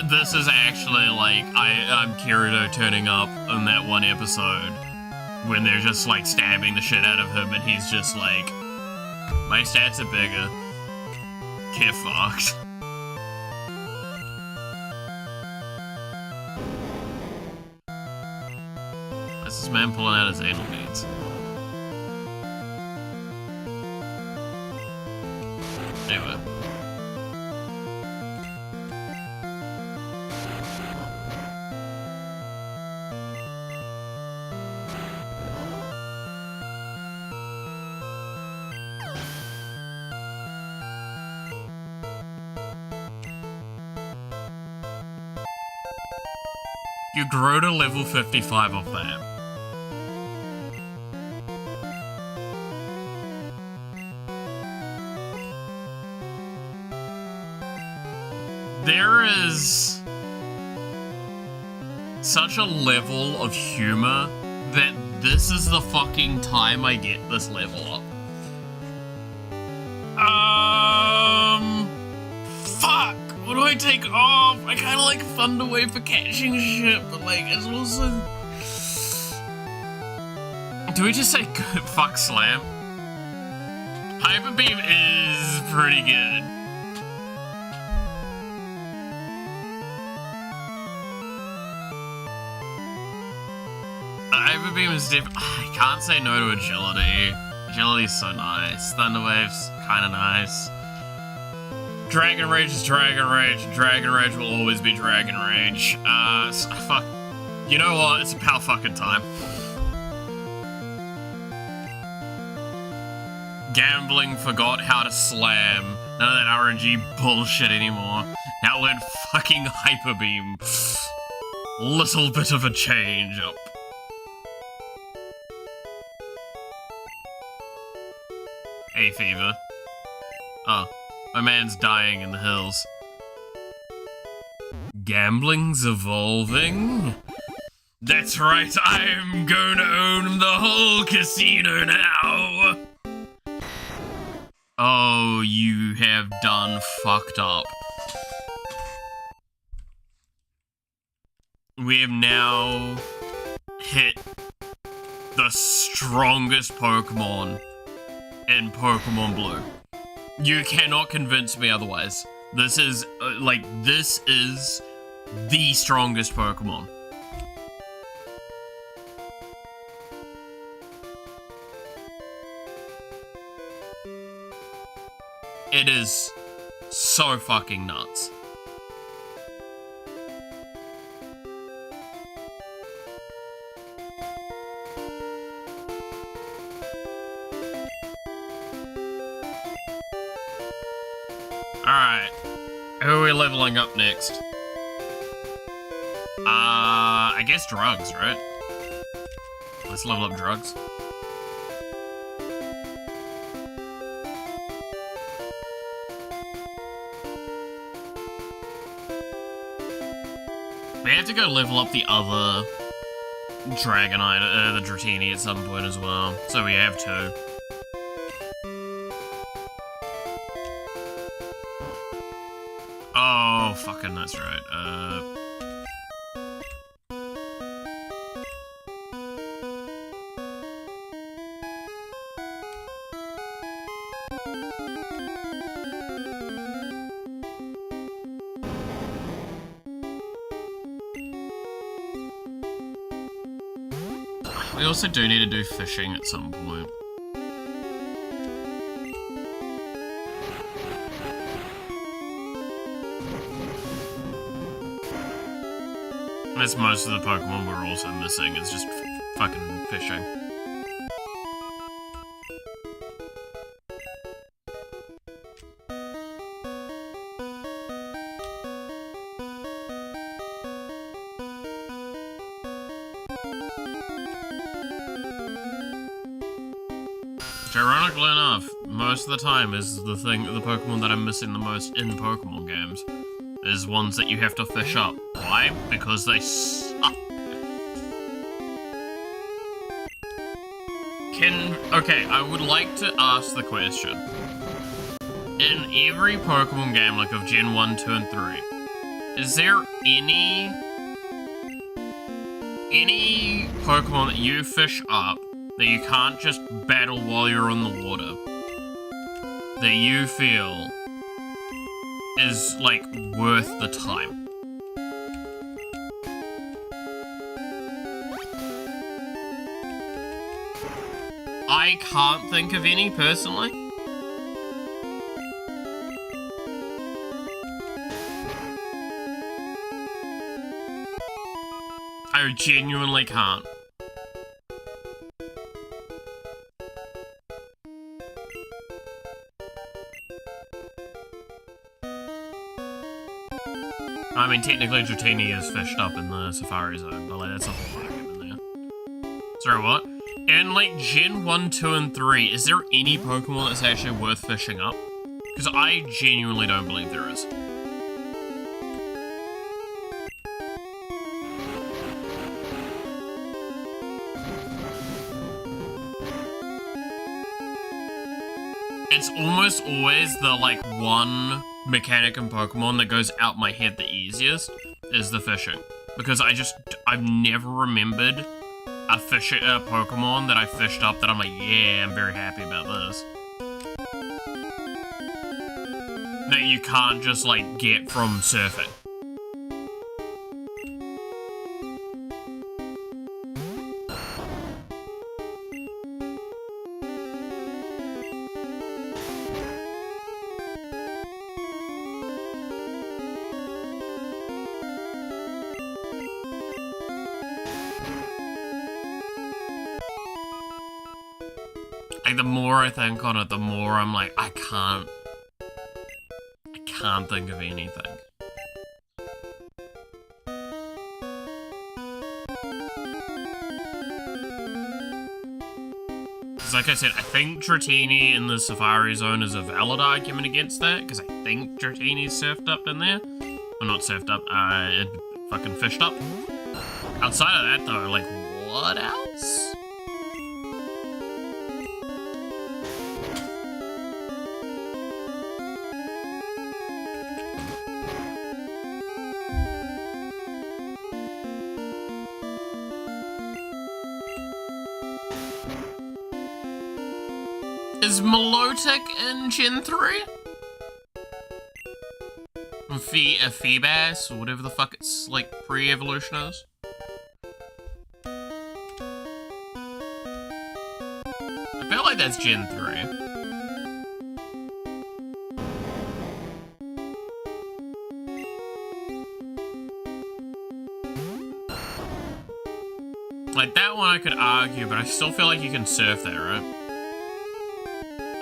This is actually like, I'm Kirito turning up in that one episode when they're just like stabbing the shit out of him and he's just like, my stats are bigger. Get fucked. What's this man pulling out his anal beads? Anyway. You grow to level 55 off that. There is such a level of humor that this is the fucking time I get this level up. Fuck! What do I take off? I kinda like Thunder Wave for catching shit, but like, it's also... Do we just say good fuck Slam? Hyper Beam is pretty good. Hyper Beam is different. I can't say no to Agility. Agility's so nice. Thunder Wave's kinda nice. Dragon Rage is Dragon Rage. Dragon Rage will always be Dragon Rage. Fuck. You know what? It's about fucking time. Gambling forgot how to slam. None of that RNG bullshit anymore. Now learn fucking Hyper Beam. Little bit of a change up. Hay fever. Oh. My man's dying in the hills. Gambling's evolving? That's right, I'm gonna own the whole casino now! Oh, you have done fucked up. We have now hit the strongest Pokemon in Pokemon Blue. You cannot convince me otherwise. This is, this is the strongest Pokemon. It is so fucking nuts. Alright, who are we leveling up next? I guess drugs, right? Let's level up drugs. We have to go level up the other Dragonite, the Dratini at some point as well. So we have two. Oh, fucking that's right. We also do need to do fishing at some point. That's most of the Pokemon we're also missing, is just fucking fishing. Which, ironically enough, most of the time is the Pokemon that I'm missing the most in Pokemon games. Is ones that you have to fish up. Why? Because they suck. Okay, I would like to ask the question. In every Pokemon game, like of Gen 1, 2, and 3, is there any Pokemon that you fish up that you can't just battle while you're on the water that you feel is, like, worth the time? I can't think of any, personally. I genuinely can't. I mean, technically Dratini is fished up in the Safari Zone, but like, that's a whole argument in there. Sorry, what? In like Gen 1, 2, and 3, is there any Pokemon that's actually worth fishing up? Because I genuinely don't believe there is. It's almost always the, like, one mechanic in Pokemon that goes out my head the easiest is the fishing. Because I've never remembered a Pokemon that I fished up that I'm like, yeah, I'm very happy about this. That you can't just, like, get from surfing. Like, the more I think on it, the more I'm like, I can't think of anything. Because like I said, I think Dratini in the Safari Zone is a valid argument against that, because I think Dratini's surfed up in there. Well, not surfed up, it fucking fished up. Outside of that, though, like, what else? Is Milotic in Gen 3? Feebas, or whatever the fuck its, like, pre-evolution is? I feel like that's Gen 3. Like, that one I could argue, but I still feel like you can surf that, right?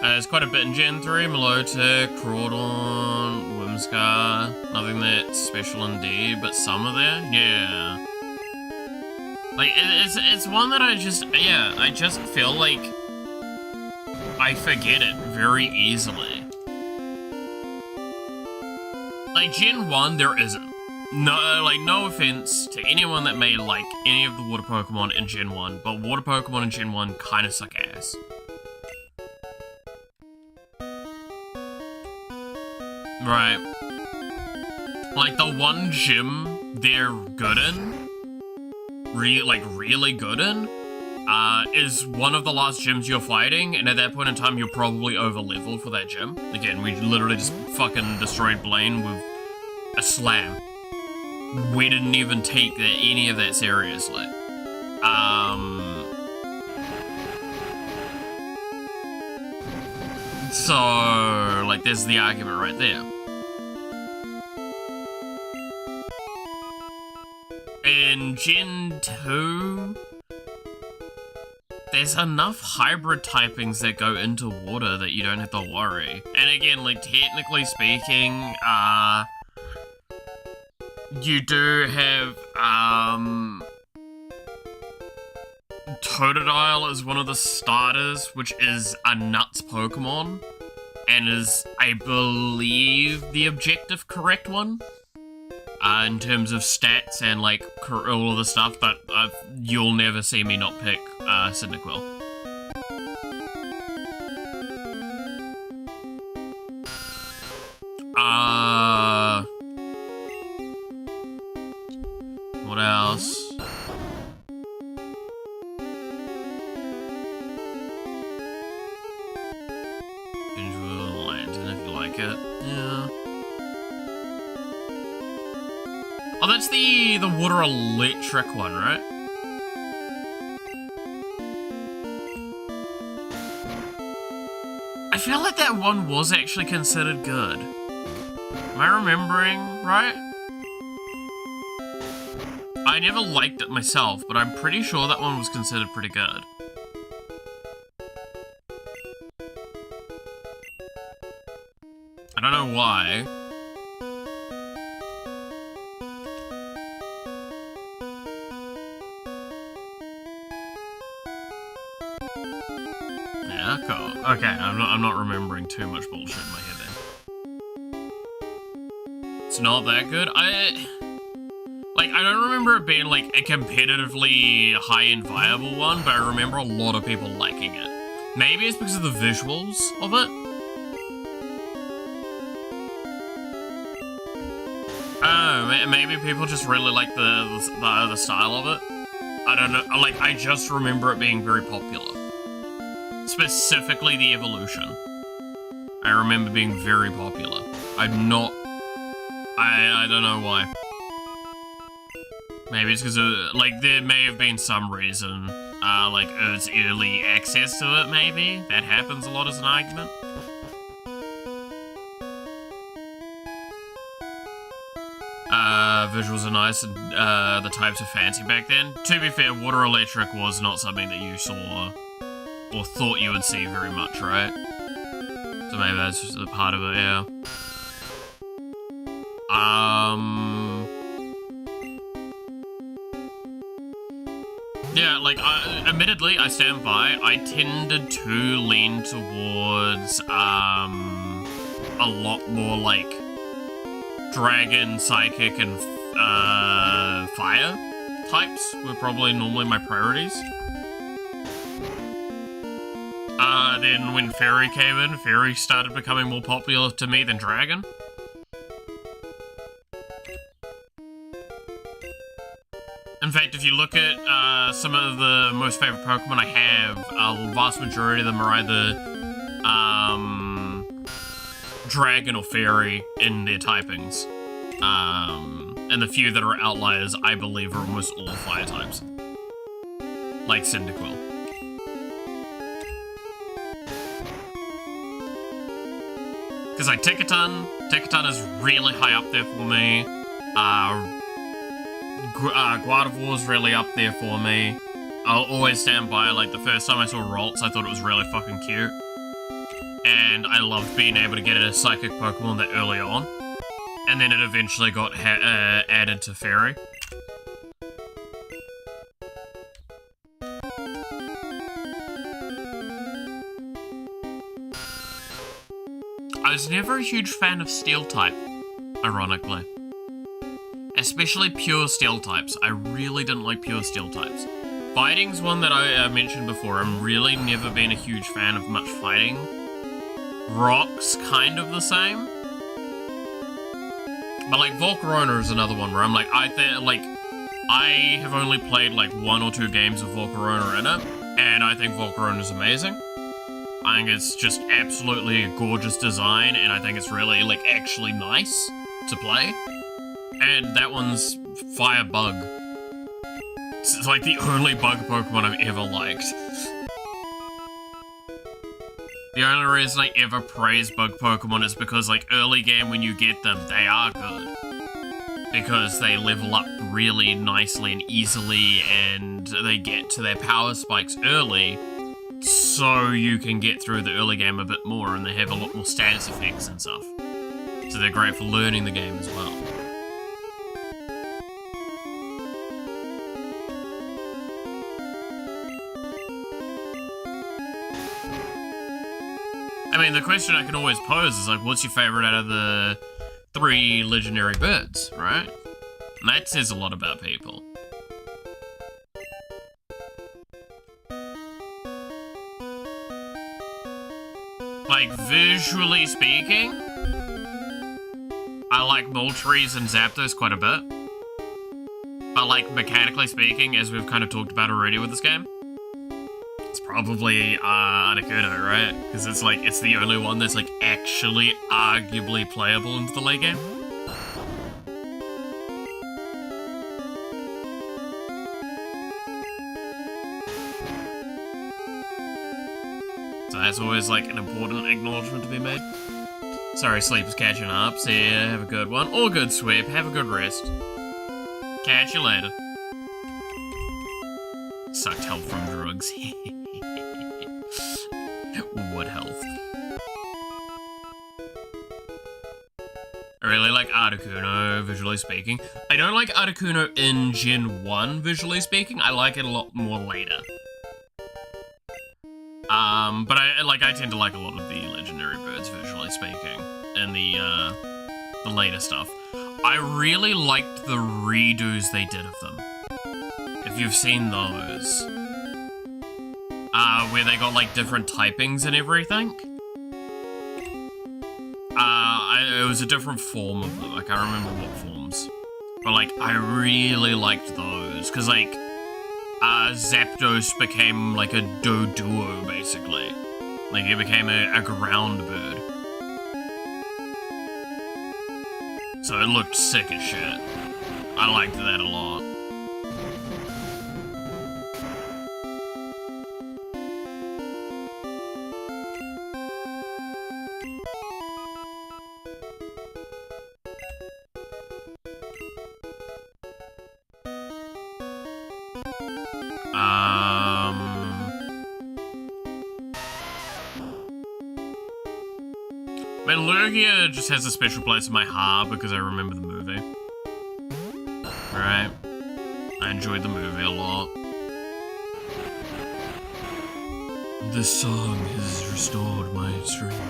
There's quite a bit in Gen 3, Milotic, Crawdon, Whimscar, nothing that's special indeed, but some are there, yeah. Like, it's one that I just feel like I forget it very easily. Like, Gen 1, there isn't. no offense to anyone that made, like, any of the water Pokemon in Gen 1, but water Pokemon in Gen 1 kinda suck ass. Right. Like, the one gym they're good in, really good in, is one of the last gyms you're fighting, and at that point in time, you're probably over-leveled for that gym. Again, we literally just fucking destroyed Blaine with a slam. We didn't even take any of that seriously. So, like, there's the argument right there. In Gen 2, there's enough hybrid typings that go into water that you don't have to worry. And again, like, technically speaking, you do have, Totodile is one of the starters, which is a nuts Pokemon, and is, I believe, the objective correct one. In terms of stats and, like, all of the stuff, but you'll never see me not pick Cyndaquil. What else? Enjoy Lantern if you like it. Yeah. Oh, that's the water electric one, right? I feel like that one was actually considered good. Am I remembering right? I never liked it myself, but I'm pretty sure that one was considered pretty good. I don't know why. Yeah, cool. Okay, I'm not remembering too much bullshit in my head then. It's not that good. I don't remember it being, like, a competitively high-end viable one, but I remember a lot of people liking it. Maybe it's because of the visuals of it. Oh, maybe people just really like the style of it. I don't know. Like, I just remember it being very popular. Specifically the evolution. I remember being very popular. I don't know why. Maybe it's because, like, there may have been some reason, like, it's early access to it, maybe? That happens a lot as an argument. Visuals are nice, and, the types are fancy back then. To be fair, water electric was not something that you saw, or thought you would see very much, right? So maybe that's just a part of it, yeah. Yeah, like, admittedly, I stand by, I tended to lean towards, a lot more, like, dragon, psychic, and, fire types were probably normally my priorities. Then when Fairy came in, Fairy started becoming more popular to me than Dragon. In fact, if you look at, some of the most favorite Pokemon I have, the vast majority of them are either, Dragon or Fairy in their typings. And the few that are outliers, I believe, are almost all fire types. Like Cyndaquil. Because, like, Ticketon is really high up there for me. Gardevoir's really up there for me. I'll always stand by, like, the first time I saw Ralts, I thought it was really fucking cute. And I loved being able to get a Psychic Pokemon that early on. And then it eventually got added to Fairy. I was never a huge fan of Steel type, ironically. Especially pure steel types. I really didn't like pure steel types. Fighting's one that I mentioned before. I'm really never been a huge fan of much fighting. Rock's kind of the same. But like Volcarona is another one where I'm like, I have only played like 1 or 2 games of Volcarona in it, and I think Volcarona is amazing. I think it's just absolutely a gorgeous design, and I think it's really like actually nice to play. And that one's Fire Bug. It's like the only bug Pokemon I've ever liked. The only reason I ever praise bug Pokemon is because, like, early game when you get them, they are good. Because they level up really nicely and easily, and they get to their power spikes early, so you can get through the early game a bit more, and they have a lot more status effects and stuff. So they're great for learning the game as well. I mean, the question I can always pose is, like, what's your favorite out of the 3 legendary birds, right? And that says a lot about people. Like, visually speaking, I like Moltres and Zapdos quite a bit. But, like, mechanically speaking, as we've kind of talked about already with this game, it's probably Articuno, right? Because it's like, it's the only one that's like actually arguably playable into the late game. So that's always like an important acknowledgement to be made. Sorry, sleep is catching up. See ya, have a good one. All good, Sweep. Have a good rest. Catch you later. Sucked help from drugs. What health? I really like Articuno, visually speaking. I don't like Articuno in Gen 1, visually speaking. I like it a lot more later. But I tend to like a lot of the legendary birds, visually speaking, in the later stuff. I really liked the redos they did of them. If you've seen those. Where they got, like, different typings and everything. It was a different form of them. I can't remember what forms. But, like, I really liked those. Because, like, Zapdos became, like, a Doduo, basically. Like, it became a ground bird. So it looked sick as shit. I liked that a lot. Man, Lugia just has a special place in my heart because I remember the movie. Right? I enjoyed the movie a lot. This song has restored my strength.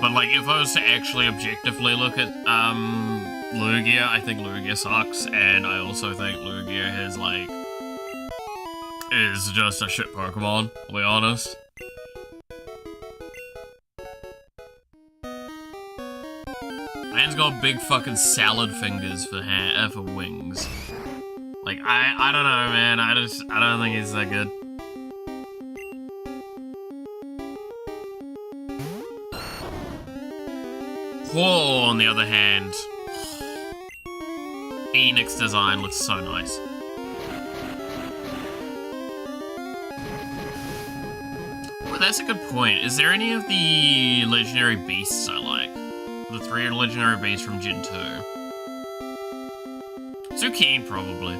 But like, if I was to actually objectively look at, Lugia, I think Lugia sucks, and I also think Lugia has, like, is just a shit Pokemon, I'll be honest. Man's got big fucking salad fingers for wings. Like, I don't know, man, I don't think he's that good. Whoa, on the other hand, Phoenix design looks so nice. Well, that's a good point. Is there any of the legendary beasts I like? The 3 legendary beasts from Gen 2. Zucchini, probably.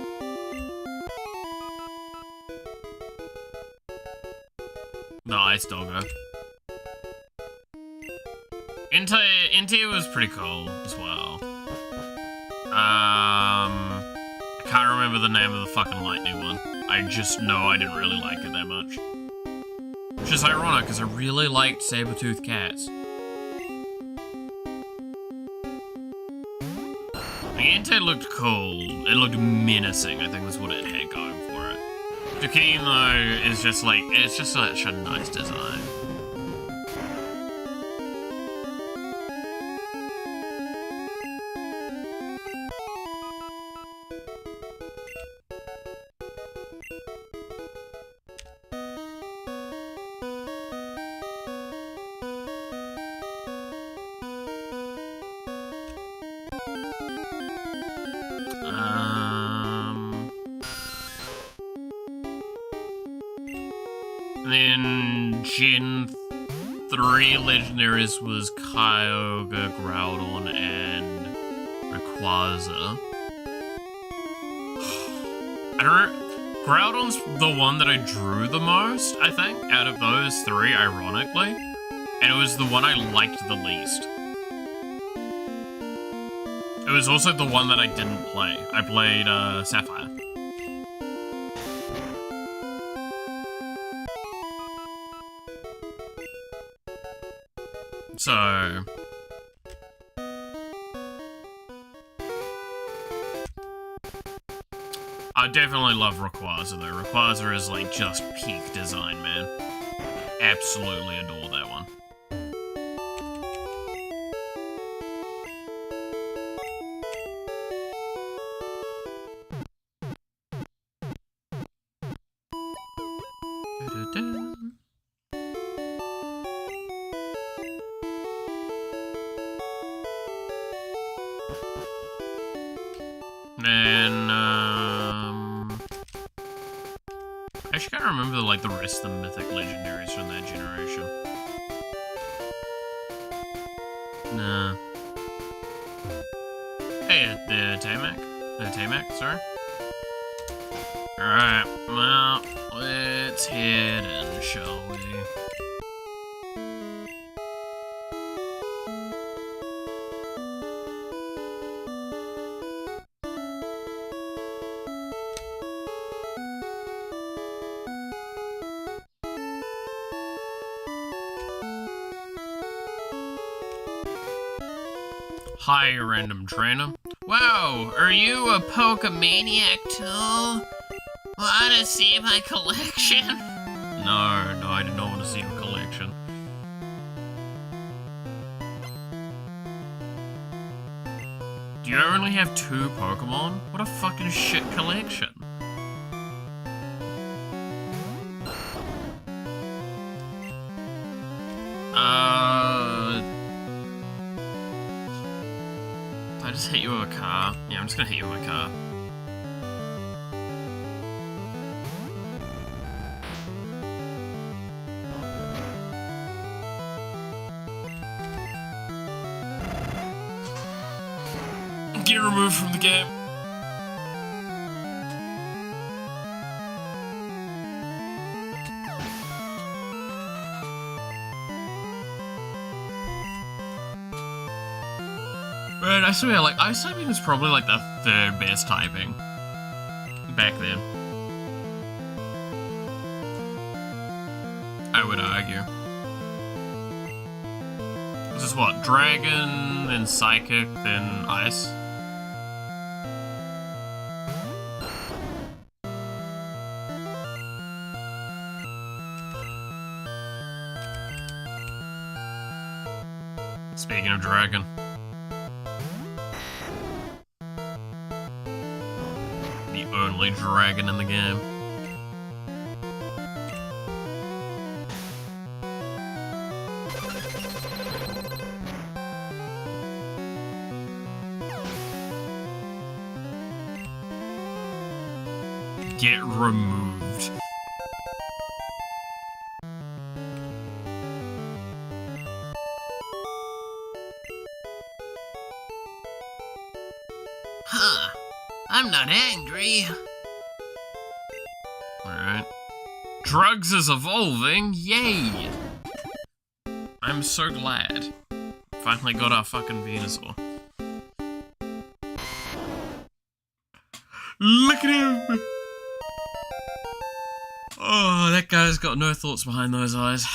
The Ice Doggo. Inde was pretty cool as well. I can't remember the name of the fucking lightning one. I just know I didn't really like it that much. Which is ironic, because I really liked saber-toothed cats. The inde looked cool. It looked menacing, I think was what it had going for it. Duquesne, though, is just like, it's just such a nice design. And then Gen 3 legendaries was Kyogre, Groudon, and Rayquaza. I don't know. Groudon's the one that I drew the most, I think, out of those three, ironically. And it was the one I liked the least. It was also the one that I didn't play. I played Sapphire. So... I definitely love Rayquaza though. Rayquaza is like just peak design, man. Absolutely adore that one. Then, I actually can't remember like the rest of the mythic legendaries from that generation. Nah. Hey, the Tamac, sorry. Alright, well, let's head in, shall we? Hi, random trainer. Wow, are you a Pokemaniac too? Want to see my collection? No, I do not want to see your collection. Do you only have 2 Pokemon? What a fucking shit collection. Did I just hit you with a car? Yeah, I'm just gonna hit you with a car. Get removed from the game. Man, I swear, like, ice typing was probably like the 3rd best typing back then. I would argue. This is what? Dragon, then Psychic, then Ice? Speaking of Dragon. The only dragon in the game. Get removed. Huh. I'm not angry. Alright. Drugs is evolving, yay! I'm so glad. Finally got our fucking Venusaur. Look at him! Oh, that guy's got no thoughts behind those eyes.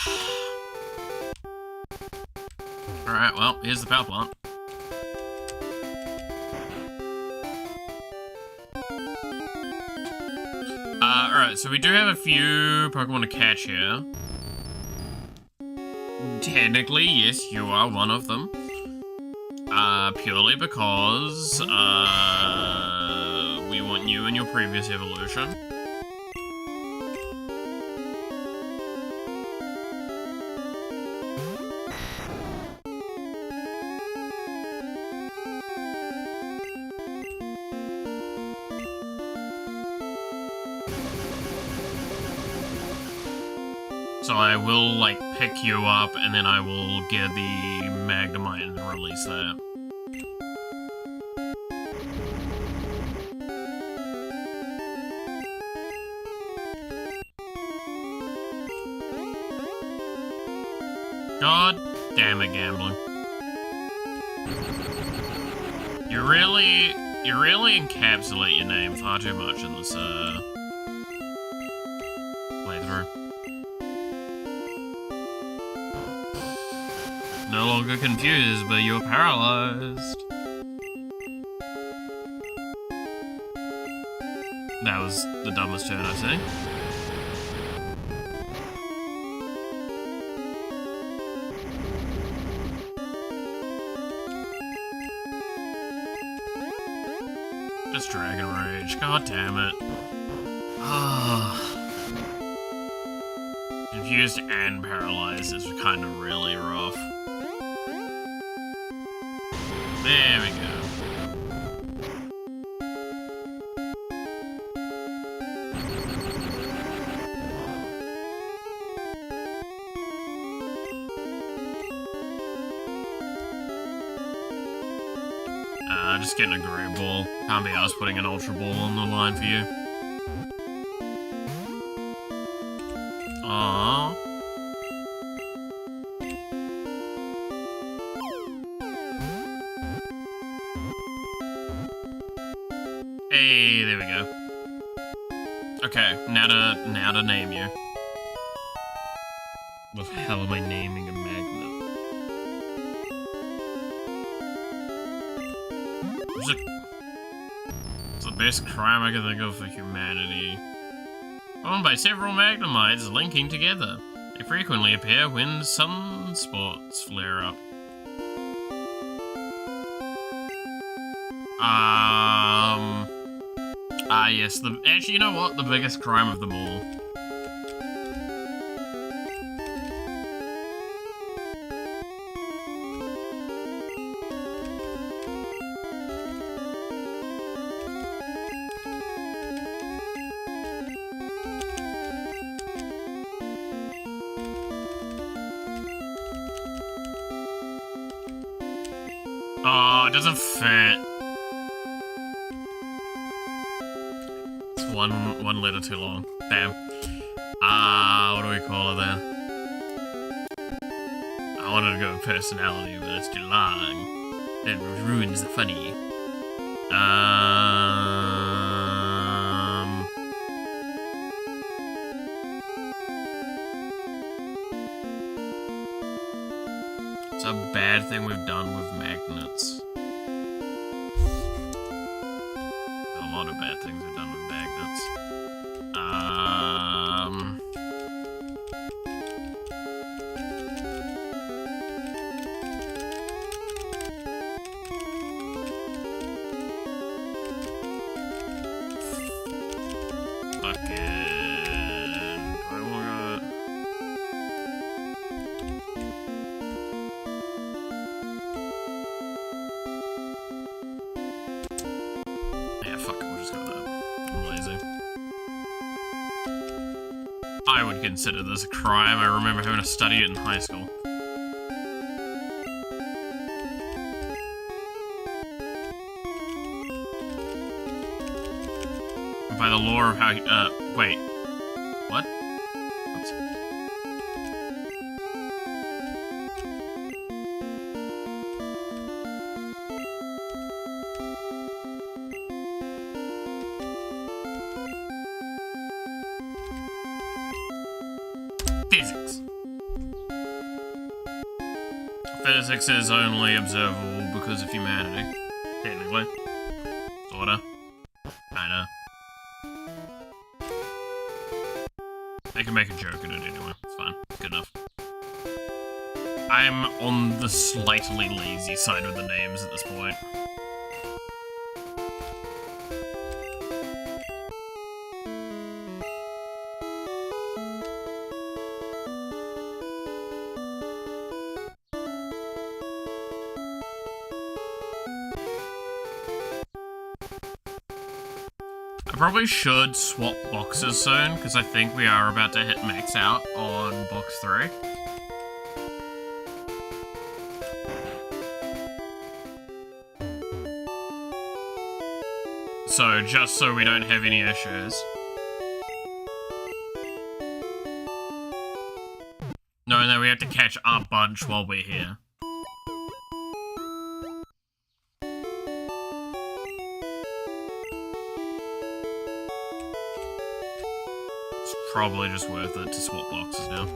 Alright, well, here's the power plant. Alright, so we do have a few Pokemon to catch here. Technically, yes, you are one of them. Purely because, we want you in your previous evolution. So I will, like, pick you up, and then I will get the Magnemite and release that. God damn it, gambling. You really encapsulate your name far too much in this, playthrough. No longer confused, but you're paralyzed. That was the dumbest turn I've seen. Just Dragon Rage, god damn it. Ah. Confused and paralyzed is kind of really rough. There we go. Just getting a Great Ball. Can't be arsed putting an Ultra Ball on the line for you. Aww. Hey, there we go. Okay, now to name you. What the hell am I naming a magnet? It's the best crime I can think of for humanity. Owned by several Magnemites linking together. They frequently appear when sunspots flare up. Yes, actually, you know what? The biggest crime of them all. Oh, it doesn't fit. It's one letter too long. Damn. What do we call it then? I wanted to go with personality, but it's too long. It ruins the funny. It's a bad thing we've done with magnets. A lot of bad things we've done with magnets. I would consider this a crime. I remember having to study it in high school. By the lore of how, wait. What? Oops. Physics. Physics is only observable because of humanity. Technically. Sorta. Kinda. can make a joke at it anyway. It's fine. It's good enough. I'm on the slightly lazy side of the names at this point. I probably should swap boxes soon, because I think we are about to hit max out on box 3. So, just so we don't have any issues. No, we have to catch our bunch while we're here. It's probably just worth it to swap boxes now.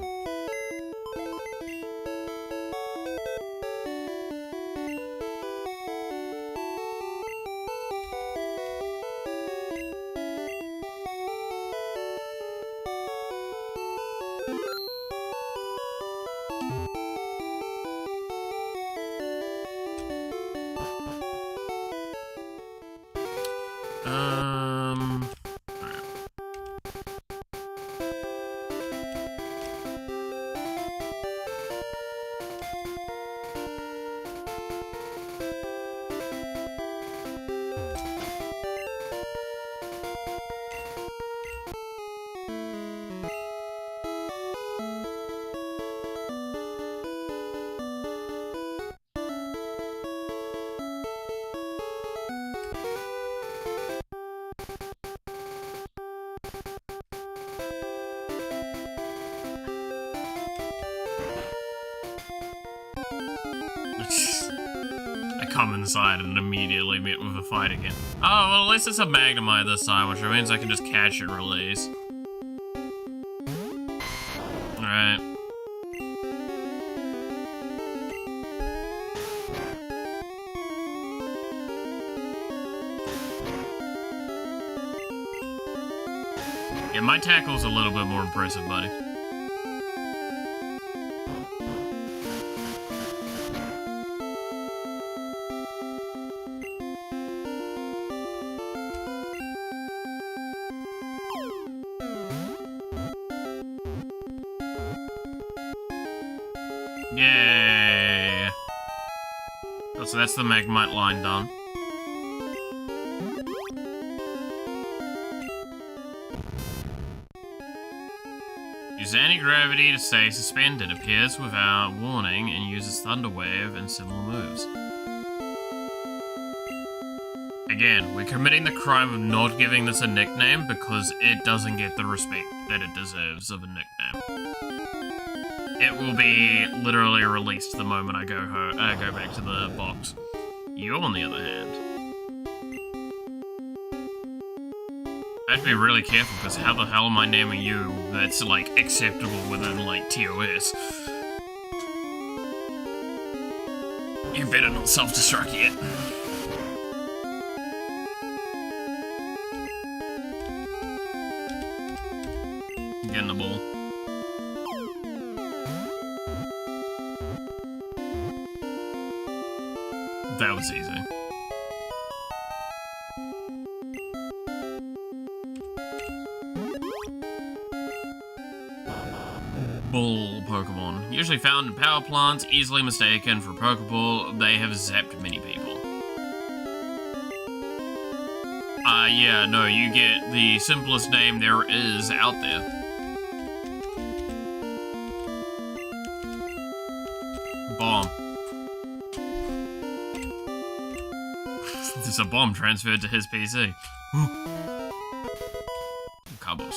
I come inside and immediately meet with a fight again. Oh, well, at least it's a Magnemite this time, which means I can just catch and release. Alright. Yeah, my tackle's a little bit more impressive, buddy. Yay! Oh, so that's the Magnemite line done. Use anti-gravity to stay suspended, appears without warning, and uses Thunder Wave and similar moves. Again, we're committing the crime of not giving this a nickname because it doesn't get the respect that it deserves of a nickname. It will be literally released the moment I go back to the box. You, on the other hand, I have to be really careful because how the hell am I naming you that's like acceptable within like TOS? You better not self-destruct yet. Getting the ball. That was easy. Bull Pokemon. Usually found in power plants, easily mistaken for Pokeball, they have zapped many people. Yeah, no, you get the simplest name there is out there. Bomb. There's a bomb transferred to his PC. Cabos.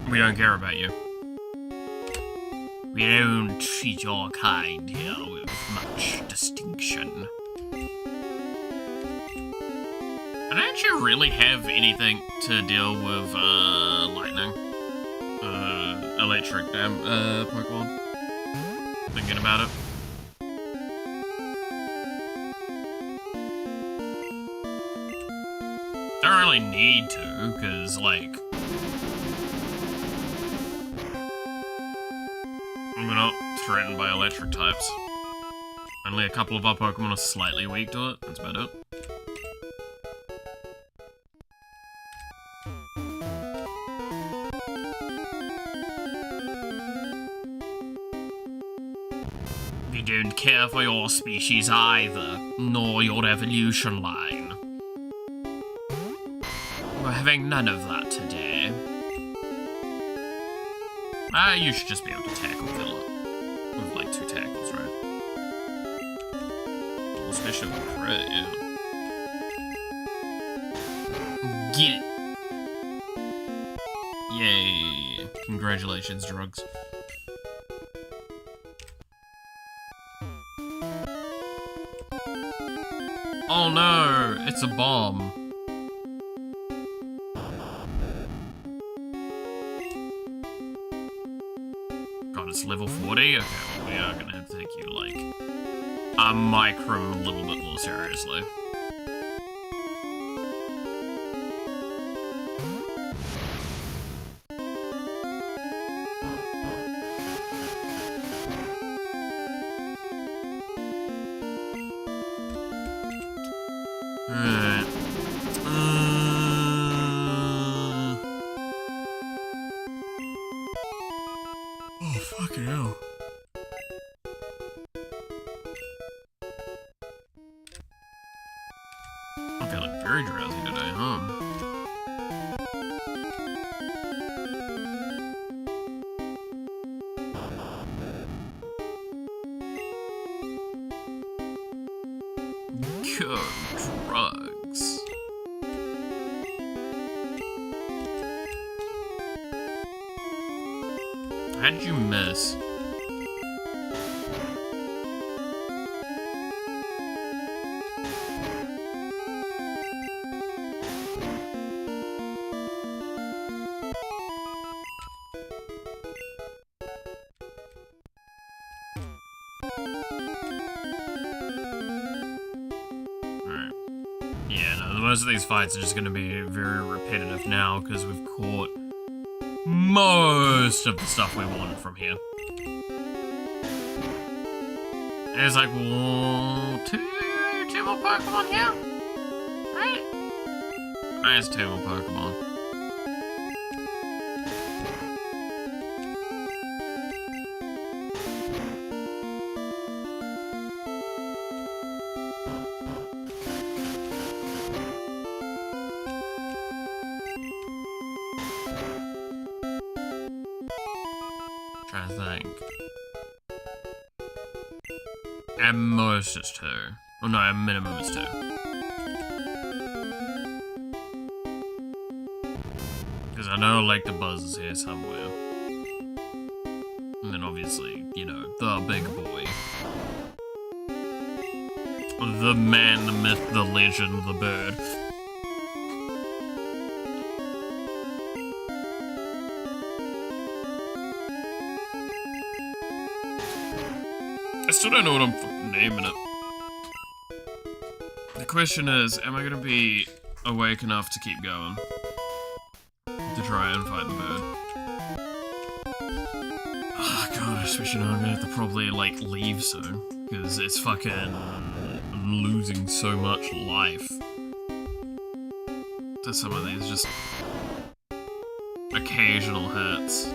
We don't care about you. We don't treat your kind here with much distinction. I don't actually really have anything to deal with, lightning. Electric Pokemon. Thinking about it. Don't really need to, because, like, we're not threatened by electric types. Only a couple of our Pokemon are slightly weak to it, that's about it. We don't care for your species either, nor your evolution line. We're having none of that today. You should just be able to tackle kill it. With like 2 tackles, right? Especially with crit, yeah. Get it! Yay! Congratulations, drugs. Oh no! It's a bomb. It's level 40? Okay, well, we are gonna have to take you, like, a micro a little bit more seriously. Alright. Oh, fucking hell. I'm feeling very drowsy today, huh? Go, drugs. How did you miss? Alright. Yeah, no, most of these fights are just gonna be very repetitive now because we've caught most of the stuff we want from here. And it's like, whoa, two more Pokemon here? Right? Nice 2 more Pokemon. Trying to think. At most it's 2. Oh no, at minimum it's 2. Because I know Electabuzz is here somewhere. And then obviously, you know, the big boy. The man, the myth, the legend, the bird. I still don't know what I'm fucking naming it. The question is, am I gonna be awake enough to keep going? To try and fight the bird? Oh god, especially now I'm gonna have to probably, like, leave soon. Because it's fucking... I'm losing so much life. To some of these just... occasional hits.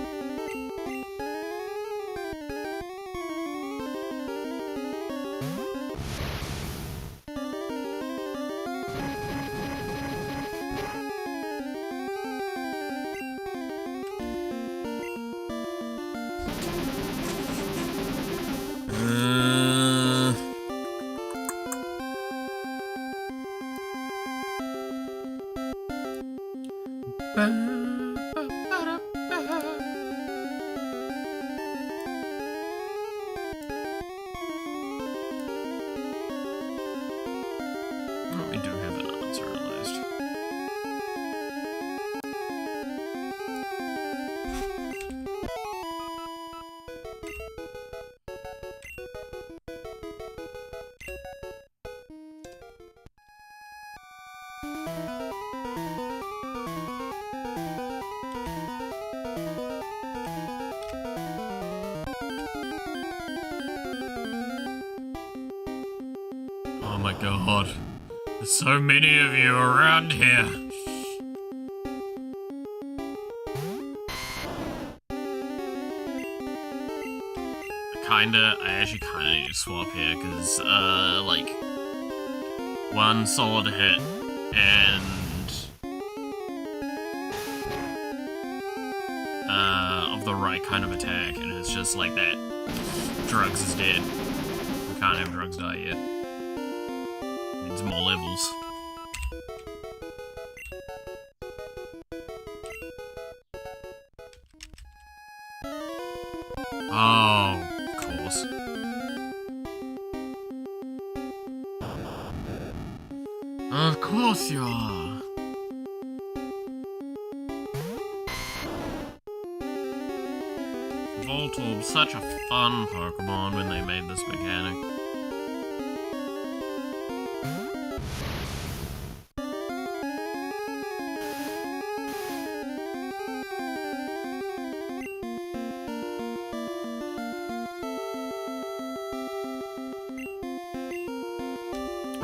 my god. There's so many of you around here. I actually kinda need to swap here, because, like, one solid hit, and, of the right kind of attack, and it's just like that. Drugs is dead. We can't have drugs die yet. Needs more levels. Oh, of course. Of course you are. Voltorb, such a fun Pokemon when they made this mechanic.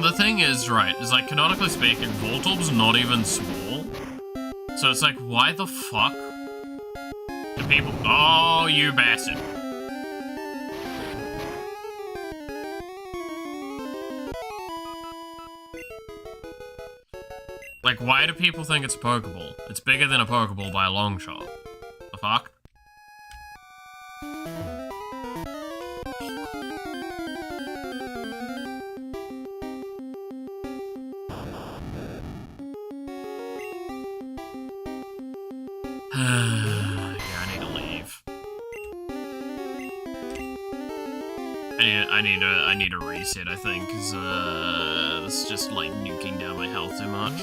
The thing is, right, is like, canonically speaking, Voltorb's not even small. So it's like, why the fuck do people— oh, you bastard. Like, why do people think it's a Pokeball? It's bigger than a Pokeball by a long shot. The fuck? Yeah, I need to leave. I need to reset, I think, because, it's just, like, nuking down my health too much.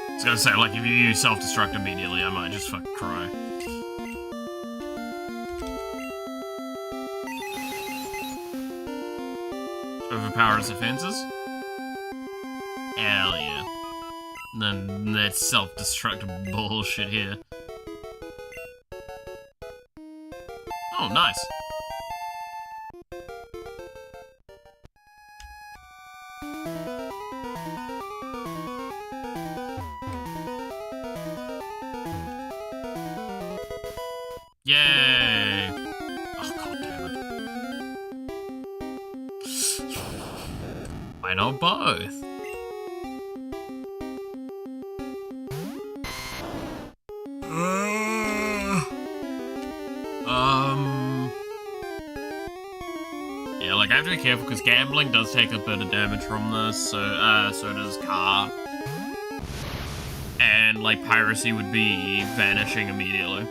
I was gonna say, like, if you use self-destruct immediately, I might just fucking cry. Overpower his defenses? Hell yeah. And then that self-destruct bullshit here. Oh, nice. Yay! Oh, god damn it. Why not both? Yeah, like, I have to be careful, because gambling does take a bit of damage from this, so, so does car. And, like, piracy would be vanishing immediately.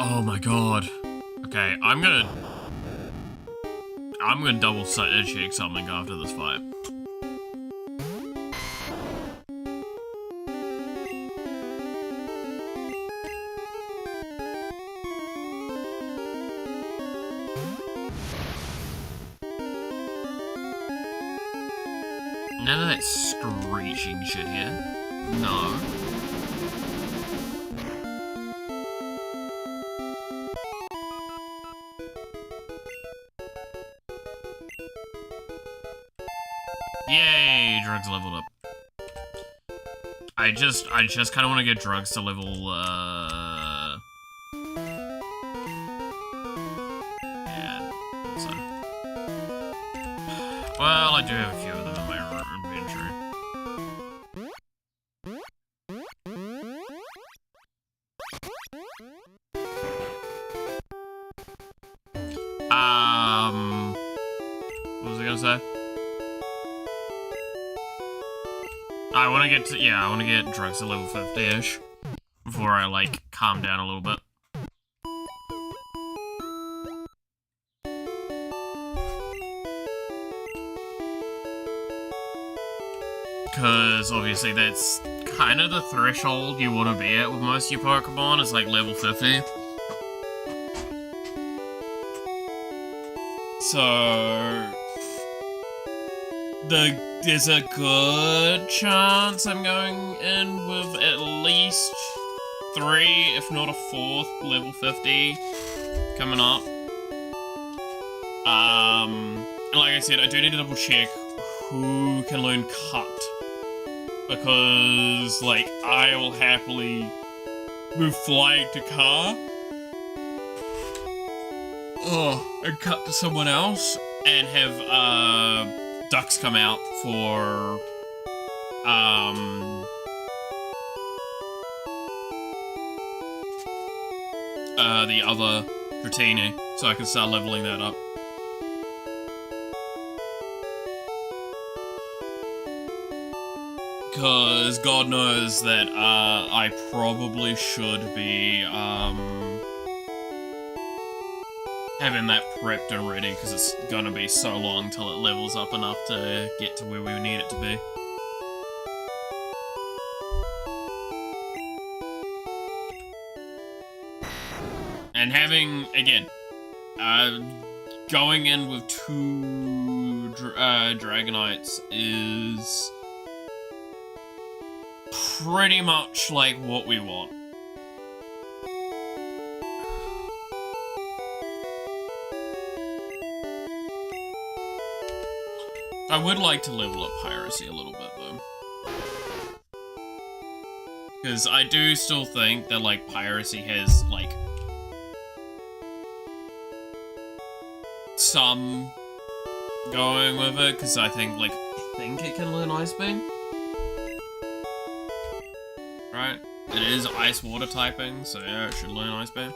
Oh my god. Okay, I'm gonna double check something after this fight. None of that screeching shit here. No. Yay, drugs leveled up. I just kind of want to get drugs to level, yeah, so. Well, I do have a few of them in my inventory. What was I gonna say? I want to get to, yeah, I want to get drugs to level 50-ish before I, like, calm down a little bit. Because, obviously, that's kind of the threshold you want to be at with most of your Pokemon, is, like, level 50. So there's a good chance I'm going in with at least 3, if not a 4th, level 50 coming up. And like I said, I do need to double check who can learn cut, because like I will happily move flying to car, and cut to someone else, and have ducks come out for the other Dratini, so I can start leveling that up. Because God knows that I probably should be having that prepped and ready, because it's gonna be so long till it levels up enough to get to where we need it to be. And having, again, going in with 2 Dragonites is pretty much like what we want. I would like to level up Piracy a little bit, though. Because I do still think that, like, Piracy has, like, some going with it, because I think it can learn Ice Beam. Right? It is Ice Water typing, so yeah, it should learn Ice Beam.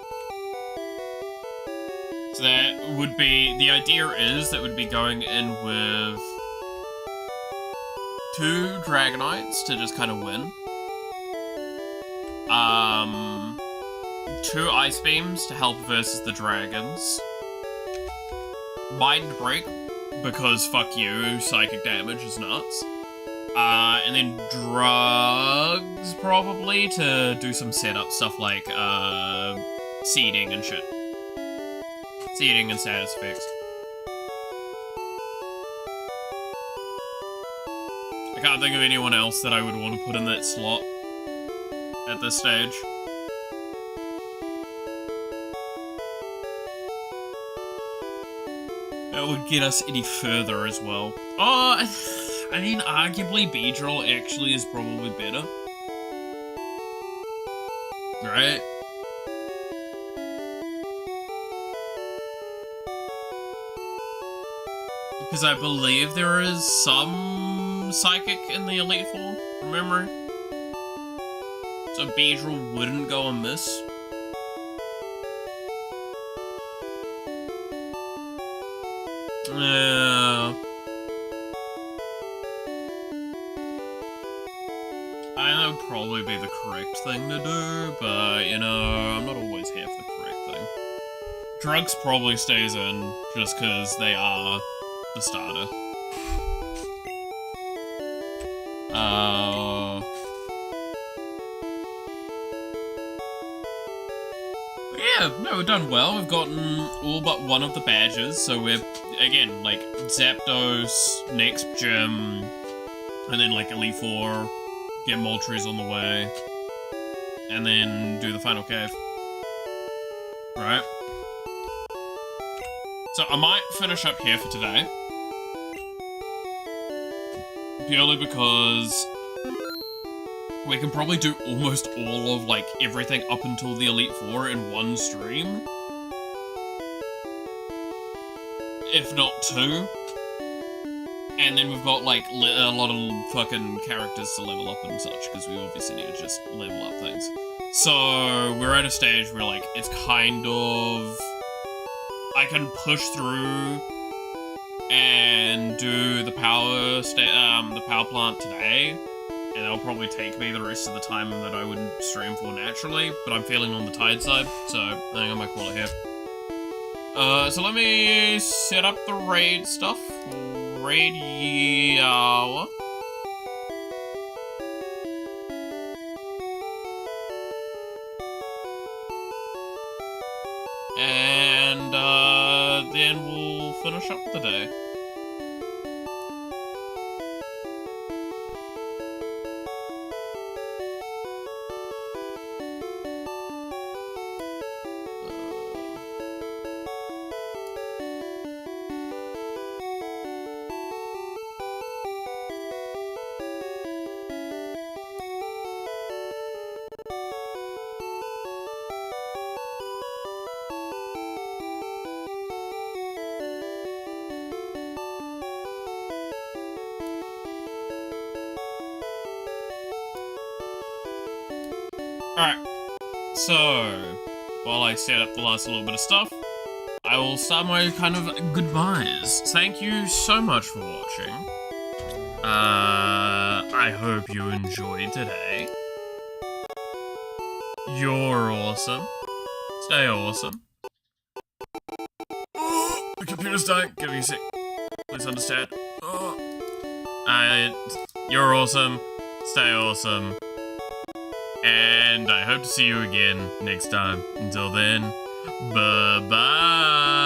So that would be, the idea is that would be going in with 2 Dragonites to just kind of win. 2 Ice Beams to help versus the dragons. Mind Break, because fuck you, psychic damage is nuts. And then Drugs, probably, to do some setup stuff like, seeding and shit. Seeding and status effects. I can't think of anyone else that I would want to put in that slot at this stage. That would get us any further as well. Oh, I mean, arguably Beedrill actually is probably better. Right? Because I believe there is some Psychic in the Elite form, from memory. So Beedrill wouldn't go amiss. Yeah. I know that would probably be the correct thing to do, but, you know, I'm not always here for the correct thing. Drugs probably stays in, just because they are the starter. Yeah, no, we've done well. We've gotten all but one of the badges, so we're, again, like, Zapdos, next gym, and then, like, Elite 4, get Moltres on the way, and then do the final cave. Right? So I might finish up here for today. Purely because we can probably do almost all of, like, everything up until the Elite 4 in one stream. If not 2. And then we've got, like, a lot of fucking characters to level up and such, because we obviously need to just level up things. So, we're at a stage where, like, it's kind of... I can push through and do the power plant today, and that'll probably take me the rest of the time that I would stream for naturally, but I'm feeling on the tired side, so I think I might call it here. So let me set up the raid stuff. Radio. And then we'll finish up the day. Alright, so, while I set up the last little bit of stuff, I will start my kind of goodbyes. Thank you so much for watching. I hope you enjoyed today. You're awesome. Stay awesome. Oh, the computer's dying. Give me a sec. Please understand. Oh. You're awesome. Stay awesome. And I hope to see you again next time. Until then, bye-bye.